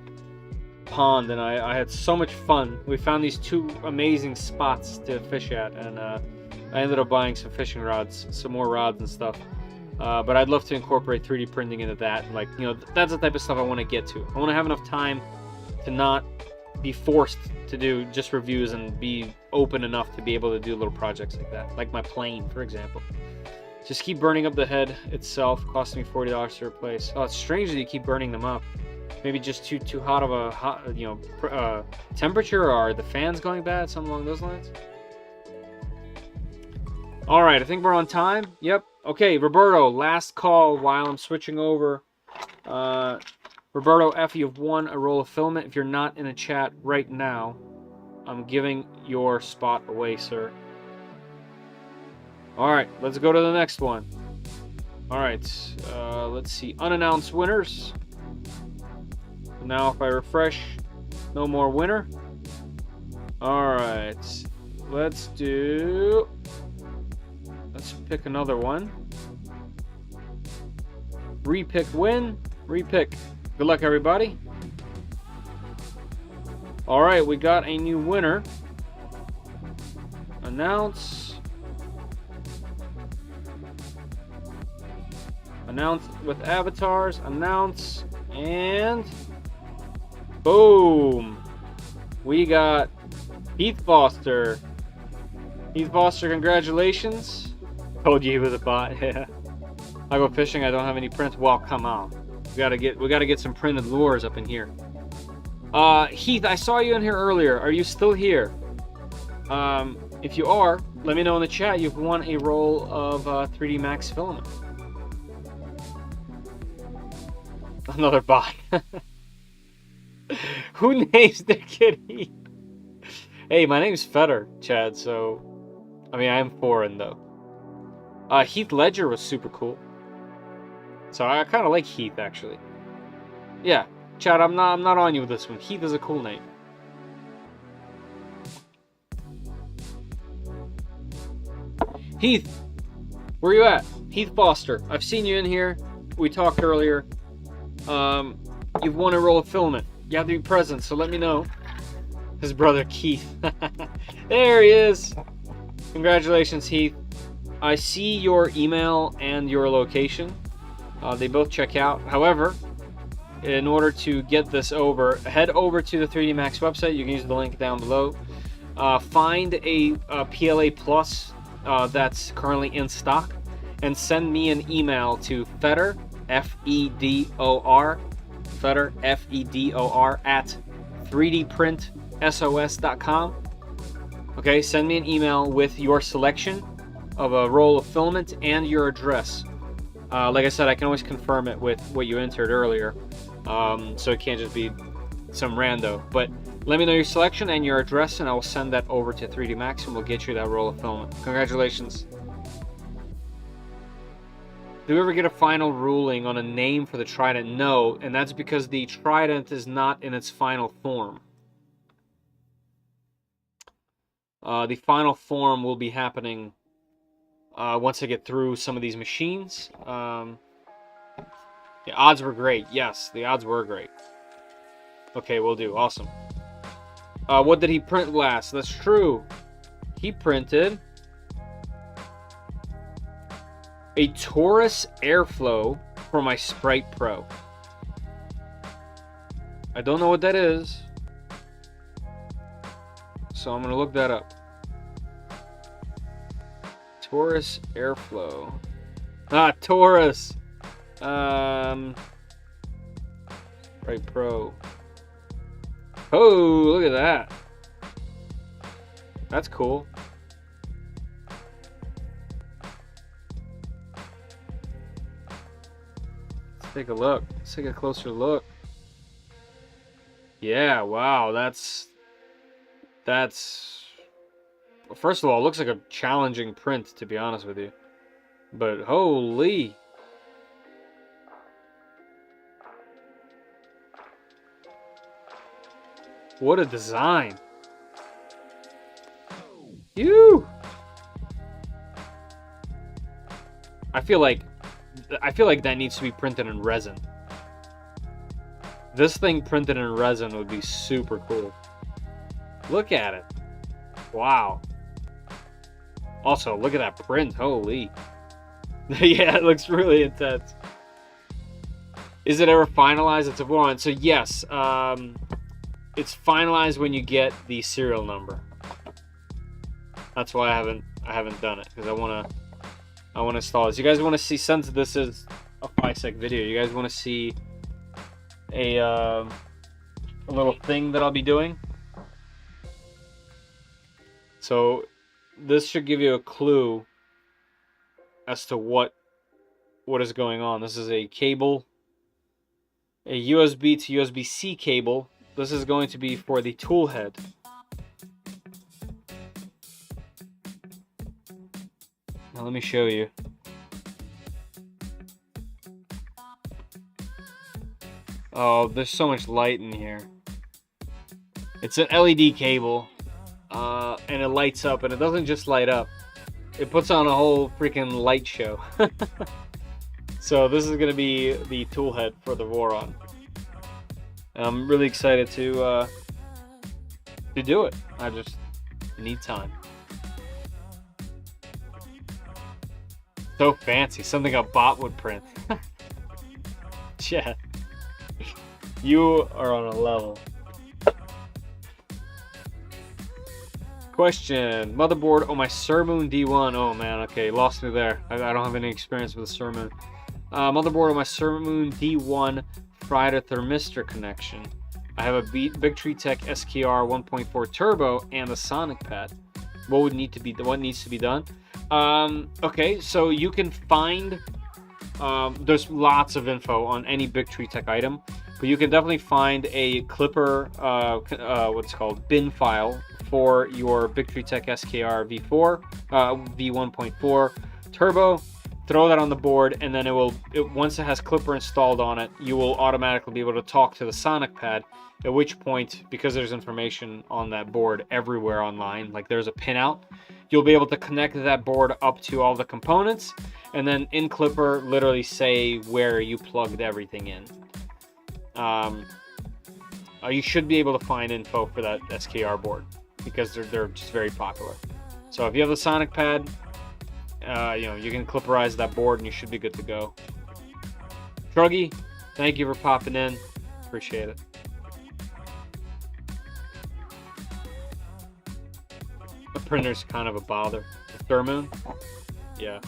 pond, and I had so much fun. We found these 2 amazing spots to fish at, and I ended up buying some fishing rods, some more rods and stuff. But I'd love to incorporate 3D printing into that. Like, you know, that's the type of stuff I want to get to. I want to have enough time to not be forced to do just reviews and be open enough to be able to do little projects like that. Like my plane, for example. Just keep burning up the head itself. Costing me $40 to replace. Oh, it's strange that you keep burning them up. Maybe just too hot of a temperature, or are the fans going bad? Something along those lines. All right, I think we're on time. Yep. Okay, Roberto, last call while I'm switching over. Roberto F, you've won a roll of filament. If you're not in the chat right now, I'm giving your spot away, sir. All right, let's go to the next one. All right, let's see. Unannounced winners. Now if I refresh, no more winner. All right, let's pick another one. Repick win. Repick. Good luck, everybody. All right, we got a new winner. Announce. Announce with avatars. Announce. And boom. We got Heath Foster. Heath Foster, congratulations. Told you he was a bot. Yeah. I go fishing. I don't have any prints. Well, come on. We gotta get some printed lures up in here. Heath, I saw you in here earlier. Are you still here? If you are, let me know in the chat. You've won a roll of 3D Max filament. Another bot. Who names their kid Heath? Hey, my name's Fetter, Chad. So, I mean, I am foreign though. Heath Ledger was super cool. So I kind of like Heath, actually. Yeah. Chad, I'm not on you with this one. Heath is a cool name. Heath, where you at? Heath Foster. I've seen you in here. We talked earlier. You've won a roll of filament. You have to be present, so let me know. His brother Keith. There he is. Congratulations, Heath. I see your email and your location. They both check out. However, in order to get this over, head over to the 3D Max website. You can use the link down below. Find a PLA Plus that's currently in stock, and send me an email to Fedor, F-E-D-O-R, Fedor, F-E-D-O-R, at 3dprintsos.com. Okay, send me an email with your selection of a roll of filament and your address. Like I said, I can always confirm it with what you entered earlier, so it can't just be some rando. But let me know your selection and your address, and I will send that over to 3D Max, and we'll get you that roll of filament. Congratulations. Do we ever get a final ruling on a name for the Trident? No, and that's because the Trident is not in its final form. The final form will be happening once I get through some of these machines. The odds were great. Yes, the odds were great. Okay, we'll do. Awesome. What did he print last? That's true. He printed a Taurus Airflow for my Sprite Pro. I don't know what that is, so I'm going to look that up. Taurus Airflow. Ah, Taurus. Sprite Pro. Oh, look at that. That's cool. Let's take a look. Let's take a closer look. Yeah, wow, that's well, first of all, it looks like a challenging print, to be honest with you. But holy. What a design. Phew. I feel like that needs to be printed in resin. This thing printed in resin would be super cool. Look at it. Wow. Also, look at that print. Holy. Yeah, it looks really intense. Is it ever finalized? It's a Voron. So yes, it's finalized when you get the serial number. That's why I haven't done it, because I want to install this. You guys want to see, since this is a Fysetc video, you guys want to see a little thing that I'll be doing? So this should give you a clue as to what is going on. This is a cable, a USB to USB-C cable. This is going to be for the tool head. Now let me show you. Oh, there's so much light in here. It's an LED cable, and it lights up, and it doesn't just light up. It puts on a whole freaking light show. So this is going to be the tool head for the Voron. I'm really excited to do it. I just need time. So fancy, something a bot would print. Yeah, you are on a level. Question: motherboard on my Surmoon D1. Oh man, okay, lost me there. I don't have any experience with the Surmoon. Motherboard on my Surmoon D1 fried a thermistor connection. I have a Bigtree SKR 1.4 turbo and a Sonic pad. What needs to be done? Okay, so you can find there's lots of info on any Bigtree item, but you can definitely find a clipper what's called bin file for your Bigtree SKR V4 V1.4 turbo throw that on the board, and then once it has Clipper installed on it, you will automatically be able to talk to the Sonic pad, at which point, because there's information on that board everywhere online, like there's a pinout, you'll be able to connect that board up to all the components, and then in Clipper literally say where you plugged everything in. You should be able to find info for that SKR board because they're just very popular. So if you have the Sonic pad, you can Clipperize that board and you should be good to go. Shruggy, thank you for popping in. Appreciate it. The printer's kind of a bother. Thermoon? Yeah.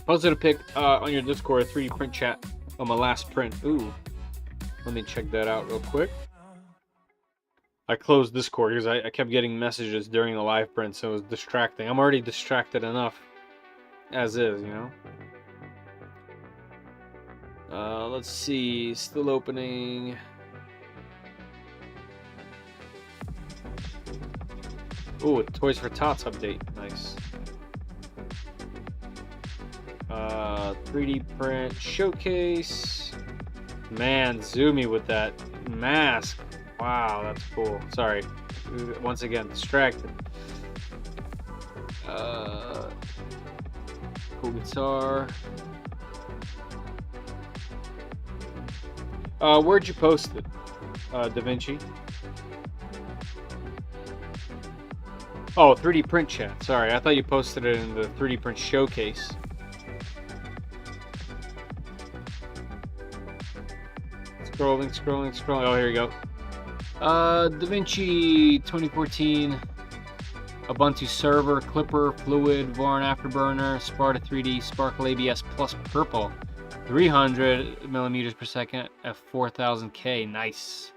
Also to pick on your Discord a 3D print chat on my last print. Ooh. Let me check that out real quick. I closed Discord because I kept getting messages during the live print, so it was distracting. I'm already distracted enough as is, you know? Let's see. Still opening. Ooh, Toys for Tots update. Nice. 3D print showcase. Man, zoomy with that mask. Wow, that's cool. Sorry. Once again, distracted. Cool guitar. Where'd you post it? Da Vinci? Oh, 3D print chat. Sorry, I thought you posted it in the 3D print showcase. Scrolling. Oh, here you go. Da Vinci 2014, Ubuntu server, Clipper, Fluid, Voron Afterburner, Sparta 3D, Sparkle ABS plus Purple, 300 millimeters per second at 4000K. Nice.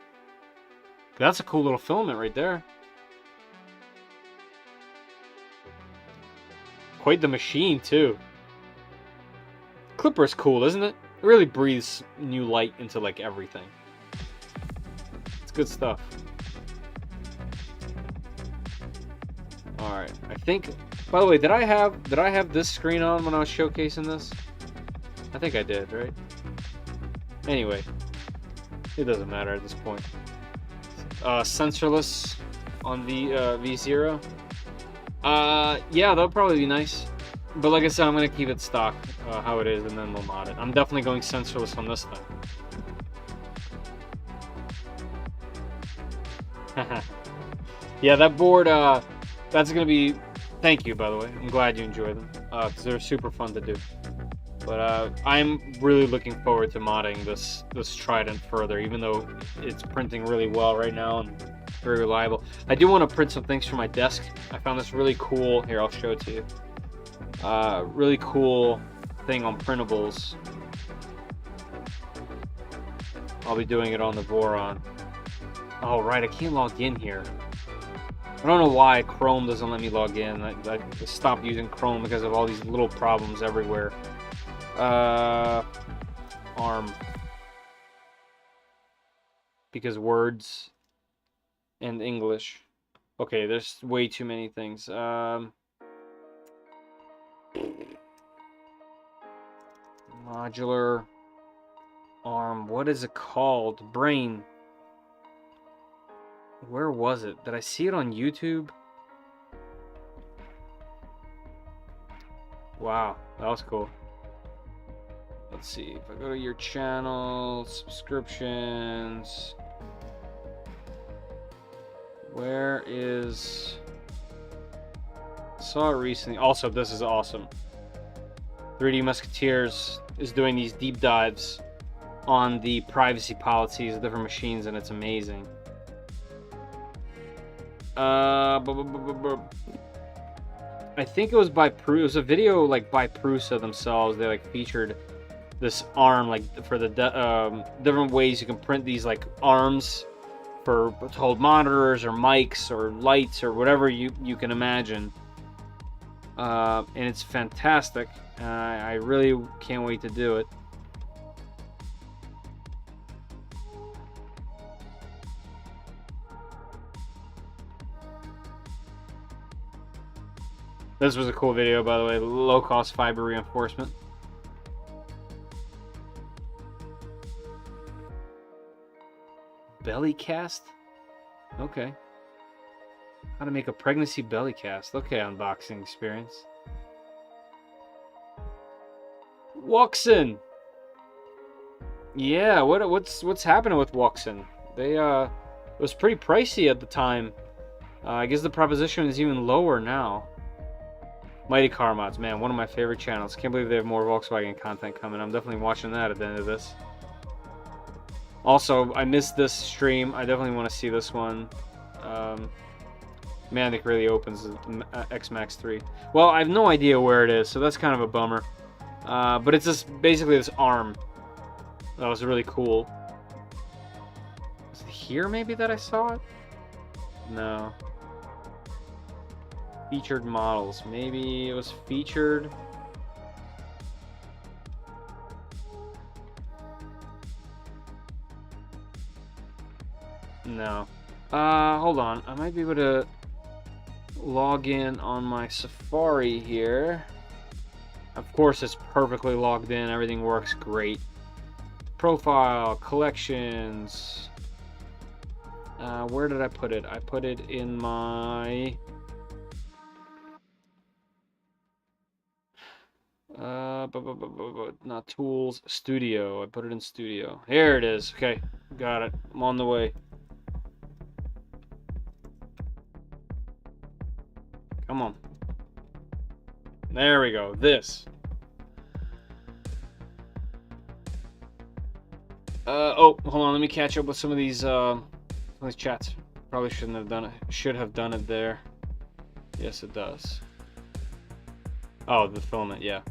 That's a cool little filament right there. Quite the machine too. Clipper is cool, isn't it? It really breathes new light into like everything. It's good stuff. All right, I think. By the way, did I have this screen on when I was showcasing this? I think I did, right? Anyway, it doesn't matter at this point. Sensorless on the V0. Yeah, that'll probably be nice. But like I said, I'm gonna keep it stock how it is, and then we'll mod it. I'm definitely going sensorless on this thing. Yeah, that board. That's gonna be. Thank you, by the way. I'm glad you enjoy them because they're super fun to do. But I'm really looking forward to modding this Trident further, even though it's printing really well right now and very reliable. I do want to print some things for my desk. I found this really cool. Here, I'll show it to you. Really cool thing on printables. I'll be doing it on the Voron. Oh right, I can't log in here. I don't know why Chrome doesn't let me log in. I stopped using Chrome because of all these little problems everywhere. ARM. Because words and English. Okay, there's way too many things. Modular ARM. What is it called? Brain. Where was it? Did I see it on YouTube? Wow, that was cool. Let's see. If I go to your channel, subscriptions. Where is... I saw it recently. Also, this is awesome. 3D Musketeers is doing these deep dives on the privacy policies of different machines, and it's amazing. I think it was by Prusa. It was a video like by Prusa themselves. They like featured this arm like for the different ways you can print these like arms for to hold monitors or mics or lights or whatever you can imagine. And it's fantastic. I really can't wait to do it. This was a cool video, by the way. Low-cost fiber reinforcement. Belly cast? Okay. How to make a pregnancy belly cast. Okay, unboxing experience. Woxen! Yeah, what's happening with Woxen? They it was pretty pricey at the time. I guess the proposition is even lower now. Mighty Car Mods, man, one of my favorite channels. Can't believe they have more Volkswagen content coming. I'm definitely watching that at the end of this. Also, I missed this stream. I definitely want to see this one. Mandic really opens X-Max 3. Well, I have no idea where it is, so that's kind of a bummer. But it's just basically this arm. That was really cool. Was it here maybe that I saw it? No. Featured models. Maybe it was featured. No. Hold on. I might be able to log in on my Safari here. Of course, it's perfectly logged in. Everything works great. Profile, collections. Where did I put it? I put it in my... not tools, studio. I put it in studio. Here it is. Okay, got it. I'm on the way. Come on. There we go. This. Oh, hold on. Let me catch up with some of these chats. Probably shouldn't have done it. Should have done it there. Yes, it does. Oh, the filament. Yeah.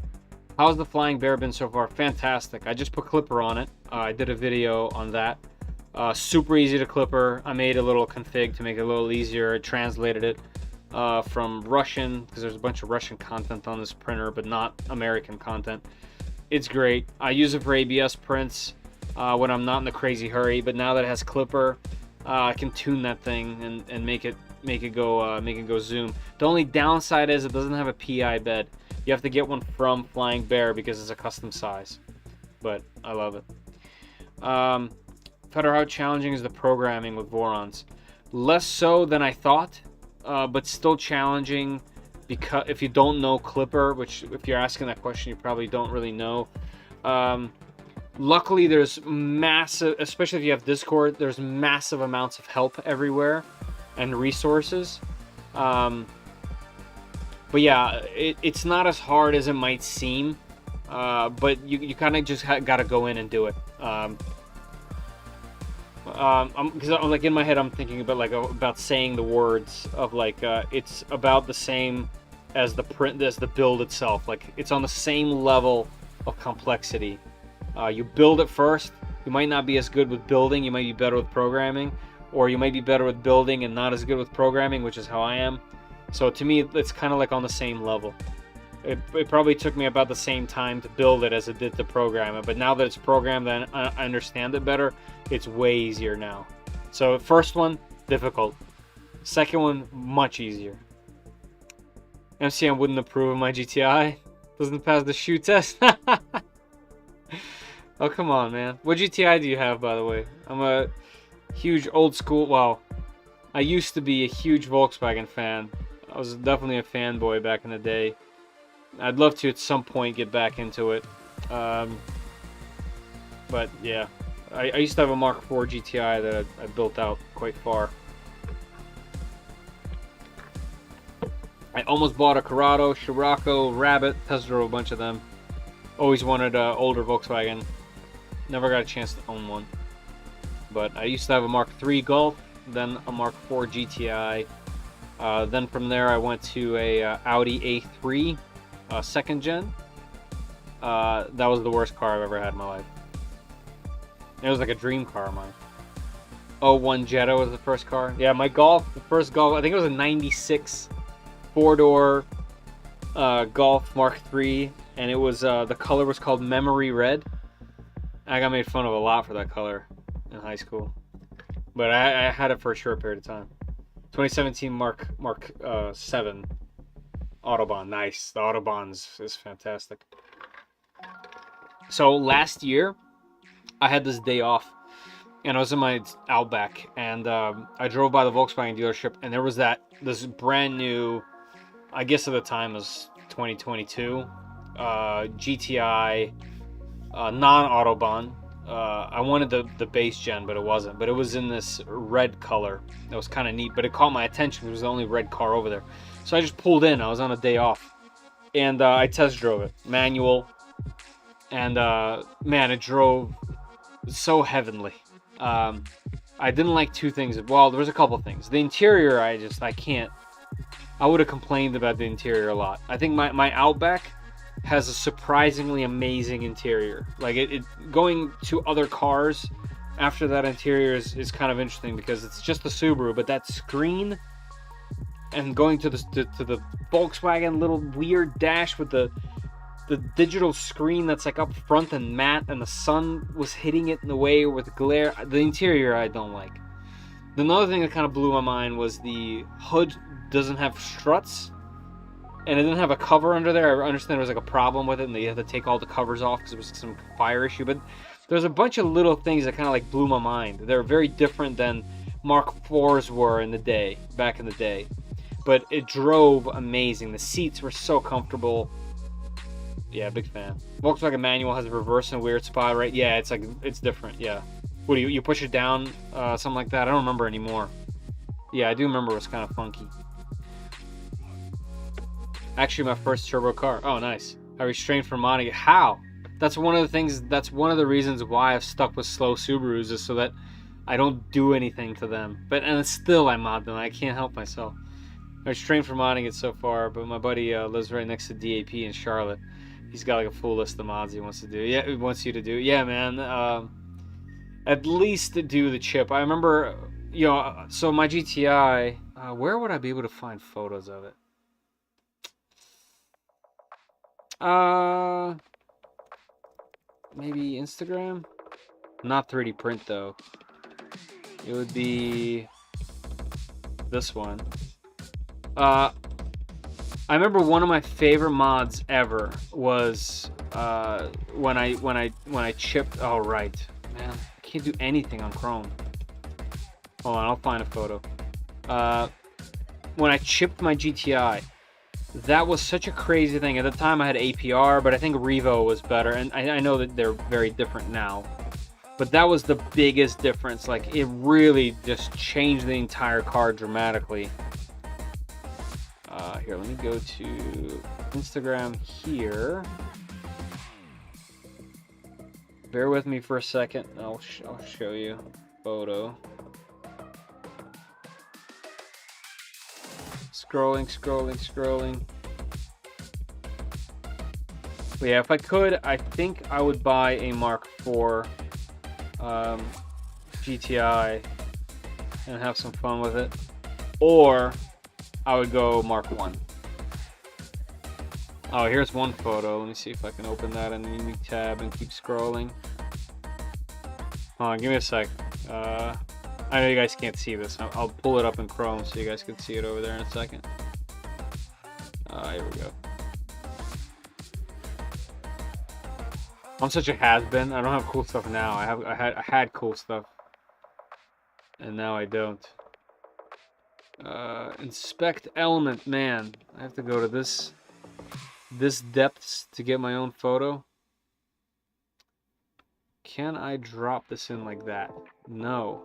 How's the flying bear been so far? Fantastic. I just put Clipper on it. I did a video on that. Super easy to Clipper. I made a little config to make it a little easier. I translated it from Russian, because there's a bunch of Russian content on this printer, but not American content. It's great. I use it for ABS prints when I'm not in a crazy hurry, but now that it has Clipper, I can tune that thing and make it go zoom. The only downside is it doesn't have a PI bed. You have to get one from Flying Bear because it's a custom size, but I love it. Feder, how challenging is the programming with Vorons? Less so than I thought, but still challenging because if you don't know Clipper, which if you're asking that question, you probably don't really know. Luckily, there's massive, especially if you have Discord, there's massive amounts of help everywhere and resources. But yeah, it's not as hard as it might seem, but you kind of just got to go in and do it. Because I'm like in my head, I'm thinking about saying the words of it's about the same as the build itself. Like it's on the same level of complexity. You build it first. You might not be as good with building. You might be better with programming, or you might be better with building and not as good with programming, which is how I am. So to me, it's kind of like on the same level. It probably took me about the same time to build it as it did to program it, but now that it's programmed and I understand it better, it's way easier now. So first one, difficult. Second one, much easier. MCM wouldn't approve of my GTI. Doesn't pass the shoe test. Oh, come on, man. What GTI do you have, by the way? I'm a huge old school, well, I used to be a huge Volkswagen fan. I was definitely a fanboy back in the day. I'd love to at some point get back into it. But yeah, I used to have a Mark IV GTI that I built out quite far. I almost bought a Corrado, Scirocco, Rabbit, test drove a bunch of them. Always wanted an older Volkswagen. Never got a chance to own one. But I used to have a Mark III Golf, then a Mark IV GTI. Then from there I went to a Audi A3 second gen. That was the worst car I've ever had in my life. It was like a dream car of mine. 01 Jetta was the first car. Yeah, my Golf, the first Golf, I think it was a 96 four-door Golf Mark III, and it was the color was called Memory Red. I got made fun of a lot for that color in high school, but I had it for a short period of time. 2017 Mark 7, Autobahn, nice. The Autobahn is fantastic. So last year, I had this day off, and I was in my Outback, and I drove by the Volkswagen dealership, and there was this brand new, I guess at the time it was 2022, GTI, non-Autobahn. I wanted the base gen, but it wasn't. But it was in this red color. That was kind of neat, but it caught my attention. It was the only red car over there. So I just pulled in. I was on a day off, and I test drove it, manual, and man, it drove so heavenly. I didn't like two things. Well, there was a couple things. The interior, I can't. I would have complained about the interior a lot. I think my Outback has a surprisingly amazing interior. Like it going to other cars after that interior is kind of interesting because it's just the Subaru, but that screen and going to the Volkswagen little weird dash with the digital screen that's like up front and matte, and the sun was hitting it in the way with glare. The interior I don't like. Another thing that kind of blew my mind was the hood doesn't have struts, and it didn't have a cover under there. I understand there was like a problem with it, and they had to take all the covers off because there was some fire issue. But there's a bunch of little things that kind of like blew my mind. They're very different than Mark IVs were back in the day. But it drove amazing. The seats were so comfortable. Yeah, big fan. Volkswagen manual has a reverse in a weird spot, right? Yeah, it's different. Yeah. What do you push it down, something like that? I don't remember anymore. Yeah, I do remember it was kind of funky. Actually, my first turbo car. Oh, nice. I restrained from modding it. How? That's one of the things. That's one of the reasons why I've stuck with slow Subarus, is so that I don't do anything to them. And still, I mod them. I can't help myself. I restrained from modding it so far, but my buddy lives right next to DAP in Charlotte. He's got like a full list of mods he wants to do. Yeah, he wants you to do. Yeah, man. At least to do the chip. I remember, so my GTI. Where would I be able to find photos of it? Maybe Instagram? Not 3D print though. It would be this one. I remember one of my favorite mods ever was when I chipped. Oh right, man, I can't do anything on Chrome. Hold on, I'll find a photo. When I chipped my GTI. That was such a crazy thing. At the time, I had APR, but I think Revo was better. And I know that they're very different now. But that was the biggest difference. Like, it really just changed the entire car dramatically. Here, let me go to Instagram here. Bear with me for a second. I'll show you a photo. Scrolling. But yeah, if I could, I think I would buy a Mark IV GTI and have some fun with it. Or I would go Mark I. Oh, here's one photo. Let me see if I can open that in the unique tab and keep scrolling. Hold on, give me a sec. I know you guys can't see this. I'll pull it up in Chrome so you guys can see it over there in a second. Here we go. I'm such a has-been. I don't have cool stuff now. I had cool stuff, and now I don't. Inspect element, man. I have to go to this depths to get my own photo. Can I drop this in like that? No.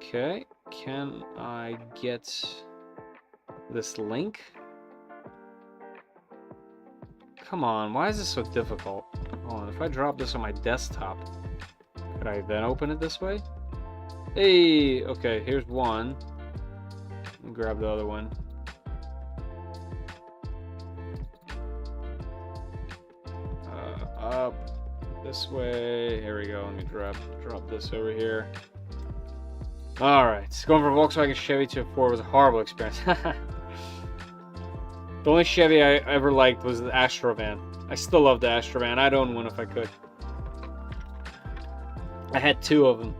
Okay, can I get this link? Come on, why is this so difficult? Hold on, if I drop this on my desktop, could I then open it this way? Hey, okay, here's one. Let me grab the other one. Up this way. Here we go. Let me drop this over here. Alright, going from Volkswagen Chevy to a Ford was a horrible experience. The only Chevy I ever liked was the Astrovan. I still love the Astrovan. I'd own one if I could. I had two of them.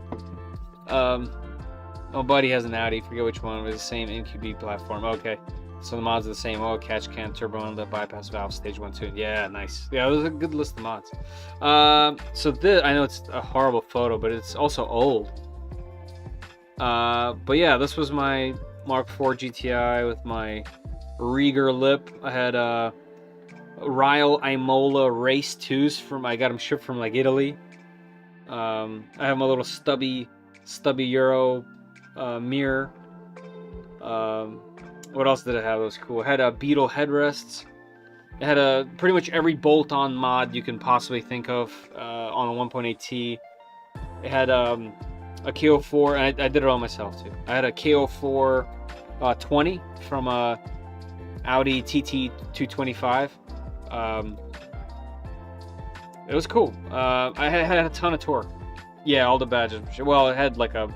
My buddy has an Audi. Forget which one. It was the same MQB platform. Okay. So the mods are the same. Oh, catch can, turbo inlet, bypass valve, stage 1, 2. Yeah, nice. Yeah, it was a good list of mods. So this, I know it's a horrible photo, but it's also old. But yeah, this was my Mark IV GTI with my Rieger lip. I had Ryle Imola Race 2s from, I got them shipped from like Italy. I have my little stubby Euro mirror. What else did it have that was cool? It had Beetle headrests. It had pretty much every bolt-on mod you can possibly think of on a 1.8T. It had a KO4, and I did it all myself too. I had a KO4 20 from Audi TT 225. It was cool. I had a ton of torque. Yeah, all the badges. Well, it had like it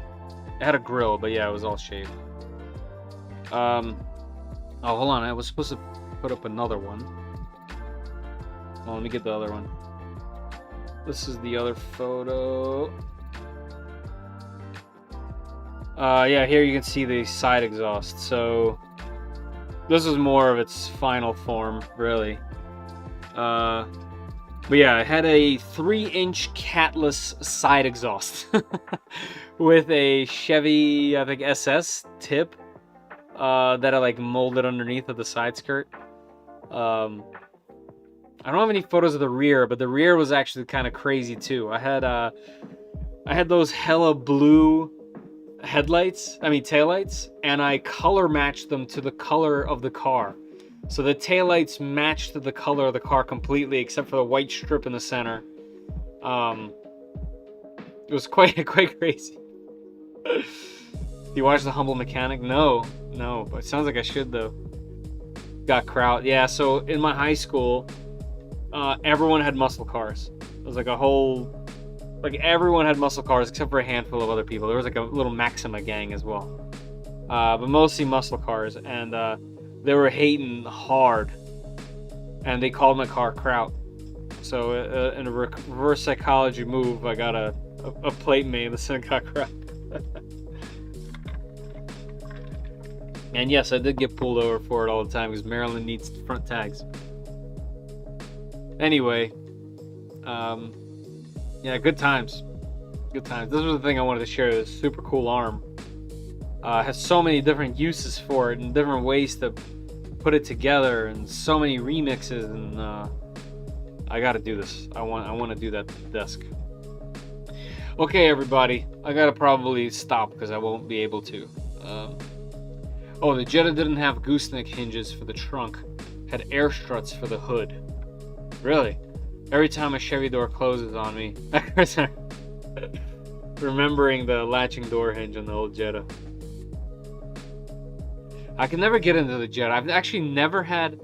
had a grill, but yeah, it was all shaved. Oh, hold on. I was supposed to put up another one. Well, let me get the other one. This is the other photo. Yeah, here you can see the side exhaust. So this is more of its final form, really. But yeah, it had a 3-inch catless side exhaust with a Chevy, I think, SS tip that I like molded underneath of the side skirt. I don't have any photos of the rear, but the rear was actually kind of crazy too. I had those hella blue taillights, and I color matched them to the color of the car. So the taillights matched the color of the car completely, except for the white strip in the center. It was quite crazy. You watch The Humble Mechanic? No, but it sounds like I should though. Got crowd. Yeah, so in my high school, everyone had muscle cars. It was like a whole, like everyone had muscle cars except for a handful of other people. There was like a little Maxima gang as well, but mostly muscle cars, and they were hating hard, and they called my car Kraut. So in a reverse psychology move, I got a plate made that said got Kraut. And yes, I did get pulled over for it all the time because Maryland needs front tags. Anyway, yeah, good times. Good times. This was the thing I wanted to share. This super cool arm. Has so many different uses for it and different ways to put it together, and so many remixes. And I got to do this. I want to do that desk. Okay, everybody, I gotta probably stop because I won't be able to. Oh, the Jetta didn't have gooseneck hinges for the trunk. Had air struts for the hood. Really? Every time a Chevy door closes on me, remembering the latching door hinge on the old Jetta. I can never get into the Jetta. I've actually never had,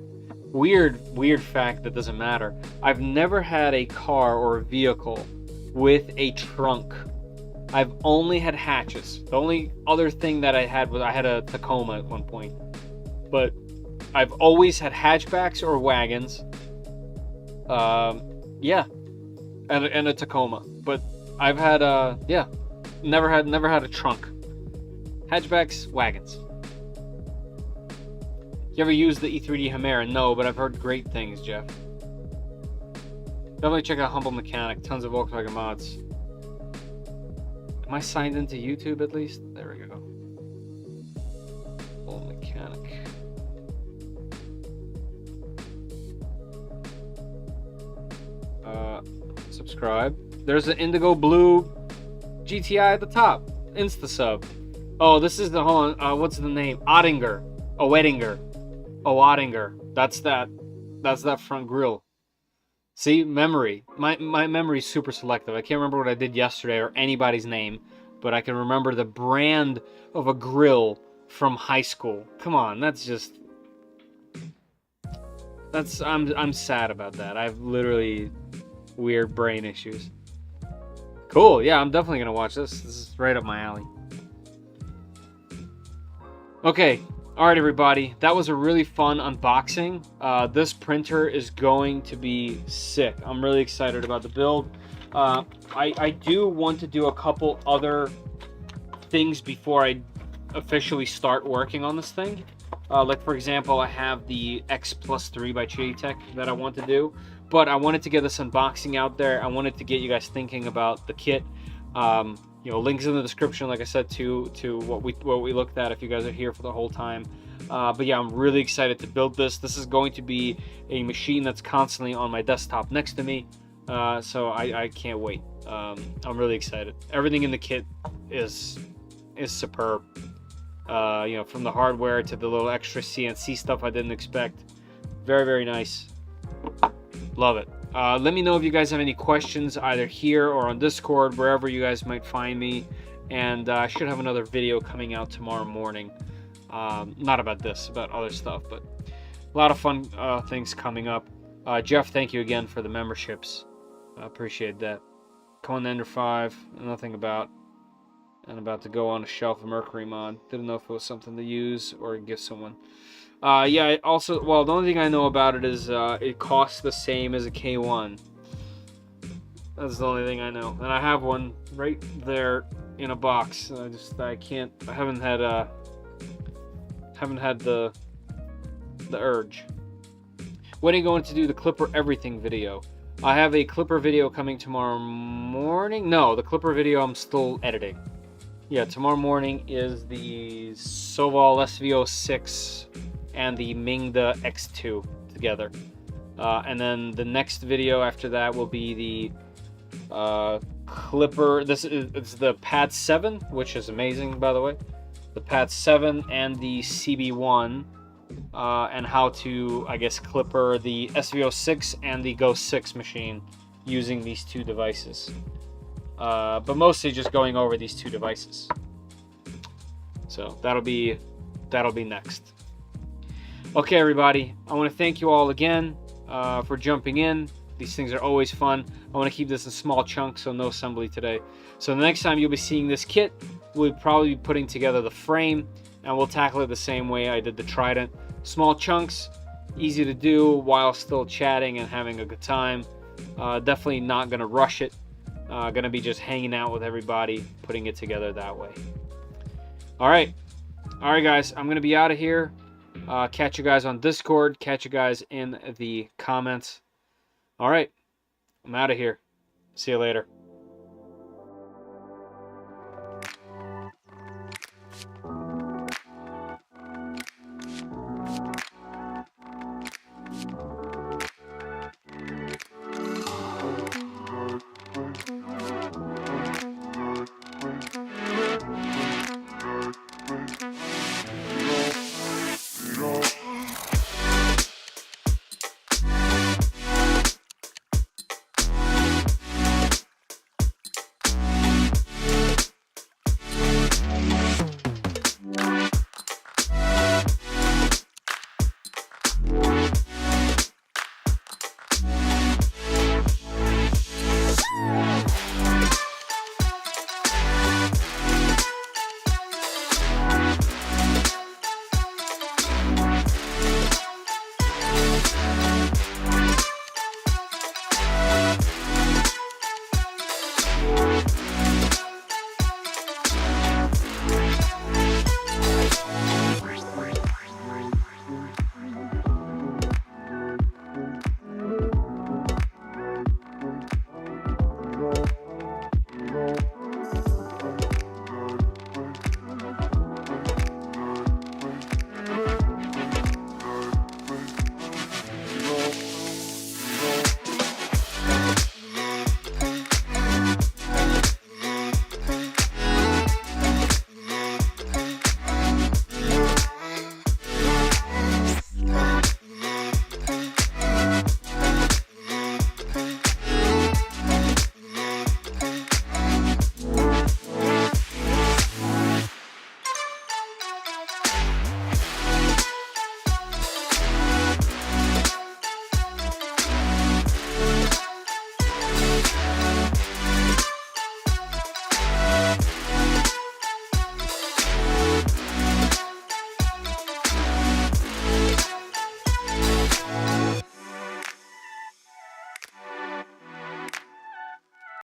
weird fact that doesn't matter. I've never had a car or a vehicle with a trunk. I've only had hatches. The only other thing that I had was I had a Tacoma at one point. But I've always had hatchbacks or wagons. Yeah. And a Tacoma. But I've had yeah. Never had a trunk. Hatchbacks, wagons. You ever used the E3D Humera? No, but I've heard great things, Jeff. Definitely check out Humble Mechanic. Tons of Volkswagen mods. Am I signed into YouTube at least? There we go. Humble Mechanic. Subscribe. There's an indigo blue GTI at the top. Insta sub. Oh, this is the whole. What's the name? Ottinger. Oettinger. Oh, Ottinger. That's that front grille. See, memory. My memory's super selective. I can't remember what I did yesterday or anybody's name, but I can remember the brand of a grill from high school. Come on, that's just. I'm sad about that. I have literally weird brain issues. Cool. Yeah, I'm definitely gonna watch this. This is right up my alley. Okay. All right, everybody. That was a really fun unboxing. This printer is going to be sick. I'm really excited about the build. I do want to do a couple other things before I officially start working on this thing. Like for example, I have the X+3 by Fysetc that I want to do, but I wanted to get this unboxing out there. I wanted to get you guys thinking about the kit. You know, links in the description, like I said, to what we looked at if you guys are here for the whole time. But yeah, I'm really excited to build this. This is going to be a machine that's constantly on my desktop next to me, so I can't wait. I'm really excited. Everything in the kit is superb. You know, from the hardware to the little extra CNC stuff I didn't expect. Very, very nice. Love it. Let me know if you guys have any questions either here or on Discord, wherever you guys might find me. And I should have another video coming out tomorrow morning. Not about this, about other stuff, but a lot of fun things coming up. Jeff, thank you again for the memberships. I appreciate that. Conan Ender 5, nothing about. And about to go on a shelf of Mercury mod. Didn't know if it was something to use or give someone. Yeah, also, well, the only thing I know about it is it costs the same as a K1. That's the only thing I know. And I have one right there in a box. I haven't had the urge. When are you going to do the Clipper Everything video? I have a Clipper video coming tomorrow morning. No, the Clipper video I'm still editing. Yeah, tomorrow morning is the Soval SV06 and the Mingda X2 together. And then the next video after that will be the Clipper. It's the Pad 7, which is amazing, by the way. The Pad 7 and the CB1, and how to, I guess, Clipper the SV06 and the Go 6 machine using these two devices. But mostly just going over these two devices. So that'll be next. Okay, everybody, I want to thank you all again for jumping in. These things are always fun. I want to keep this in small chunks, so no assembly today. So the next time you'll be seeing this kit, we'll probably be putting together the frame, and we'll tackle it the same way I did the Trident. Small chunks, easy to do while still chatting and having a good time. Definitely not going to rush it. Gonna be just hanging out with everybody, putting it together that way. All right, guys, I'm gonna be out of here. Catch you guys on Discord. Catch you guys in the comments. All right, I'm out of here. See you later.